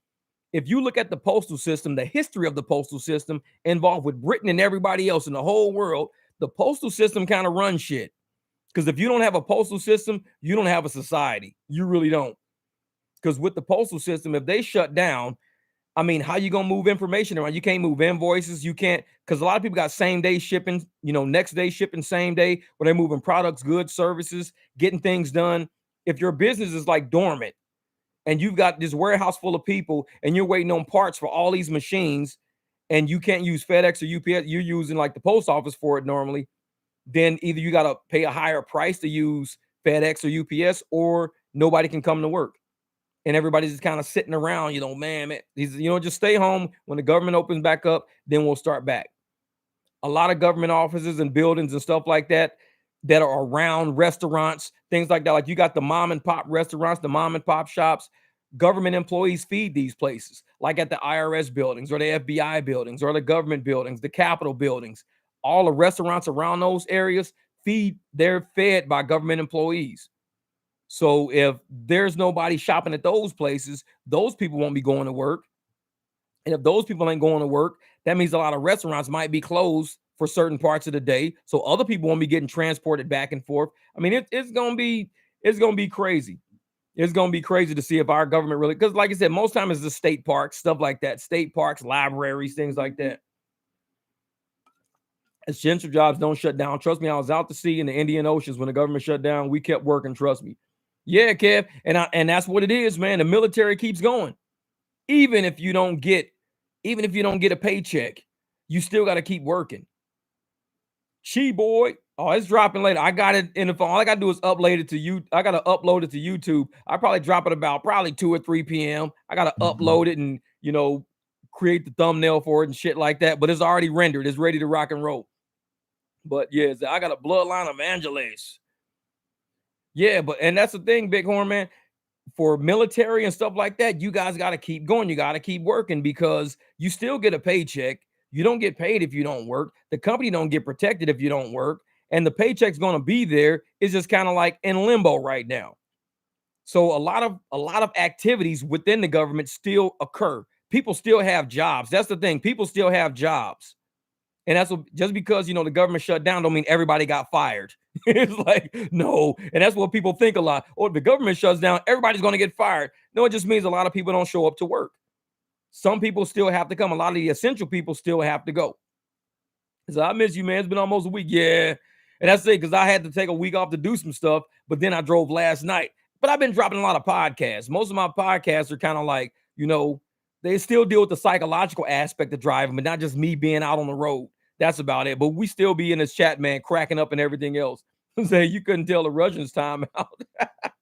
If you look at the postal system, the history of the postal system involved with Britain and everybody else in the whole world, the postal system kind of runs shit. Because if you don't have a postal system, you don't have a society. You really don't. Because with the postal system, if they shut down, I mean, how you going to move information around? You can't move invoices. You can't, because a lot of people got same day shipping, next day shipping, same day, where they're moving products, goods, services, getting things done. If your business is like dormant, and you've got this warehouse full of people, and you're waiting on parts for all these machines, and you can't use FedEx or UPS, you're using like the post office for it normally, then either you got to pay a higher price to use FedEx or UPS, or nobody can come to work. and everybody's just kind of sitting around, man, just stay home. When the government opens back up, then we'll start back. A lot of government offices and buildings and stuff like that are around restaurants, things like that. Like you got the mom and pop restaurants, the mom and pop shops. Government employees feed these places, like at the IRS buildings or the FBI buildings or the government buildings, the Capitol buildings. All the restaurants around those areas they're fed by government employees. So if there's nobody shopping at those places, those people won't be going to work. And if those people ain't going to work, that means a lot of restaurants might be closed for certain parts of the day. So other people won't be getting transported back and forth. I mean, it's gonna be crazy. It's gonna be crazy to see if our government really, because like I said, most time it's the state parks, stuff like that, state parks, libraries, things like that. Essential jobs don't shut down. Trust me, I was out to sea in the Indian Oceans when the government shut down. We kept working. Trust me. Yeah, Kev, and that's what it is, man. The military keeps going, even if you don't get a paycheck, you still got to keep working. Chi boy, oh, it's dropping later. I got it in the phone. All I got to do is upload it to you. I got to upload it to YouTube. I probably drop it about 2 or 3 p.m. I got to upload it and create the thumbnail for it and shit like that. But it's already rendered. It's ready to rock and roll. But yeah, I got a bloodline evangelist. Yeah, and that's the thing, Bighorn, man. For military and stuff like that, you guys got to keep going. You got to keep working because you still get a paycheck. You don't get paid if you don't work. The company don't get protected if you don't work. And the paycheck's going to be there. It's just kind of like in limbo right now. So a lot of activities within the government still occur. People still have jobs. That's the thing. People still have jobs. And that's what, just because, the government shut down don't mean everybody got fired. It's like, no. And that's what people think a lot. Oh, if the government shuts down, everybody's going to get fired. No, it just means a lot of people don't show up to work. Some people still have to come. A lot of the essential people still have to go. So I miss you, man. It's been almost a week. Yeah. And that's it, because I had to take a week off to do some stuff, but then I drove last night. But I've been dropping a lot of podcasts. Most of my podcasts are kind of like, they still deal with the psychological aspect of driving, but not just me being out on the road. That's about it. But we still be in this chat, man, cracking up and everything else. Say you couldn't tell the Russians time out.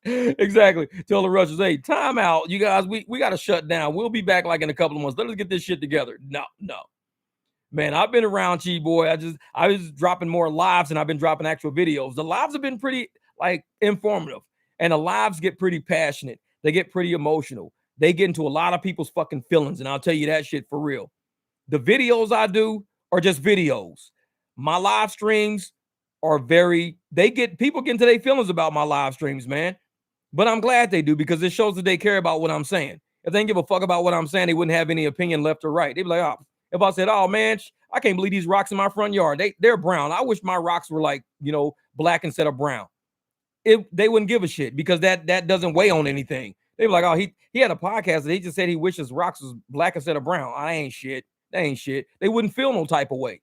Exactly. Tell the Russians, hey, time out. You guys, we got to shut down. We'll be back like in a couple of months. Let us get this shit together. No. Man, I've been around, Chi boy. I was dropping more lives and I've been dropping actual videos. The lives have been pretty informative, and the lives get pretty passionate. They get pretty emotional. They get into a lot of people's fucking feelings, and I'll tell you that shit for real. The videos I do are just videos. My live streams are people get into their feelings about my live streams, man. But I'm glad they do, because it shows that they care about what I'm saying. If they didn't give a fuck about what I'm saying, they wouldn't have any opinion left or right. They'd be like, oh, if I said, oh man, I can't believe these rocks in my front yard. They're brown. I wish my rocks were black instead of brown. They wouldn't give a shit, because that doesn't weigh on anything. They'd be like, oh, he had a podcast that he just said he wishes rocks was black instead of brown. I ain't shit. That ain't shit. They wouldn't feel no type of way.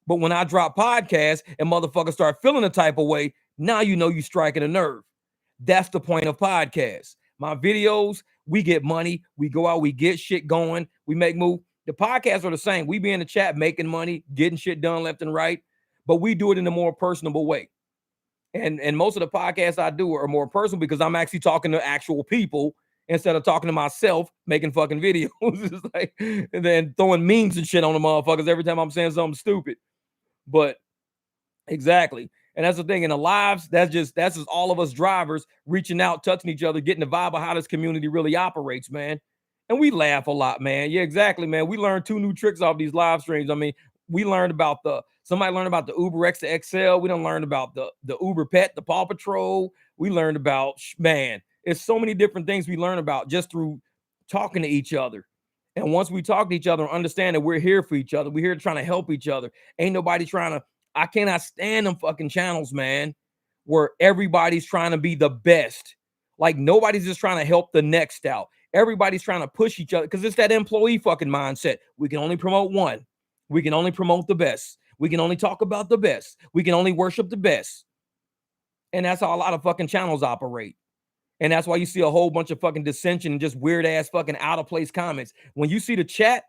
But when I drop podcasts and motherfuckers start feeling a type of way, now you striking a nerve. That's the point of podcasts. My videos, we get money. We go out, we get shit going. We make move. The podcasts are the same. We be in the chat making money, getting shit done left and right. But we do it in a more personable way. And most of the podcasts I do are more personal, because I'm actually talking to actual people instead of talking to myself making fucking videos. It's like, and then throwing memes and shit on the motherfuckers every time I'm saying something stupid. But exactly. And that's the thing. In the lives, that's just all of us drivers reaching out, touching each other, getting the vibe of how this community really operates, man. And we laugh a lot, man. Yeah, exactly, man. We learned 2 new tricks off these live streams. I mean, we learned about somebody learned about the UberX to XL. We done learned about the Uber Pet, the Paw Patrol. We learned about, man, it's so many different things we learn about just through talking to each other. And once we talk to each other and understand that we're here for each other, we're here trying to help each other. Ain't nobody I cannot stand them fucking channels, man, where everybody's trying to be the best. Like, nobody's just trying to help the next out. Everybody's trying to push each other, because it's that employee fucking mindset. We can only promote one. We can only promote the best. We can only talk about the best. We can only worship the best. And that's how a lot of fucking channels operate. And that's why you see a whole bunch of fucking dissension and just weird ass fucking out of place comments. When you see the chat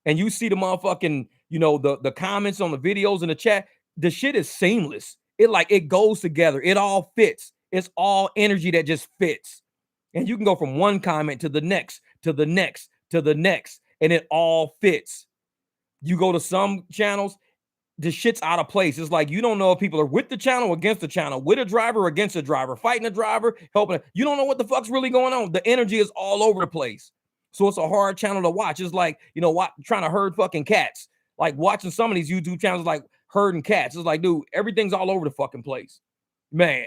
and you see the motherfucking, the comments on the videos in the chat, the shit is seamless. It goes together. It all fits. It's all energy that just fits. And you can go from one comment to the next, to the next, to the next, and it all fits. You go to some channels, the shit's out of place. It's like you don't know if people are with the channel or against the channel, with a driver or against a driver, fighting a driver, helping. You don't know what the fuck's really going on. The energy is all over the place. So it's a hard channel to watch. It's like, trying to herd fucking cats. Like watching some of these YouTube channels like herding cats. It's like, dude, everything's all over the fucking place. Man,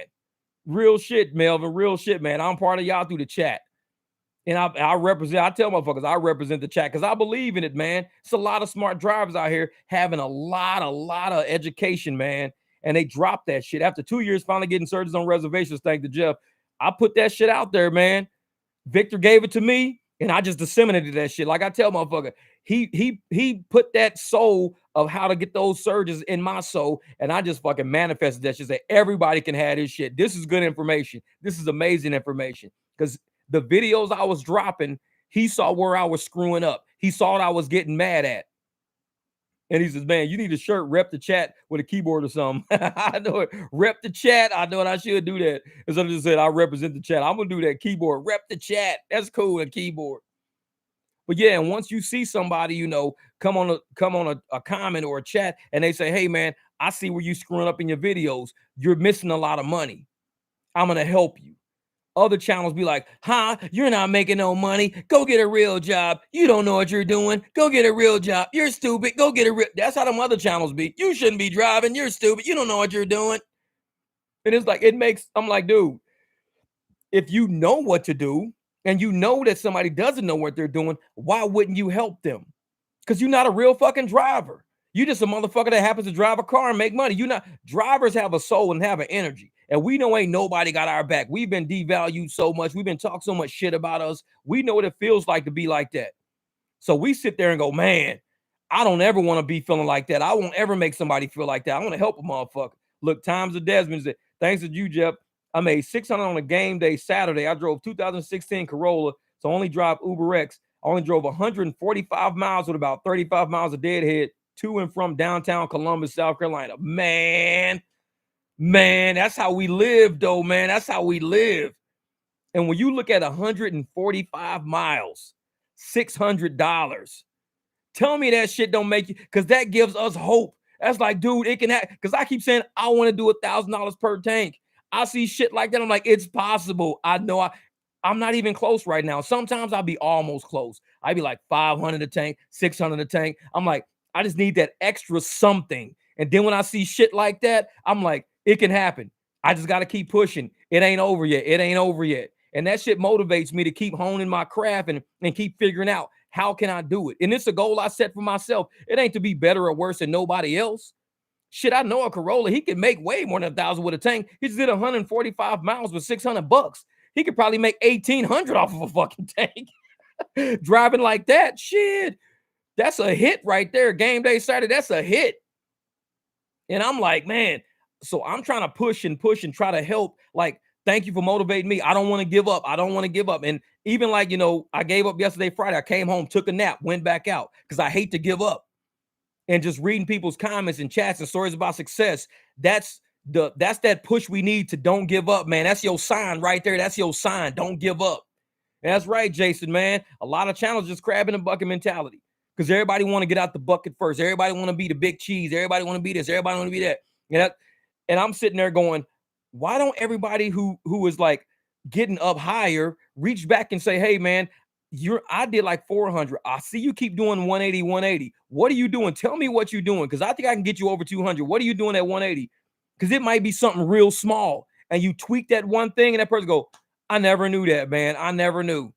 real shit, Melvin, real shit, man. I'm part of y'all through the chat. And I tell motherfuckers, I represent the chat because I believe in it, man. It's a lot of smart drivers out here having a lot of education, man. And they dropped that shit. After 2 years, finally getting surgeons on reservations, thanks to Jeff. I put that shit out there, man. Victor gave it to me, and I just disseminated that shit. Like I tell motherfucker, he put that soul of how to get those surgeons in my soul, and I just fucking manifested that shit. Say everybody can have this shit. This is good information. This is amazing information. Because the videos I was dropping, he saw where I was screwing up. He saw what I was getting mad at. And he says, man, you need a shirt, rep the chat with a keyboard or something. I know it. Rep the chat. I know it. I should do that. As I just said, I represent the chat. I'm going to do that keyboard. Rep the chat. That's cool, a keyboard. But yeah, and once you see somebody, come on a comment or a chat and they say, hey, man, I see where you screwing up in your videos. You're missing a lot of money. I'm going to help you. Other channels be like, you're not making no money. Go get a real job. You don't know what you're doing. Go get a real job. You're stupid. Go get a real. That's how them other channels be. You shouldn't be driving. You're stupid. You don't know what you're doing. And it's like, I'm like, dude, if you know what to do and you know that somebody doesn't know what they're doing, why wouldn't you help them? Because you're not a real fucking driver. You just a motherfucker that happens to drive a car and make money. Drivers have a soul and have an energy. And we know ain't nobody got our back. We've been devalued so much. We've been talking so much shit about us. We know what it feels like to be like that. So we sit there and go, man, I don't ever want to be feeling like that. I won't ever make somebody feel like that. I want to help a motherfucker. Look, Times of Desmond said, thanks to you, Jeff, I made $600 on a game day Saturday. I drove 2016 Corolla, so I only drive UberX. I only drove 145 miles with about 35 miles of deadhead to and from downtown Columbus, South Carolina. Man, that's how we live, though, man. That's how we live. And when you look at 145 miles, $600, tell me that shit don't make you, because that gives us hope. That's like, dude, it can happen. Because I keep saying I want to do $1,000 per tank. I see shit like that. I'm like, it's possible. I know I'm not even close right now. Sometimes I'll be almost close. I'd be like 500 a tank, 600 a tank. I'm like, I just need that extra something. And then when I see shit like that, I'm like, it can happen. I just got to keep pushing. It ain't over yet. It ain't over yet. And that shit motivates me to keep honing my craft and keep figuring out how can I do it. And it's a goal I set for myself. It ain't to be better or worse than nobody else. Shit, I know a Corolla, he could make way more than 1,000 with a tank. He just did 145 miles with $600. He could probably make 1,800 off of a fucking tank. Driving like that, shit, that's a hit right there. Game day Saturday, that's a hit. And I'm like, man, so I'm trying to push and try to help. Like, thank you for motivating me. I don't want to give up. I don't want to give up. And even like, I gave up yesterday, Friday. I came home, took a nap, went back out because I hate to give up. And just reading people's comments and chats and stories about success, that's that push we need to don't give up, man. That's your sign right there. That's your sign. Don't give up. And that's right, Jason, man. A lot of channels just crab in the bucket mentality because everybody want to get out the bucket first. Everybody want to be the big cheese. Everybody want to be this. Everybody want to be that. And I'm sitting there going, why don't everybody who is like getting up higher reach back and say, hey, man, I did like 400. I see you keep doing 180. What are you doing? Tell me what you're doing. Because I think I can get you over 200. What are you doing at 180? Because it might be something real small. And you tweak that one thing and that person go, I never knew that, man. I never knew.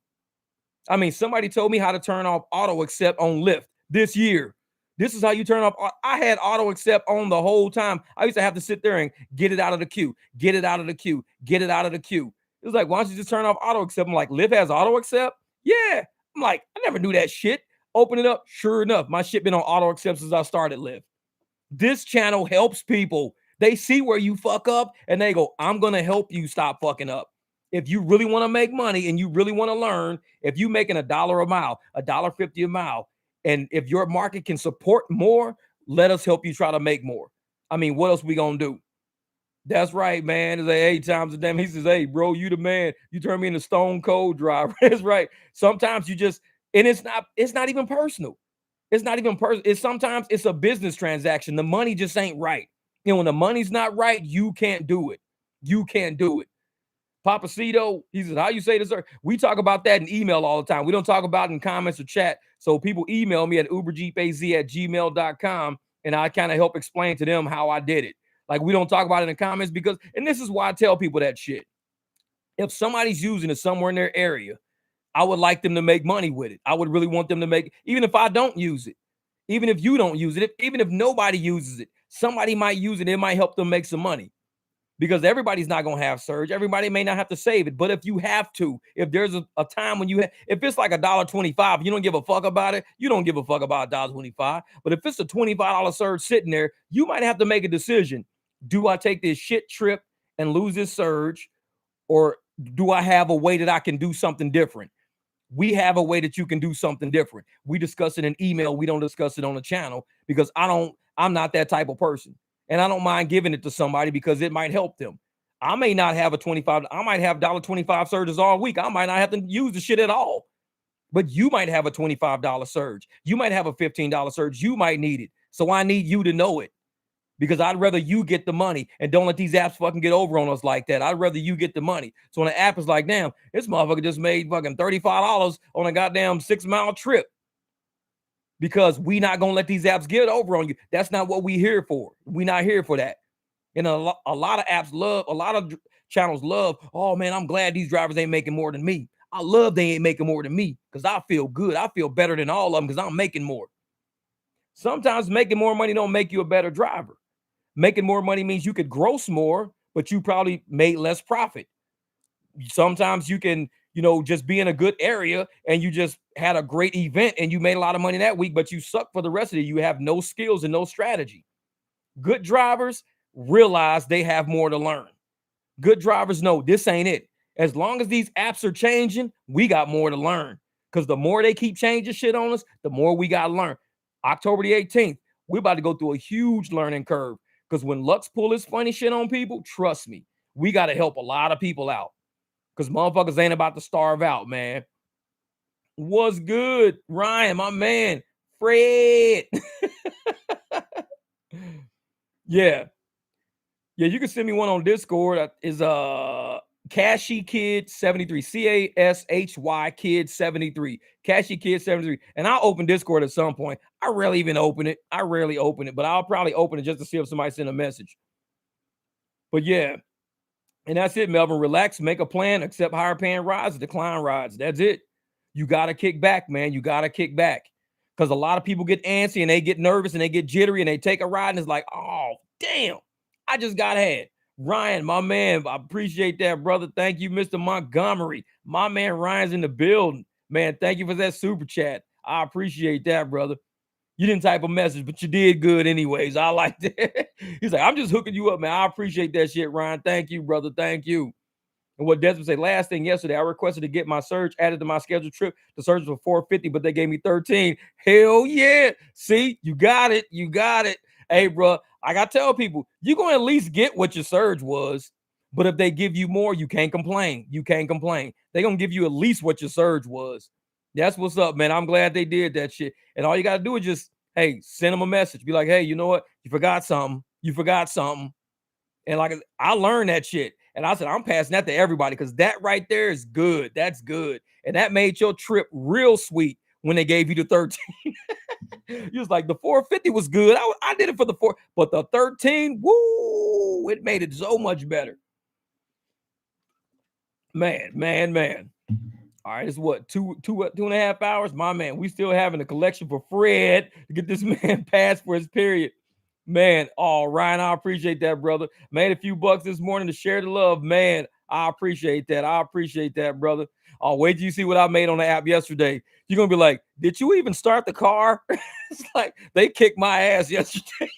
I mean, somebody told me how to turn off auto accept on Lyft this year. This is how you turn off. I had auto accept on the whole time. I used to have to sit there and get it out of the queue, get it out of the queue, get it out of the queue. It was like, why don't you just turn off auto accept? I'm like, Lyft has auto accept? Yeah. I'm like, I never knew that shit. Open it up. Sure enough, my shit been on auto accept since I started Lyft. This channel helps people. They see where you fuck up and they go, I'm going to help you stop fucking up. If you really want to make money and you really want to learn, if you making $1 a mile, $1.50 a mile, and if your market can support more, let us help you try to make more. I mean, what else we going to do? That's right, man. It's like 8 times a damn. He says, hey, bro, you the man. You turn me into stone cold driver. That's right. Sometimes you just, and it's not even personal. It's not even personal. It's sometimes it's a business transaction. The money just ain't right. When the money's not right, you can't do it. You can't do it. Papacito, he says, how you say this, sir? We talk about that in email all the time. We don't talk about it in comments or chat. So people email me at uberjeepaz@gmail.com, and I kind of help explain to them how I did it. Like, we don't talk about it in the comments because, and this is why I tell people that shit. If somebody's using it somewhere in their area, I would like them to make money with it. I would really want them to make, even if I don't use it, even if you don't use it, even if nobody uses it, somebody might use it. It might help them make some money. Because everybody's not going to have surge. Everybody may not have to save it. But if you have to, if there's a time when if it's like $1.25, you don't give a fuck about it. You don't give a fuck about $1.25. But if it's a $25 surge sitting there, you might have to make a decision. Do I take this shit trip and lose this surge? Or do I have a way that I can do something different? We have a way that you can do something different. We discuss it in email. We don't discuss it on the channel because I'm not that type of person. And I don't mind giving it to somebody because it might help them. I may not have a 25. I might have $1.25 surges all week. I might not have to use the shit at all. But you might have a $25 surge. You might have a $15 surge. You might need it. So I need you to know it because I'd rather you get the money and don't let these apps fucking get over on us like that. I'd rather you get the money. So when the app is like, damn, this motherfucker just made fucking $35 on a goddamn 6-mile trip. Because we not going to let these apps get over on you. That's not what we here for. We not here for that. And a lot of apps love, a lot of channels love, oh man, I'm glad these drivers ain't making more than me. I love they ain't making more than me because I feel good. I feel better than all of them because I'm making more. Sometimes making more money don't make you a better driver. Making more money means you could gross more, but you probably made less profit. Sometimes you can, just be in a good area and you just had a great event and you made a lot of money that week, but you suck for the rest of it. You have no skills and no strategy. Good drivers realize they have more to learn. Good drivers know this ain't it. As long as these apps are changing, we got more to learn because the more they keep changing shit on us, the more we got to learn. October the 18th, we're about to go through a huge learning curve because when Lux pull his funny shit on people, trust me, we got to help a lot of people out. Because motherfuckers ain't about to starve out, man. What's good, Ryan, my man? Fred. Yeah. Yeah, you can send me one on Discord. Is Cashy Kid 73. CASHY Kid 73. Cashy Kid 73. And I'll open Discord at some point. I rarely even open it. I rarely open it, but I'll probably open it just to see if somebody sent a message. But yeah. And that's it, Melvin. Relax, make a plan, accept higher paying rides, decline rides. That's it. You got to kick back, man. You got to kick back. Because a lot of people get antsy and they get nervous and they get jittery and they take a ride and it's like, oh, damn, I just got had. Ryan, my man, I appreciate that, brother. Thank you, Mr. Montgomery. My man Ryan's in the building. Man, thank you for that super chat. I appreciate that, brother. You didn't type a message, but you did good anyways. I like that. He's like, I'm just hooking you up, man. I appreciate that shit, Ryan. Thank you, brother. Thank you. And what Desmond said, last thing yesterday, I requested to get my surge added to my scheduled trip. The surge was $450, but they gave me 13. Hell yeah. See, you got it. You got it. Hey, bro, I got to tell people, you're going to at least get what your surge was. But if they give you more, you can't complain. You can't complain. They're going to give you at least what your surge was. That's what's up, man. I'm glad they did that shit. And all you got to do is just, hey, send them a message. Be like, hey, you know what? You forgot something. You forgot something. And like, I learned that shit. And I said, I'm passing that to everybody because that right there is good. That's good. And that made your trip real sweet when they gave you the 13. You was like, the 450 was good. I did it for the 4, but the 13, woo, it made it so much better. Man. All right, it's what, two and a half hours? My man, we still having a collection for Fred to get this man passed for his period. Man, Ryan, I appreciate that, brother. Made a few bucks this morning to share the love. Man, I appreciate that. I appreciate that, brother. I'll wait till you see what I made on the app yesterday. You're going to be like, did you even start the car? It's like, they kicked my ass yesterday.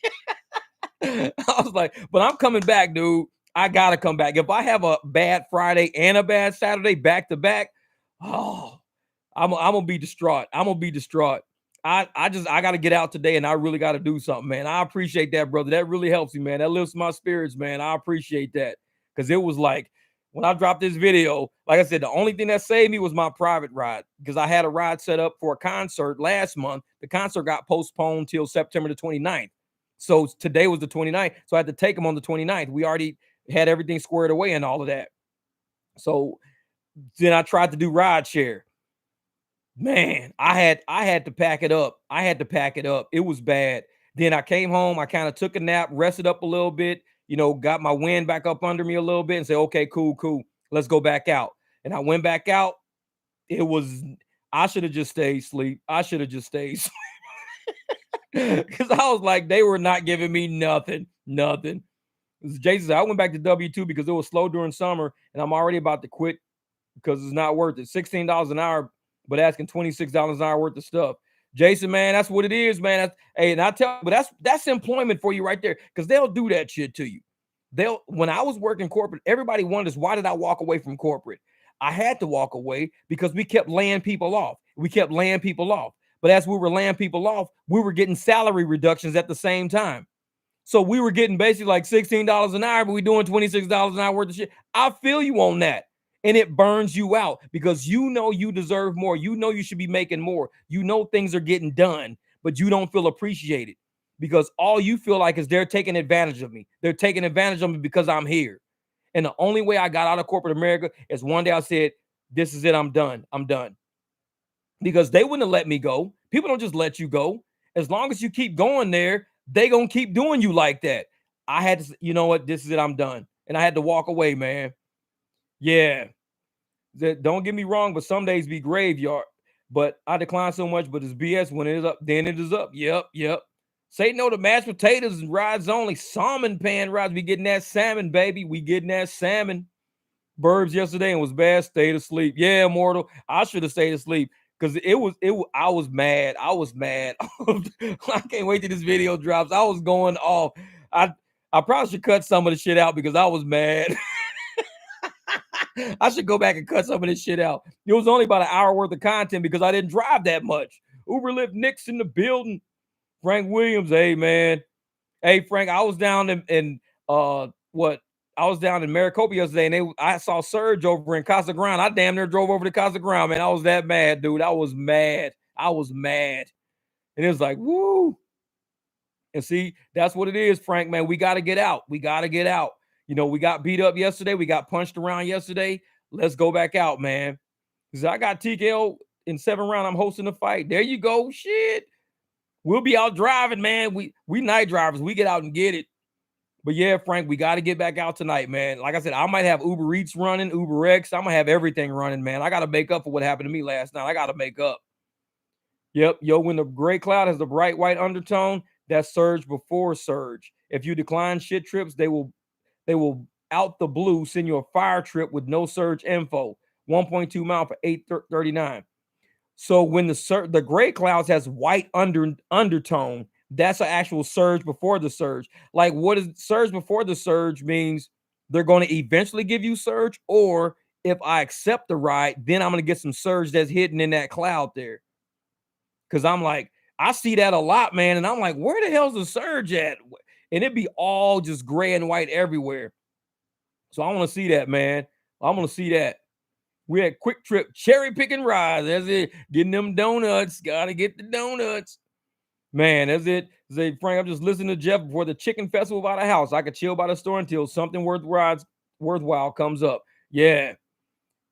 I was like, but I'm coming back, dude. I got to come back. If I have a bad Friday and a bad Saturday back to back, I'm going to be distraught. I'm going to be distraught. I got to get out today, and I really got to do something, man. I appreciate that, brother. That really helps me, man. That lifts my spirits, man. I appreciate that, because it was like when I dropped this video, like I said, the only thing that saved me was my private ride, because I had a ride set up for a concert last month. The concert got postponed till September the 29th. So today was the 29th. So I had to take them on the 29th. We already had everything squared away and all of that. So then I tried to do rideshare. Man, I had to pack it up. I had to pack it up. It was bad. Then I came home. I kind of took a nap, rested up a little bit, got my wind back up under me a little bit and said, okay, cool. Let's go back out. And I went back out. I should have just stayed asleep. I should have just stayed asleep. Because I was like, they were not giving me nothing. Jason said, I went back to W-2 because it was slow during summer and I'm already about to quit because it's not worth it. $16 an hour, but asking $26 an hour worth of stuff. Jason, man, that's what it is, man. And I tell you, but that's employment for you right there, because they'll do that shit to you. When I was working corporate, everybody wonders, why did I walk away from corporate? I had to walk away because we kept laying people off. But as we were laying people off, we were getting salary reductions at the same time. So we were getting basically like $16 an hour, but we're doing $26 an hour worth of shit. I feel you on that. And it burns you out because you deserve more. You should be making more. Things are getting done, but you don't feel appreciated because all you feel like is they're taking advantage of me. They're taking advantage of me because I'm here. And the only way I got out of corporate America is one day I said, this is it. I'm done. Because they wouldn't have let me go. People don't just let you go. As long as you keep going there, they gonna keep doing you like that. I had to, you know what? This is it. I'm done. And I had to walk away, man. Yeah. Don't get me wrong, but some days be graveyard. But I decline so much, but it's BS. When it is up, then it is up. Yep. Say no to mashed potatoes and rides only. Salmon pan rides. We getting that salmon, baby. We getting that salmon. Burbs yesterday and was bad. Stayed asleep. Yeah, Immortal. I should have stayed asleep. Because I was mad. I can't wait till this video drops. I was going off. I probably should cut some of the shit out because I was mad. I should go back and cut some of this shit out. It was only about an hour worth of content because I didn't drive that much. Uber Lyft Nick's in the building. Frank Williams, hey man. Hey Frank, I was down in I was down in Maricopa yesterday, and I saw Surge over in Casa Grande. I damn near drove over to Casa Grande, man. I was that mad, dude. I was mad. And it was like, woo. And see, that's what it is, Frank, man. We got to get out. We got beat up yesterday. We got punched around yesterday. Let's go back out, man. Because I got TKO in 7 round. I'm hosting the fight. There you go. Shit. We'll be out driving, man. We night drivers. We get out and get it. But yeah, Frank, we got to get back out tonight, man. Like I said, I might have ubereats running, UberX. I'm going to have everything running, man. I got to make up for what happened to me last night. I got to make up. Yep. Yo, when the gray cloud has the bright white undertone, that's surge before surge. If you decline shit trips, they will out the blue send you a fire trip with no surge info. 1.2 mile for $8.39. So when the gray clouds has white undertone, that's an actual surge before the surge. Like, what is surge before the surge means they're going to eventually give you surge, or if I accept the ride, then I'm going to get some surge that's hidden in that cloud there. Because I'm like, I see that a lot, man. And I'm like, where the hell's the surge at? And it'd be all just gray and white everywhere. So I want to see that, man. I want to see that. We had Quick Trip cherry picking rides. That's it. Getting them donuts. Gotta get the donuts. Man, that's it. Say, Frank, I'm just listening to Jeff before the chicken festival by the house. I could chill by the store until something worthwhile comes up. Yeah.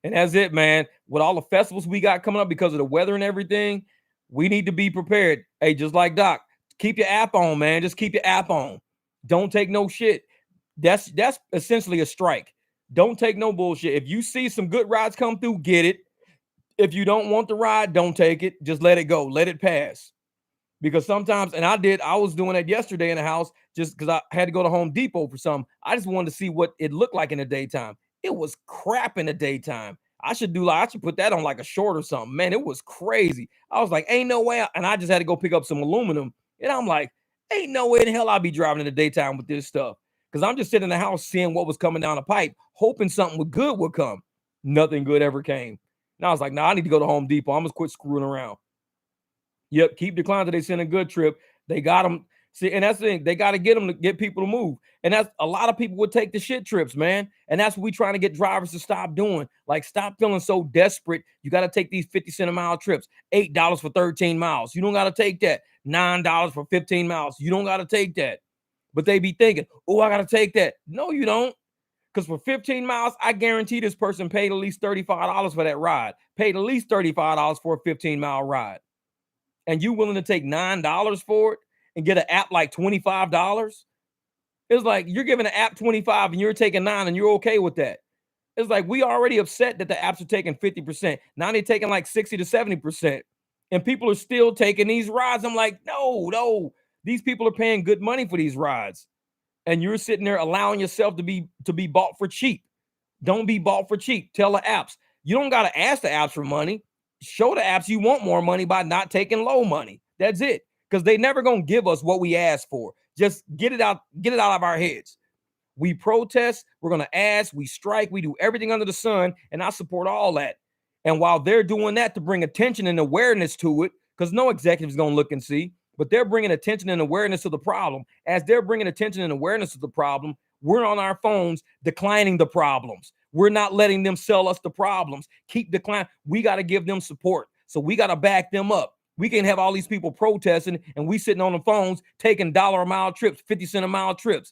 And that's it, man. With all the festivals we got coming up because of the weather and everything, we need to be prepared. Hey, just like Doc, keep your app on, man. Just keep your app on. Don't take no shit. That's essentially a strike. Don't take no bullshit. If you see some good rides come through, get it. If you don't want the ride, don't take it. Just let it go. Let it pass. Because sometimes, and I was doing that yesterday in the house just because I had to go to Home Depot for something. I just wanted to see what it looked like in the daytime. It was crap in the daytime. I should put that on like a short or something. Man, it was crazy. I was like, ain't no way. And I just had to go pick up some aluminum. And I'm like, ain't no way in hell I'll be driving in the daytime with this stuff. Because I'm just sitting in the house seeing what was coming down the pipe, hoping something good would come. Nothing good ever came. And I was like, I need to go to Home Depot. I'm going to quit screwing around. Yep, keep declining till they send a good trip. They got them. See, and that's the thing. They got to get them to get people to move. And that's a lot of people would take the shit trips, man. And that's what we trying to get drivers to stop doing. Like, stop feeling so desperate. You got to take these 50 cent a mile trips, $8 for 13 miles. You don't got to take that. $9 for 15 miles. You don't got to take that. But they be thinking, oh, I got to take that. No, you don't. Because for 15 miles, I guarantee this person paid at least $35 for that ride. Paid at least $35 for a 15-mile ride. And you willing to take $9 for it and get an app like $25? It's like you're giving an app 25 and you're taking 9 and you're okay with that. It's like we already upset that the apps are taking 50%. Now they're taking like 60 to 70%. And people are still taking these rides. I'm like, no. These people are paying good money for these rides. And you're sitting there allowing yourself to be bought for cheap. Don't be bought for cheap. Tell the apps. You don't got to ask the apps for money. Show the apps you want more money by not taking low money. That's it. Because they never gonna give us what we ask for. Just get it out of our heads. We protest, we're gonna ask, we strike, we do everything under the sun, and I support all that. And while they're doing that to bring attention and awareness to it, because no executive is gonna look and see, but they're bringing attention and awareness to the problem. As they're bringing attention and awareness to the problem, we're on our phones declining the problems. We're not letting them sell us the problems. Keep declining. We got to give them support. So we got to back them up. We can have all these people protesting and we sitting on the phones taking $1 a mile trips, 50 cent a mile trips.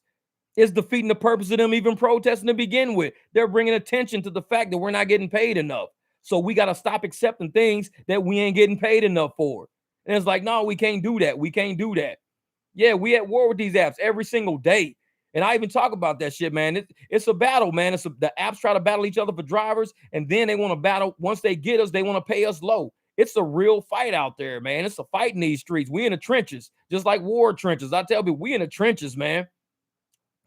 It's defeating the purpose of them even protesting to begin with. They're bringing attention to the fact that we're not getting paid enough. So we got to stop accepting things that we ain't getting paid enough for. And it's like, no, we can't do that. We can't do that. Yeah, we at war with these apps every single day. And I even talk about that shit, man. It's a battle, man. The apps try to battle each other for drivers, and then they want to battle. Once they get us, they want to pay us low. It's a real fight out there, man. It's a fight in these streets. We in the trenches, just like war trenches. I tell people, we in the trenches, man.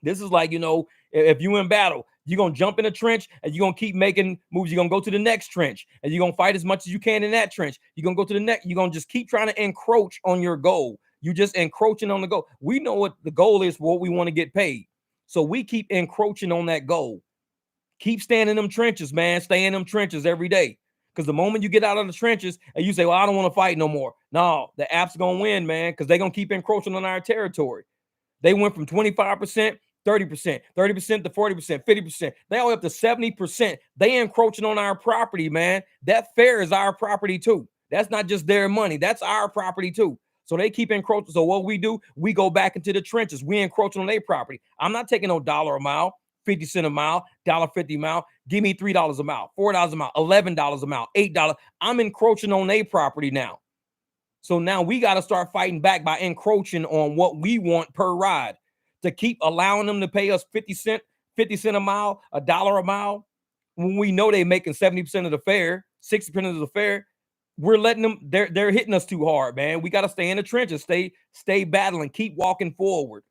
This is like, if you in battle, you're going to jump in a trench and you're going to keep making moves. You're going to go to the next trench and you're going to fight as much as you can in that trench. You're going to go to the next. You're going to just keep trying to encroach on your goal. You just encroaching on the goal. We know what the goal is for what we want to get paid. So we keep encroaching on that goal. Keep staying in them trenches, man. Stay in them trenches every day. Because the moment you get out of the trenches and you say, well, I don't want to fight no more. No, the app's going to win, man, because they're going to keep encroaching on our territory. They went from 25%, 30%, 30% to 40%, 50%. They all up to 70%. They encroaching on our property, man. That fair is our property too. That's not just their money. That's our property too. So they keep encroaching. So what we do, we go back into the trenches. We encroach on their property. I'm not taking no $1 a mile, 50 cents a mile, $1.50 a mile. Give me $3 a mile, $4 a mile, $11 a mile, $8. I'm encroaching on their property now. So now we got to start fighting back by encroaching on what we want per ride. To keep allowing them to pay us 50 cent a mile, $1 a mile, when we know they're making 70% of the fare, 60% of the fare, we're letting them, they're hitting us too hard, man. We got to stay in the trenches, stay battling, keep walking forward.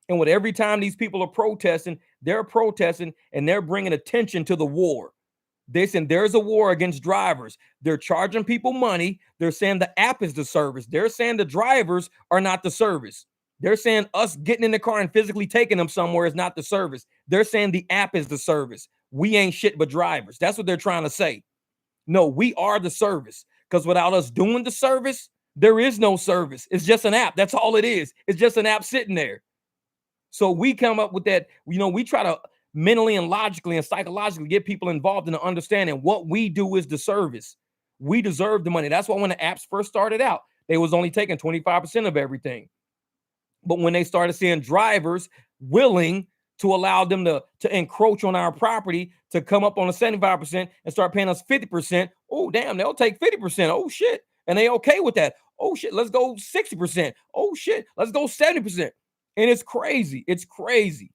And with every time these people are protesting, and they're bringing attention to the war. They're saying there's a war against drivers. They're charging people money. They're saying the app is the service. They're saying the drivers are not the service. They're saying us getting in the car and physically taking them somewhere is not the service. They're saying the app is the service. We ain't shit but drivers. That's what they're trying to say. No, we are the service. Because without us doing the service, there is no service. It's just an app. That's all it is. It's just an app sitting there. So we come up with that. We try to mentally and logically and psychologically get people involved in the understanding what we do is the service. We deserve the money. That's why when the apps first started out, they was only taking 25% of everything. But when they started seeing drivers willing to allow them to encroach on our property, to come up on a 75% and start paying us 50%, oh, damn, they'll take 50%. Oh, shit. And they okay with that. Oh, shit, let's go 60%. Oh, shit, let's go 70%. And it's crazy. It's crazy.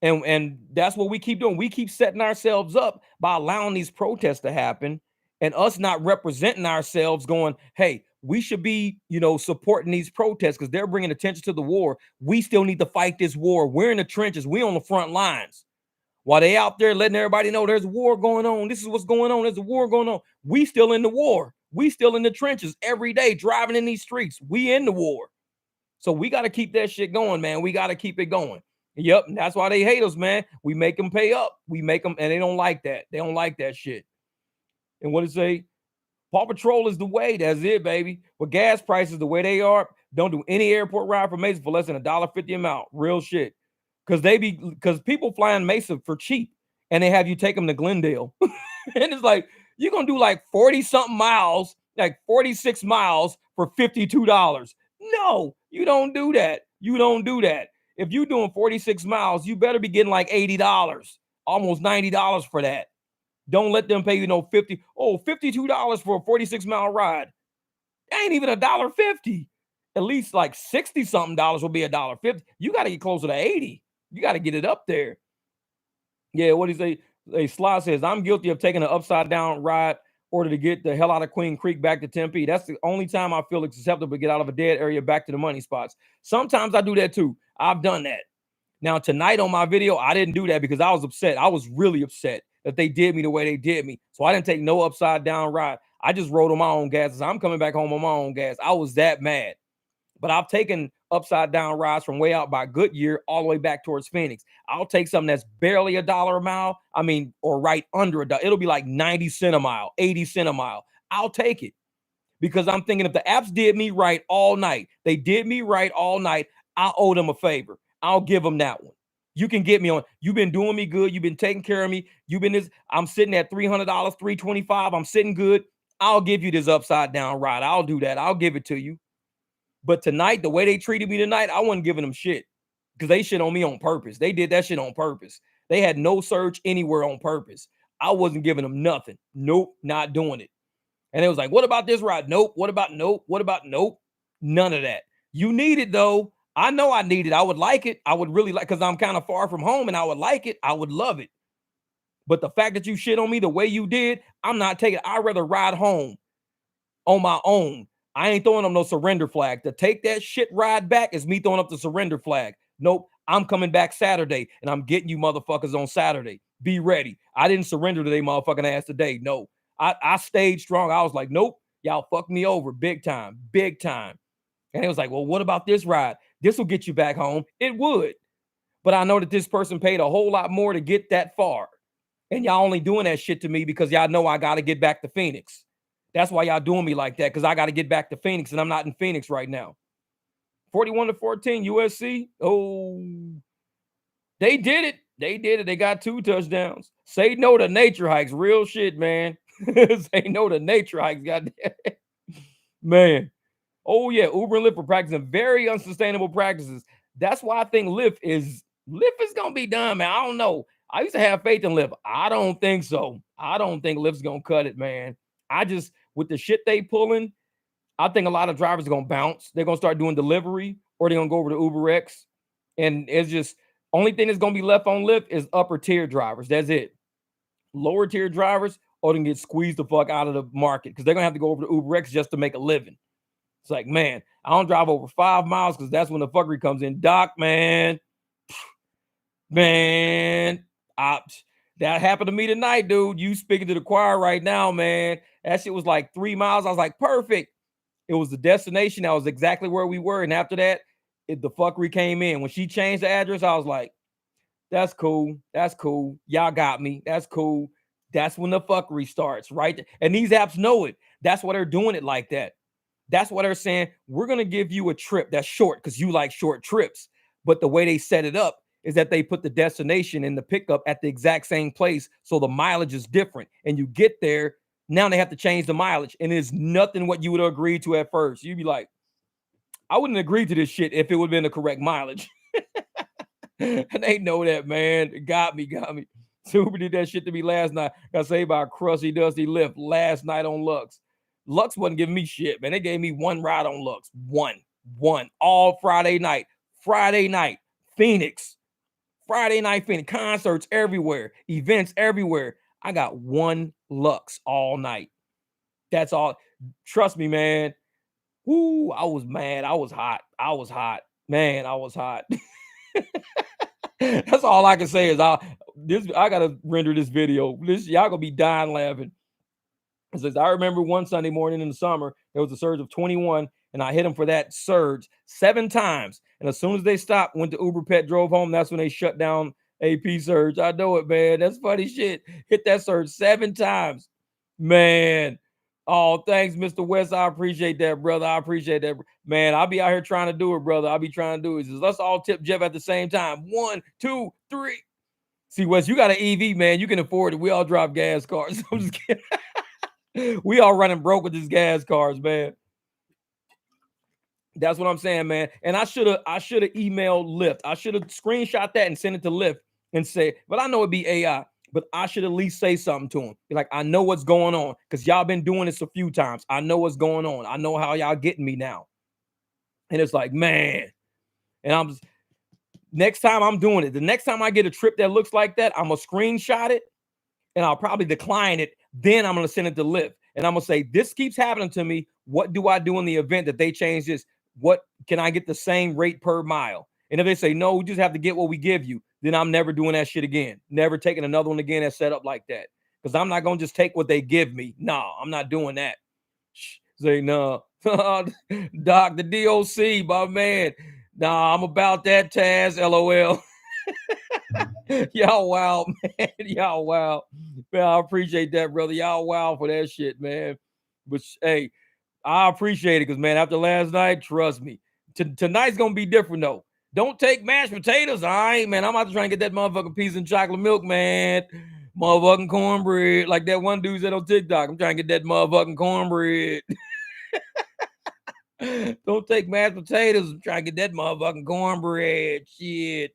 And that's what we keep doing. We keep setting ourselves up by allowing these protests to happen and us not representing ourselves going, hey, we should be, supporting these protests because they're bringing attention to the war. We still need to fight this war. We're in the trenches. We're on the front lines. While they out there letting everybody know there's a war going on. This is what's going on. There's a war going on. We still in the war. We still in the trenches every day, driving in these streets. We in the war. So we got to keep that shit going, man. We got to keep it going. Yep. And that's why they hate us, man. We make them pay up. We make them, and they don't like that. They don't like that shit. And what it say? Paw Patrol is the way. That's it, baby. But gas prices the way they are, don't do any airport ride for Mesa for less than $1.50 amount. Real shit. Because people fly in Mesa for cheap, and they have you take them to Glendale. And it's like, you're going to do like 40-something miles, like 46 miles for $52. No, you don't do that. You don't do that. If you're doing 46 miles, you better be getting like $80, almost $90 for that. Don't let them pay you no $52 for a 46-mile ride. That ain't even $1.50. At least like 60-something dollars will be $1.50. You got to get closer to 80. You got to get it up there. Yeah, what do you say? A Sly says, I'm guilty of taking an upside down ride order to get the hell out of Queen Creek back to Tempe. That's the only time I feel it's acceptable to get out of a dead area back to the money spots. Sometimes I do that too. I've done that. Now, tonight on my video, I didn't do that because I was upset. I was really upset that they did me the way they did me. So I didn't take no upside down ride. I just rode on my own gas. I'm coming back home on my own gas. I was that mad. But I've taken upside down rides from way out by Goodyear all the way back towards Phoenix. I'll take something that's barely $1 a mile. I mean, or right under $1. It'll be like 90 cents a mile, 80 cents a mile. I'll take it because I'm thinking if the apps did me right all night, they did me right all night, I owe them a favor. I'll give them that one. You can get me on. You've been doing me good. You've been taking care of me. I'm sitting at $300, $325. I'm sitting good. I'll give you this upside down ride. I'll do that. I'll give it to you. But tonight, the way they treated me tonight, I wasn't giving them shit because they shit on me on purpose. They did that shit on purpose. They had no surge anywhere on purpose. I wasn't giving them nothing. Nope, not doing it. And it was like, what about this ride? Nope. What about nope? What about nope? None of that. You need it though. I know I need it. I would like it. I would really like, because I'm kind of far from home and I would like it. I would love it. But the fact that you shit on me the way you did, I'm not taking it. I'd rather ride home on my own. I ain't throwing up no surrender flag. To take that shit ride back is me throwing up the surrender flag. Nope. I'm coming back Saturday and I'm getting you motherfuckers on Saturday. Be ready. I didn't surrender to they motherfucking ass today. No. I stayed strong. I was like, nope, y'all fucked me over big time, big time. And it was like, well, what about this ride? This will get you back home. It would. But I know that this person paid a whole lot more to get that far. And y'all only doing that shit to me because y'all know I got to get back to Phoenix. That's why y'all doing me like that, because I got to get back to Phoenix, and I'm not in Phoenix right now. 41-14, USC. Oh, they did it. They did it. They got 2 touchdowns. Say no to nature hikes. Real shit, man. Say no to nature hikes. Goddamn. Man. Oh, yeah. Uber and Lyft are practicing very unsustainable practices. That's why I think Lyft is going to be done, man. I don't know. I used to have faith in Lyft. I don't think so. I don't think Lyft's going to cut it, man. With the shit they pulling, I think a lot of drivers are going to bounce. They're going to start doing delivery, or they're going to go over to ubereats. And it's just, only thing that's going to be left on Lyft is upper tier drivers. That's it. Lower tier drivers are going to get squeezed the fuck out of the market because they're going to have to go over to ubereats just to make a living. It's like, man, I don't drive over 5 miles because that's when the fuckery comes in. Doc, man, that happened to me tonight, dude. You speaking to the choir right now, man. That shit was like 3 miles. I was like, perfect. It was the destination. That was exactly where we were. And after that, the fuckery came in. When she changed the address, I was like, that's cool. That's cool. Y'all got me. That's cool. That's when the fuckery starts, right? And these apps know it. That's why they're doing it like that. That's why they're saying, we're going to give you a trip that's short because you like short trips. But the way they set it up is that they put the destination and the pickup at the exact same place. So the mileage is different. And you get there, now they have to change the mileage. And it's nothing what you would agree to at first. You'd be like, I wouldn't agree to this shit if it would have been the correct mileage. And they know that, man. It got me. Super did that shit to me last night. Got saved by a crusty, dusty Lyft last night on Lux. Lux wasn't giving me shit, man. They gave me 1 ride on Lux. One. All Friday night. Phoenix. Friday night Phoenix. Concerts everywhere. Events everywhere. I got 1 Lux all night. That's all. Trust me, man. Woo, I was mad. I was hot. Man, I was hot. That's all I can say is I gotta render this video. Y'all gonna be dying laughing. It says, I remember one Sunday morning in the summer, there was a surge of 21, and I hit them for that surge 7 times. And as soon as they stopped, went to Uber Pet, drove home, that's when they shut down AP surge. I know it, man. That's funny shit. Hit that surge 7 times. Man, Oh, thanks, Mr. West. I appreciate that, brother. I appreciate that, man. I'll be out here trying to do it, brother. I'll be trying to do it. Just let's all tip Jeff at the same time. 1, 2, 3. See, Wes, you got an EV, man. You can afford it. We all drive gas cars. I'm just kidding. We all running broke with these gas cars, man. That's what I'm saying, man. And I should have emailed Lyft. I should have screenshot that and sent it to Lyft and say, but I know it'd be AI, but I should at least say something to him. Be like, I know what's going on because y'all been doing this a few times. I know what's going on. I know how y'all getting me now. And it's like, man. And I'm just, next time I'm doing it, the next time I get a trip that looks like that, I'm gonna screenshot it and I'll probably decline it. Then I'm gonna send it to Lyft and I'm gonna say, this keeps happening to me. What do I do in the event that they change this? What can I get the same rate per mile? And if they say no, we just have to get what we give you, then I'm never doing that shit again. Never taking another one again that's set up like that. Because I'm not gonna just take what they give me. No, I'm not doing that. Say no, Doc, the DOC, my man. Nah, I'm about that, Taz. LOL. Y'all wow, man. Y'all wow. Man, I appreciate that, brother. Y'all wow for that shit, man. But hey, I appreciate it because, man, after last night, trust me, tonight's gonna be different though. Don't take mashed potatoes. All right, man. I'm out to try and get that motherfucking piece of chocolate milk, man. Motherfucking cornbread, like that one dude said on TikTok. I'm trying to get that motherfucking cornbread. Don't take mashed potatoes. I'm trying to get that motherfucking cornbread. Shit.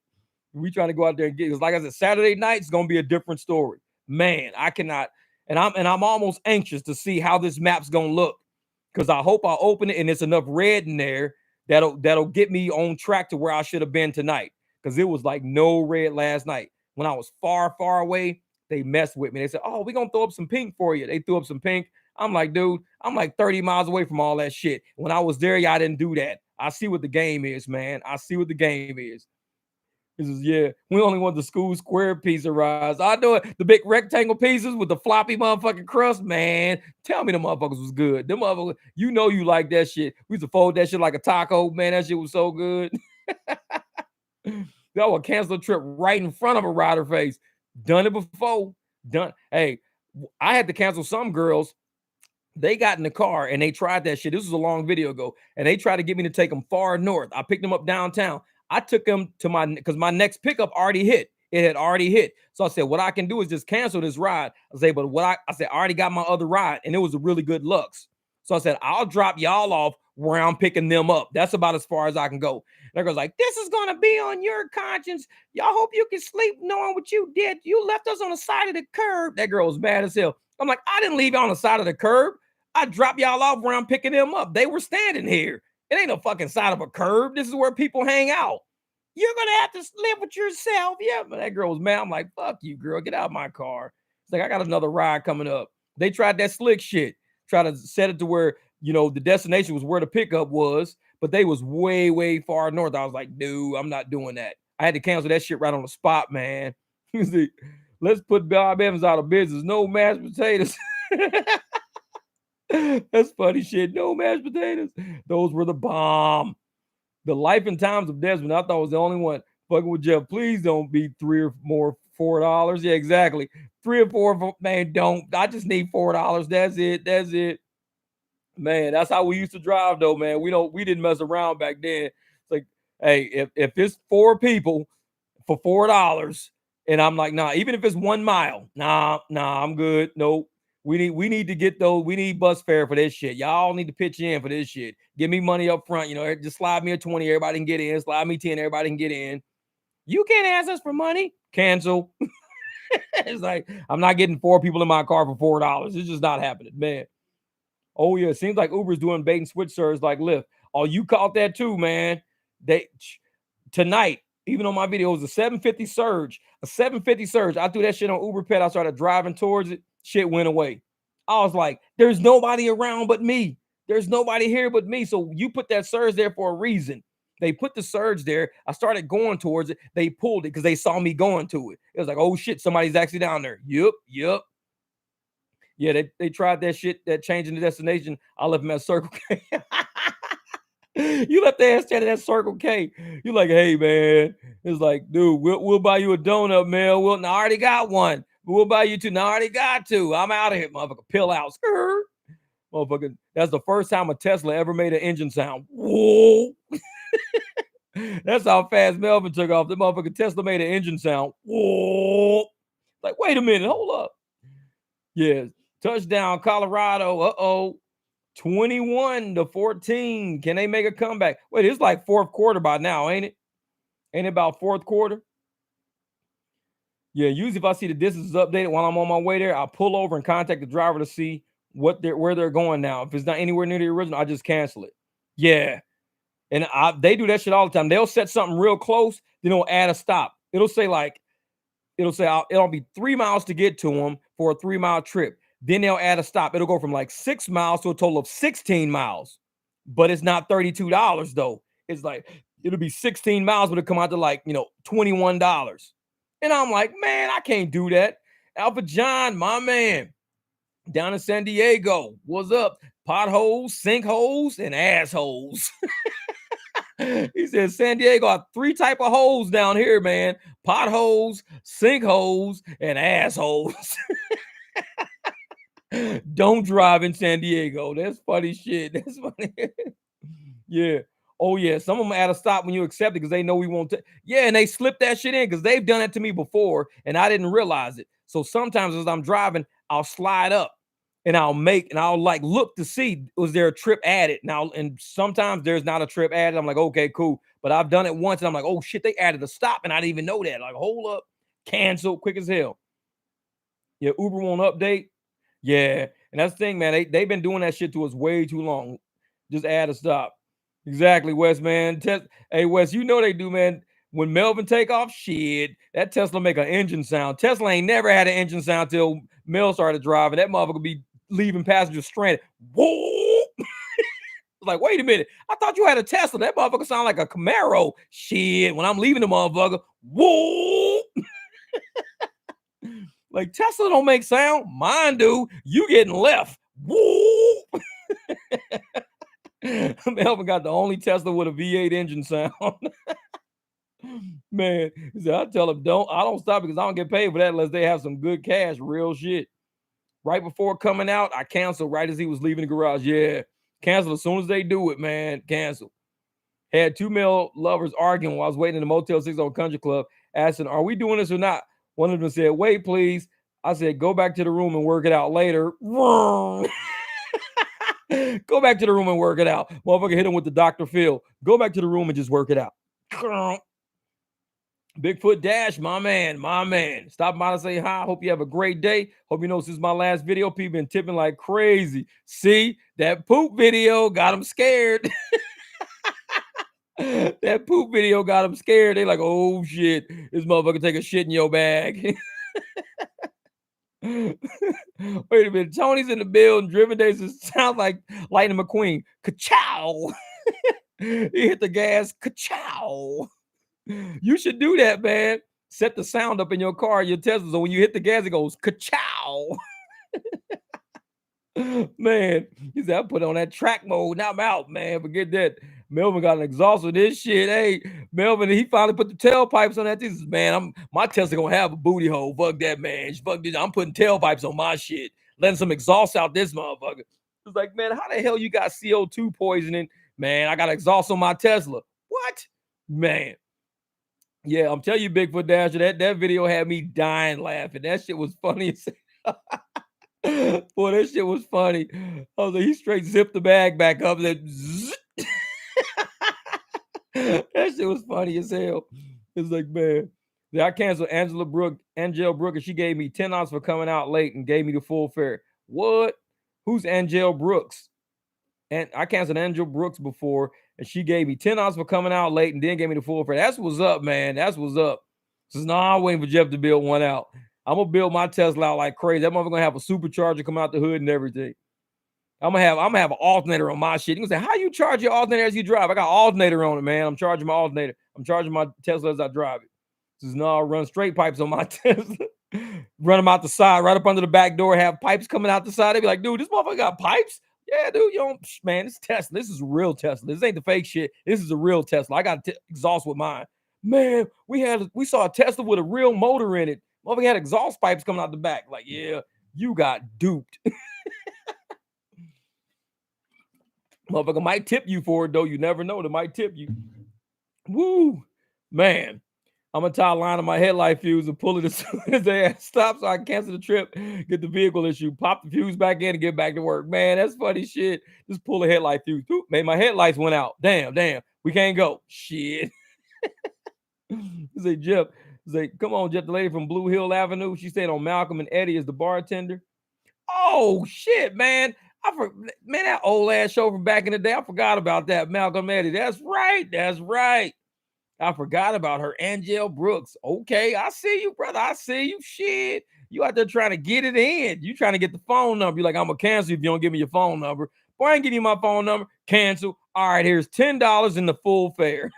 We trying to go out there and get, because like I said, Saturday night's gonna be a different story. Man, I cannot, and I'm almost anxious to see how this map's gonna look. Because I hope I open it and it's enough red in there that'll get me on track to where I should have been tonight. Because it was like no red last night. When I was far, far away, they messed with me. They said, oh, we're gonna throw up some pink for you. They threw up some pink. I'm like, dude, I'm like 30 miles away from all that shit. When I was there, y'all didn't do that. I see what the game is, man. I see what the game is. This is, yeah, we only want the school square pizza rise. I know it. The big rectangle pieces with the floppy motherfucking crust, man. Tell me the motherfuckers was good. Them motherfuckers, you know you like that shit. We used to fold that shit like a taco, man. That shit was so good. That would cancel a trip right in front of a rider face. Done it before. Done. Hey, I had to cancel some girls. They got in the car and they tried that shit. This was a long video ago. And they tried to get me to take them far north. I picked them up downtown. I took them to because my next pickup already hit. It had already hit. So I said, what I can do is just cancel this ride. I said, but I said, I already got my other ride and it was a really good Lux. So I said, I'll drop y'all off where I'm picking them up. That's about as far as I can go. And that girl's like, this is going to be on your conscience. Y'all hope you can sleep knowing what you did. You left us on the side of the curb. That girl was mad as hell. I'm like, I didn't leave you on the side of the curb. I dropped y'all off where I'm picking them up. They were standing here. It ain't no fucking side of a curb. This is where people hang out. You're going to have to live with yourself. Yeah, but that girl was mad. I'm like, fuck you, girl. Get out of my car. It's like, I got another ride coming up. They tried that slick shit. Try to set it to where, you know, the destination was where the pickup was, but they was way, way far north. I was like, dude, I'm not doing that. I had to cancel that shit right on the spot, man. Let's put Bob Evans out of business. No mashed potatoes. That's funny shit. No mashed potatoes. Those were the bomb. The life and times of Desmond. I thought I was the only one fucking with Jeff. Please don't be $3 or more $4. Yeah, exactly. 3 or 4, man. Don't. I just need $4. That's it. That's it. Man, that's how we used to drive, though, man. We didn't mess around back then. It's like, hey, if it's 4 people for $4, and I'm like, nah, even if it's 1 mile, nah, I'm good. Nope. We need to get those. We need bus fare for this shit. Y'all need to pitch in for this shit. Give me money up front. You know, just slide me a 20. Everybody can get in. Slide me 10. Everybody can get in. You can't ask us for money. Cancel. It's like, I'm not getting 4 people in my car for $4. It's just not happening, man. Oh yeah, it seems like Uber's doing bait and switch service like Lyft. Oh, you caught that too, man. Tonight, even on my video, it was a 750 surge. A 750 surge. I threw that shit on Uber Pet. I started driving towards it. Shit went away. I was like, there's nobody around but me. There's nobody here but me. So you put that surge there for a reason. They put the surge there. I started going towards it. They pulled it because they saw me going to it. It was like, oh shit, somebody's actually down there. Yup. Yeah, they tried that shit, that changing the destination. I left them at Circle K. You left the ass standing at Circle K. You're like, hey man, it's like, dude, we'll buy you a donut, man. I already got one. We'll buy you 2. Now I already got 2. I'm out of here, motherfucker. Pill out. Skirt. Motherfucker, that's the first time a Tesla ever made an engine sound. Whoa. That's how fast Melvin took off. The motherfucking Tesla made an engine sound. Whoa. Like, wait a minute, hold up. Yeah. Touchdown, Colorado. Uh-oh. 21-14. Can they make a comeback? Wait, it's like fourth quarter by now, ain't it? Ain't it about fourth quarter? Yeah, usually if I see the distance is updated while I'm on my way there, I'll pull over and contact the driver to see where they're going now. If it's not anywhere near the original, I just cancel it. Yeah. And they do that shit all the time. They'll set something real close, then they'll add a stop. It'll say it'll be 3 miles to get to them for a 3-mile trip. Then they'll add a stop. It'll go from like 6 miles to a total of 16 miles. But it's not $32 though. It's like it'll be 16 miles, but it'll come out to like, $21. And I'm like, man, I can't do that. Alpha John, my man, down in San Diego. What's up? Potholes, sinkholes, and assholes. He said San Diego got 3 type of holes down here, man. Potholes, sinkholes, and assholes. Don't drive in San Diego. That's funny shit. That's funny. Yeah. Oh, yeah. Some of them add a stop when you accept it because they know we won't. Yeah, and they slip that shit in because they've done it to me before and I didn't realize it. So sometimes as I'm driving, I'll slide up and I'll like look to see was there a trip added. Now, and sometimes there's not a trip added. I'm like, okay, cool. But I've done it once and I'm like, oh shit, they added a stop and I didn't even know that. Like, hold up, cancel quick as hell. Yeah, Uber won't update. Yeah, and that's the thing, man. They've been doing that shit to us way too long. Just add a stop. Exactly, Wes, man. Hey, Wes, you know they do, man. When Melvin take off, shit, that Tesla make an engine sound. Tesla ain't never had an engine sound till Mel started driving. That motherfucker be leaving passengers stranded. Whoa! Like, wait a minute. I thought you had a Tesla. That motherfucker sound like a Camaro. Shit, when I'm leaving the motherfucker, whoa! Like, Tesla don't make sound. Mine do. You getting left. Woo! Melvin got the only Tesla with a V8 engine sound. Man, I tell him, I don't stop because I don't get paid for that unless they have some good cash, real shit. Right before coming out, I canceled right as he was leaving the garage. Yeah, cancel as soon as they do it, man. Cancel. Had 2 male lovers arguing while I was waiting in the Motel 6 on Country Club, asking, are we doing this or not? One of them said, wait, please. I said, go back to the room and work it out later. Go back to the room and work it out. Motherfucker hit him with the Dr. Phil. Go back to the room and just work it out. Bigfoot Dash, my man. Stop by to say hi. Hope you have a great day. Hope you know this is my last video. People been tipping like crazy. See, that poop video got them scared. That poop video got them scared. They like, oh shit, this motherfucker take a shit in your bag. Wait a minute. Tony's in the building. Driven Days sounds like Lightning McQueen. Ka-chow. He hit the gas. Ka-chow. You should do that, man. Set the sound up in your car, your Tesla, so when you hit the gas, it goes ka-chow. Man, he said, I put on that track mode. Now I'm out, man. Forget that. Melvin got an exhaust with this shit. Hey, Melvin, he finally put the tailpipes on that. This is, man, my Tesla gonna have a booty hole. Fuck that, man. Fuck this. I'm putting tailpipes on my shit. Letting some exhaust out this motherfucker. It's like, man, how the hell you got CO2 poisoning? Man, I got exhaust on my Tesla. What? Man. Yeah, I'm telling you, Bigfoot Dasher, that video had me dying laughing. That shit was funny. Boy, that shit was funny. I was like, he straight zipped the bag back up. That shit was funny as hell. It's like, man, I canceled Angel Brooke, and she gave me $10 for coming out late and gave me the full fare. What? Who's Angel Brooks? And I canceled Angel Brooks before, and she gave me $10 for coming out late and then gave me the full fare. That's what's up, man. That's what's up. So now I'm waiting for Jeff to build one out. I'm gonna build my Tesla out like crazy. That motherfucker gonna have a supercharger come out the hood and everything. I'm gonna have an alternator on my shit. You can say, how you charge your alternator as you drive? I got alternator on it, man. I'm charging my alternator. I'm charging my Tesla as I drive it. This is now I run straight pipes on my Tesla. Run them out the side, right up under the back door, have pipes coming out the side. They be like, dude, this motherfucker got pipes? Yeah, dude, you don't, man, this Tesla. This is a real Tesla. This ain't the fake shit. This is a real Tesla. I got exhaust with mine. Man, we saw a Tesla with a real motor in it. Motherfucker had exhaust pipes coming out the back. Like, yeah, you got duped. Motherfucker might tip you for it, though. You never know. They might tip you. Woo, man. I'm gonna tie a line on my headlight fuse and pull it as soon as they ass stop so I can cancel the trip, get the vehicle issue, pop the fuse back in and get back to work. Man, that's funny shit. Just pull a headlight fuse. Oop, man, my headlights went out. Damn. We can't go. Shit. Say Jeff. Say, come on, Jeff. The lady from Blue Hill Avenue. She stayed on Malcolm and Eddie as the bartender. Oh shit, man. Man, that old ass show from back in the day. I forgot about that. Malcolm Eddie. That's right. I forgot about her. Angel Brooks. Okay, I see you, brother. I see you. Shit. You out there trying to get it in. You trying to get the phone number. You're like, I'm going to cancel if you don't give me your phone number. Boy, I ain't give you my phone number. Cancel. All right, here's $10 in the full fare.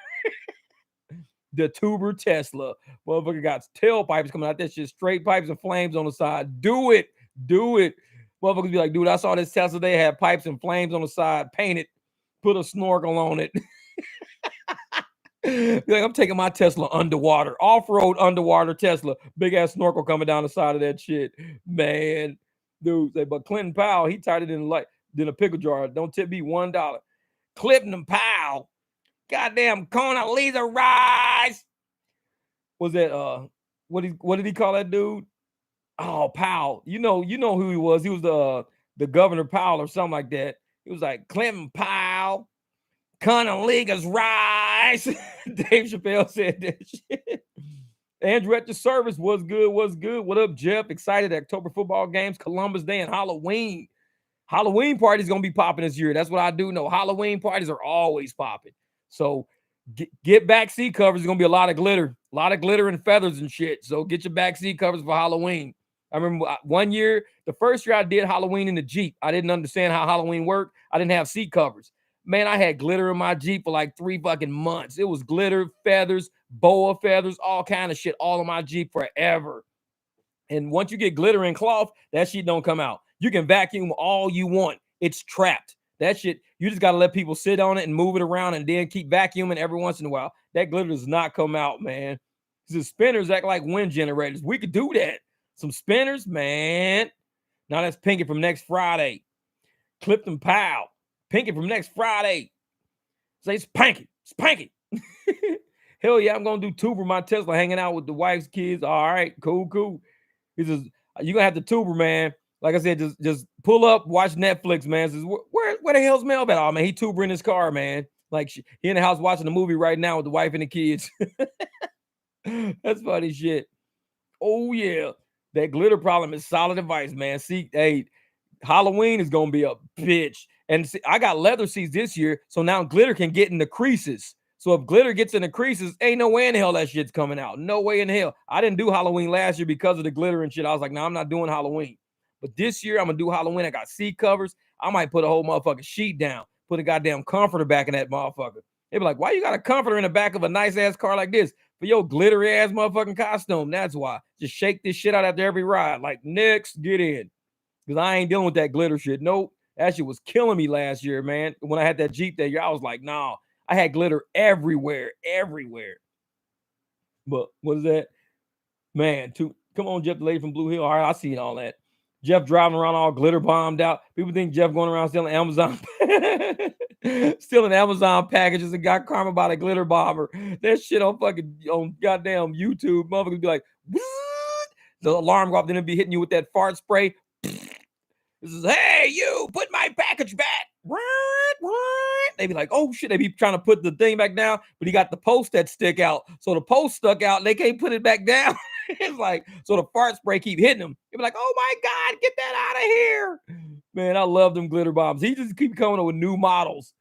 The tuber Tesla. Motherfucker got tailpipes coming out. That shit, straight pipes and flames on the side. Do it. Motherfuckers be like, dude, I saw this Tesla. They had pipes and flames on the side. Painted. Put a snorkel on it. Like, I'm taking my Tesla underwater, off-road underwater Tesla, big ass snorkel coming down the side of that shit, man. Dude, say, but Clinton Powell, he tied it in a pickle jar. Don't tip me $1. Clinton Powell, goddamn Condoleezza Rice. Was that what did he call that dude? Oh, Powell. You know who he was. He was the Governor Powell or something like that. He was like Clinton Powell. Condoleezza Rice. Dave Chappelle said that shit. Andrew at the service. What's good? What up, Jeff? Excited October football games, Columbus Day, and Halloween. Halloween parties gonna be popping this year. That's what I do know. Halloween parties are always popping. So get back seat covers. There's gonna be a lot of glitter and feathers and shit. So get your back seat covers for Halloween. I remember one year, the first year I did Halloween in the Jeep. I didn't understand how Halloween worked. I didn't have seat covers. Man, I had glitter in my Jeep for like 3 fucking months. It was glitter, feathers, boa feathers, all kind of shit all in my Jeep forever. And once you get glitter and cloth, that shit don't come out. You can vacuum all you want. It's trapped. That shit, you just got to let people sit on it and move it around and then keep vacuuming every once in a while. That glitter does not come out, man. The spinners act like wind generators. We could do that. Some spinners, man. Now that's Pinky from next Friday. Clifton Powell. Pinky from next Friday. Say Spanky. Hell yeah, I'm gonna do tuber my Tesla, hanging out with the wife's kids. All right, cool. He says, you're gonna have to tuber, man. Like I said, just pull up, watch Netflix, man. Says, where the hell's Mel at? Oh man, he tubering his car, man. Like he in the house watching a movie right now with the wife and the kids. That's funny shit. Oh yeah, that glitter problem is solid advice, man. See, hey, Halloween is gonna be a bitch. And see, I got leather seats this year, so now glitter can get in the creases. So if glitter gets in the creases, ain't no way in hell that shit's coming out. No way in hell. I didn't do Halloween last year because of the glitter and shit. I was like, no, I'm not doing Halloween. But this year, I'm going to do Halloween. I got seat covers. I might put a whole motherfucking sheet down. Put a goddamn comforter back in that motherfucker. They be like, why you got a comforter in the back of a nice-ass car like this? For your glittery-ass motherfucking costume. That's why. Just shake this shit out after every ride. Like, next, get in. Because I ain't dealing with that glitter shit. Nope. That shit was killing me last year, man. When I had that Jeep that year, I was like, nah. I had glitter everywhere. But what is that? Man, come on, Jeff, the lady from Blue Hill. All right, I seen all that. Jeff driving around all glitter bombed out. People think Jeff going around stealing Amazon packages and got karma by a glitter bomber. That shit on goddamn YouTube. Motherfuckers be like, what? The alarm go off, then it'll be hitting you with that fart spray. This is, hey, you, put my package back. They be like, oh shit, they be trying to put the thing back down, but he got the post that stick out. So the post stuck out and they can't put it back down. It's like, so the fart spray keep hitting them. They be like, oh my God, get that out of here. Man, I love them glitter bombs. He just keep coming up with new models.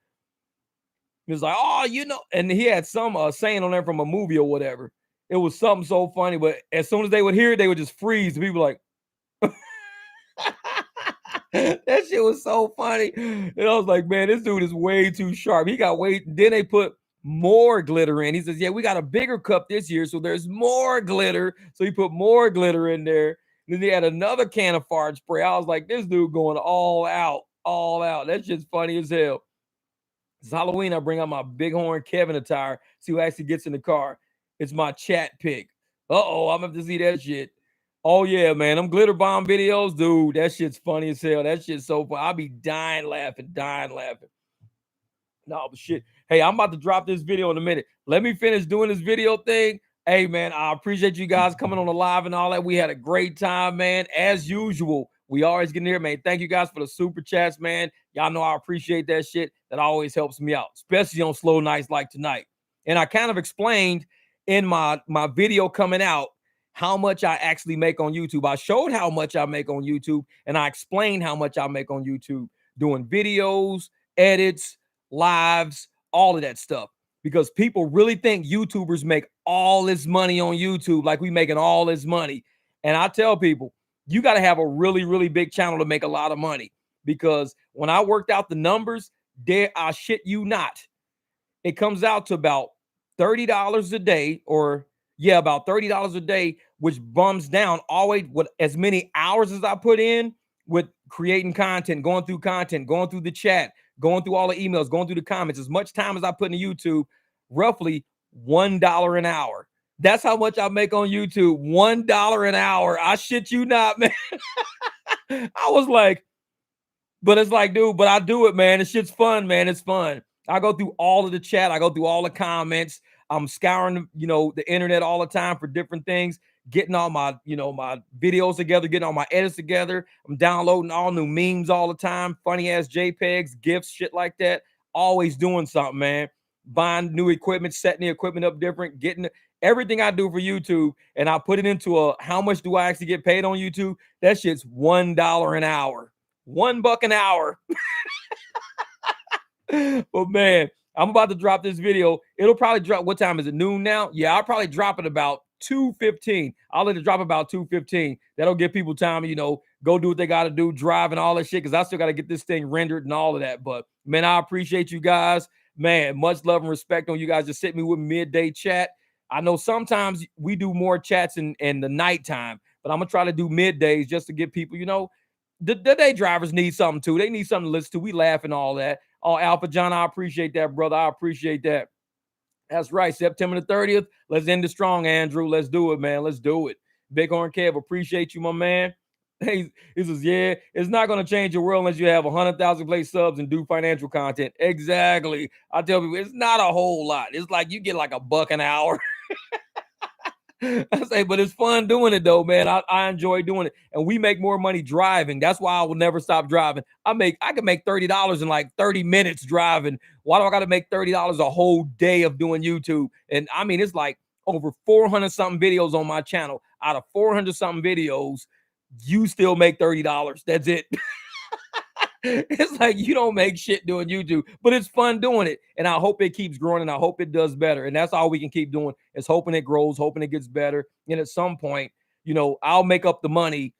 It's like, oh, and he had some saying on there from a movie or whatever. It was something so funny, but as soon as they would hear it, they would just freeze. The people like, that shit was so funny. And I was like, man, this dude is way too sharp. He got then they put more glitter in. He says, yeah, we got a bigger cup this year, so there's more glitter. So he put more glitter in there. Then they had another can of fart spray. I was like, this dude going all out. That shit's funny as hell. It's Halloween. I bring out my Bighorn Kevin attire. See who actually gets in the car. It's my chat pick. I'm gonna have to see that shit. Oh, yeah, man. Them glitter bomb videos, dude, that shit's funny as hell. That shit's so funny. I'll be dying laughing. No, but shit. Hey, I'm about to drop this video in a minute. Let me finish doing this video thing. Hey, man, I appreciate you guys coming on the live and all that. We had a great time, man. As usual, we always get in here, man. Thank you guys for the super chats, man. Y'all know I appreciate that shit. That always helps me out, especially on slow nights like tonight. And I kind of explained in my video coming out how much I actually make on YouTube. I showed how much I make on YouTube, and I explained how much I make on YouTube doing videos, edits, lives, all of that stuff. Because people really think YouTubers make all this money on YouTube, like we making all this money. And I tell people, you got to have a really, really big channel to make a lot of money. Because when I worked out the numbers, I shit you not, it comes out to about $30 a day, or yeah, about $30 a day, which bums down always with as many hours as I put in with creating content, going through the chat, going through all the emails, going through the comments, as much time as I put in YouTube, roughly $1 an hour. That's how much I make on YouTube. $1 an hour. I shit you not, man. I was like, but it's like, dude, but I do it, man. This shit's fun, man. It's fun. I go through all of the chat. I go through all the comments. I'm scouring, the internet all the time for different things, getting all my, my videos together, getting all my edits together. I'm downloading all new memes all the time, funny ass JPEGs, GIFs, shit like that. Always doing something, man. Buying new equipment, setting the equipment up different, getting everything I do for YouTube, and I put it into how much do I actually get paid on YouTube? That shit's $1 an hour. $1 an hour. But man, I'm about to drop this video. It'll probably drop. What time is it? Noon now? Yeah, I'll probably drop it about 2:15. I'll let it drop about 2:15. That'll give people time, go do what they got to do, drive and all that shit, because I still got to get this thing rendered and all of that. But man, I appreciate you guys. Man, much love and respect on you guys just sitting me with midday chat. I know sometimes we do more chats in the nighttime, but I'm gonna try to do middays just to get people, the day drivers need something too. They need something to listen to. We laugh and all that. Oh, Alpha John, I appreciate that, brother. I appreciate that. That's right. September the 30th. Let's end it strong, Andrew. Let's do it, man. Let's do it. Bighorn Kev, appreciate you, my man. He says, yeah, it's not going to change your world unless you have 100,000 play subs and do financial content. Exactly. I tell people, it's not a whole lot. It's like you get like $1 an hour. I say, but it's fun doing it though, man. I enjoy doing it, and we make more money driving. That's why I will never stop driving. I can make $30 in like 30 minutes driving. Why do I got to make $30 a whole day of doing YouTube? And I mean, it's like over 400 something videos on my channel. Out of 400 something videos, you still make $30. That's it. It's like you don't make shit doing YouTube, but it's fun doing it. And I hope it keeps growing, and I hope it does better. And that's all we can keep doing, is hoping it grows, hoping it gets better. And at some point, I'll make up the money.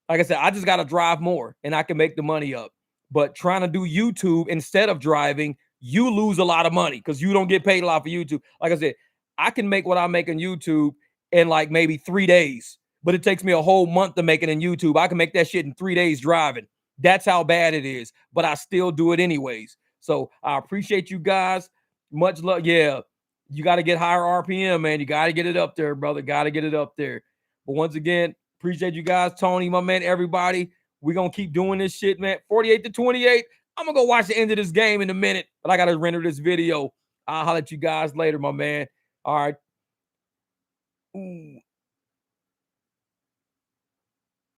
Like I said, I just got to drive more and I can make the money up. But trying to do YouTube instead of driving, you lose a lot of money because you don't get paid a lot for YouTube. Like I said, I can make what I make on YouTube in like maybe 3 days, but it takes me a whole month to make it in YouTube. I can make that shit in 3 days driving. That's how bad it is, but I still do it anyways. So I appreciate you guys. Much love. Yeah, you got to get higher RPM, man. You got to get it up there, brother. Got to get it up there. But once again, appreciate you guys. Tony, my man, everybody. We're going to keep doing this shit, man. 48-28. I'm going to go watch the end of this game in a minute, but I got to render this video. I'll holler at you guys later, my man. All right. Ooh.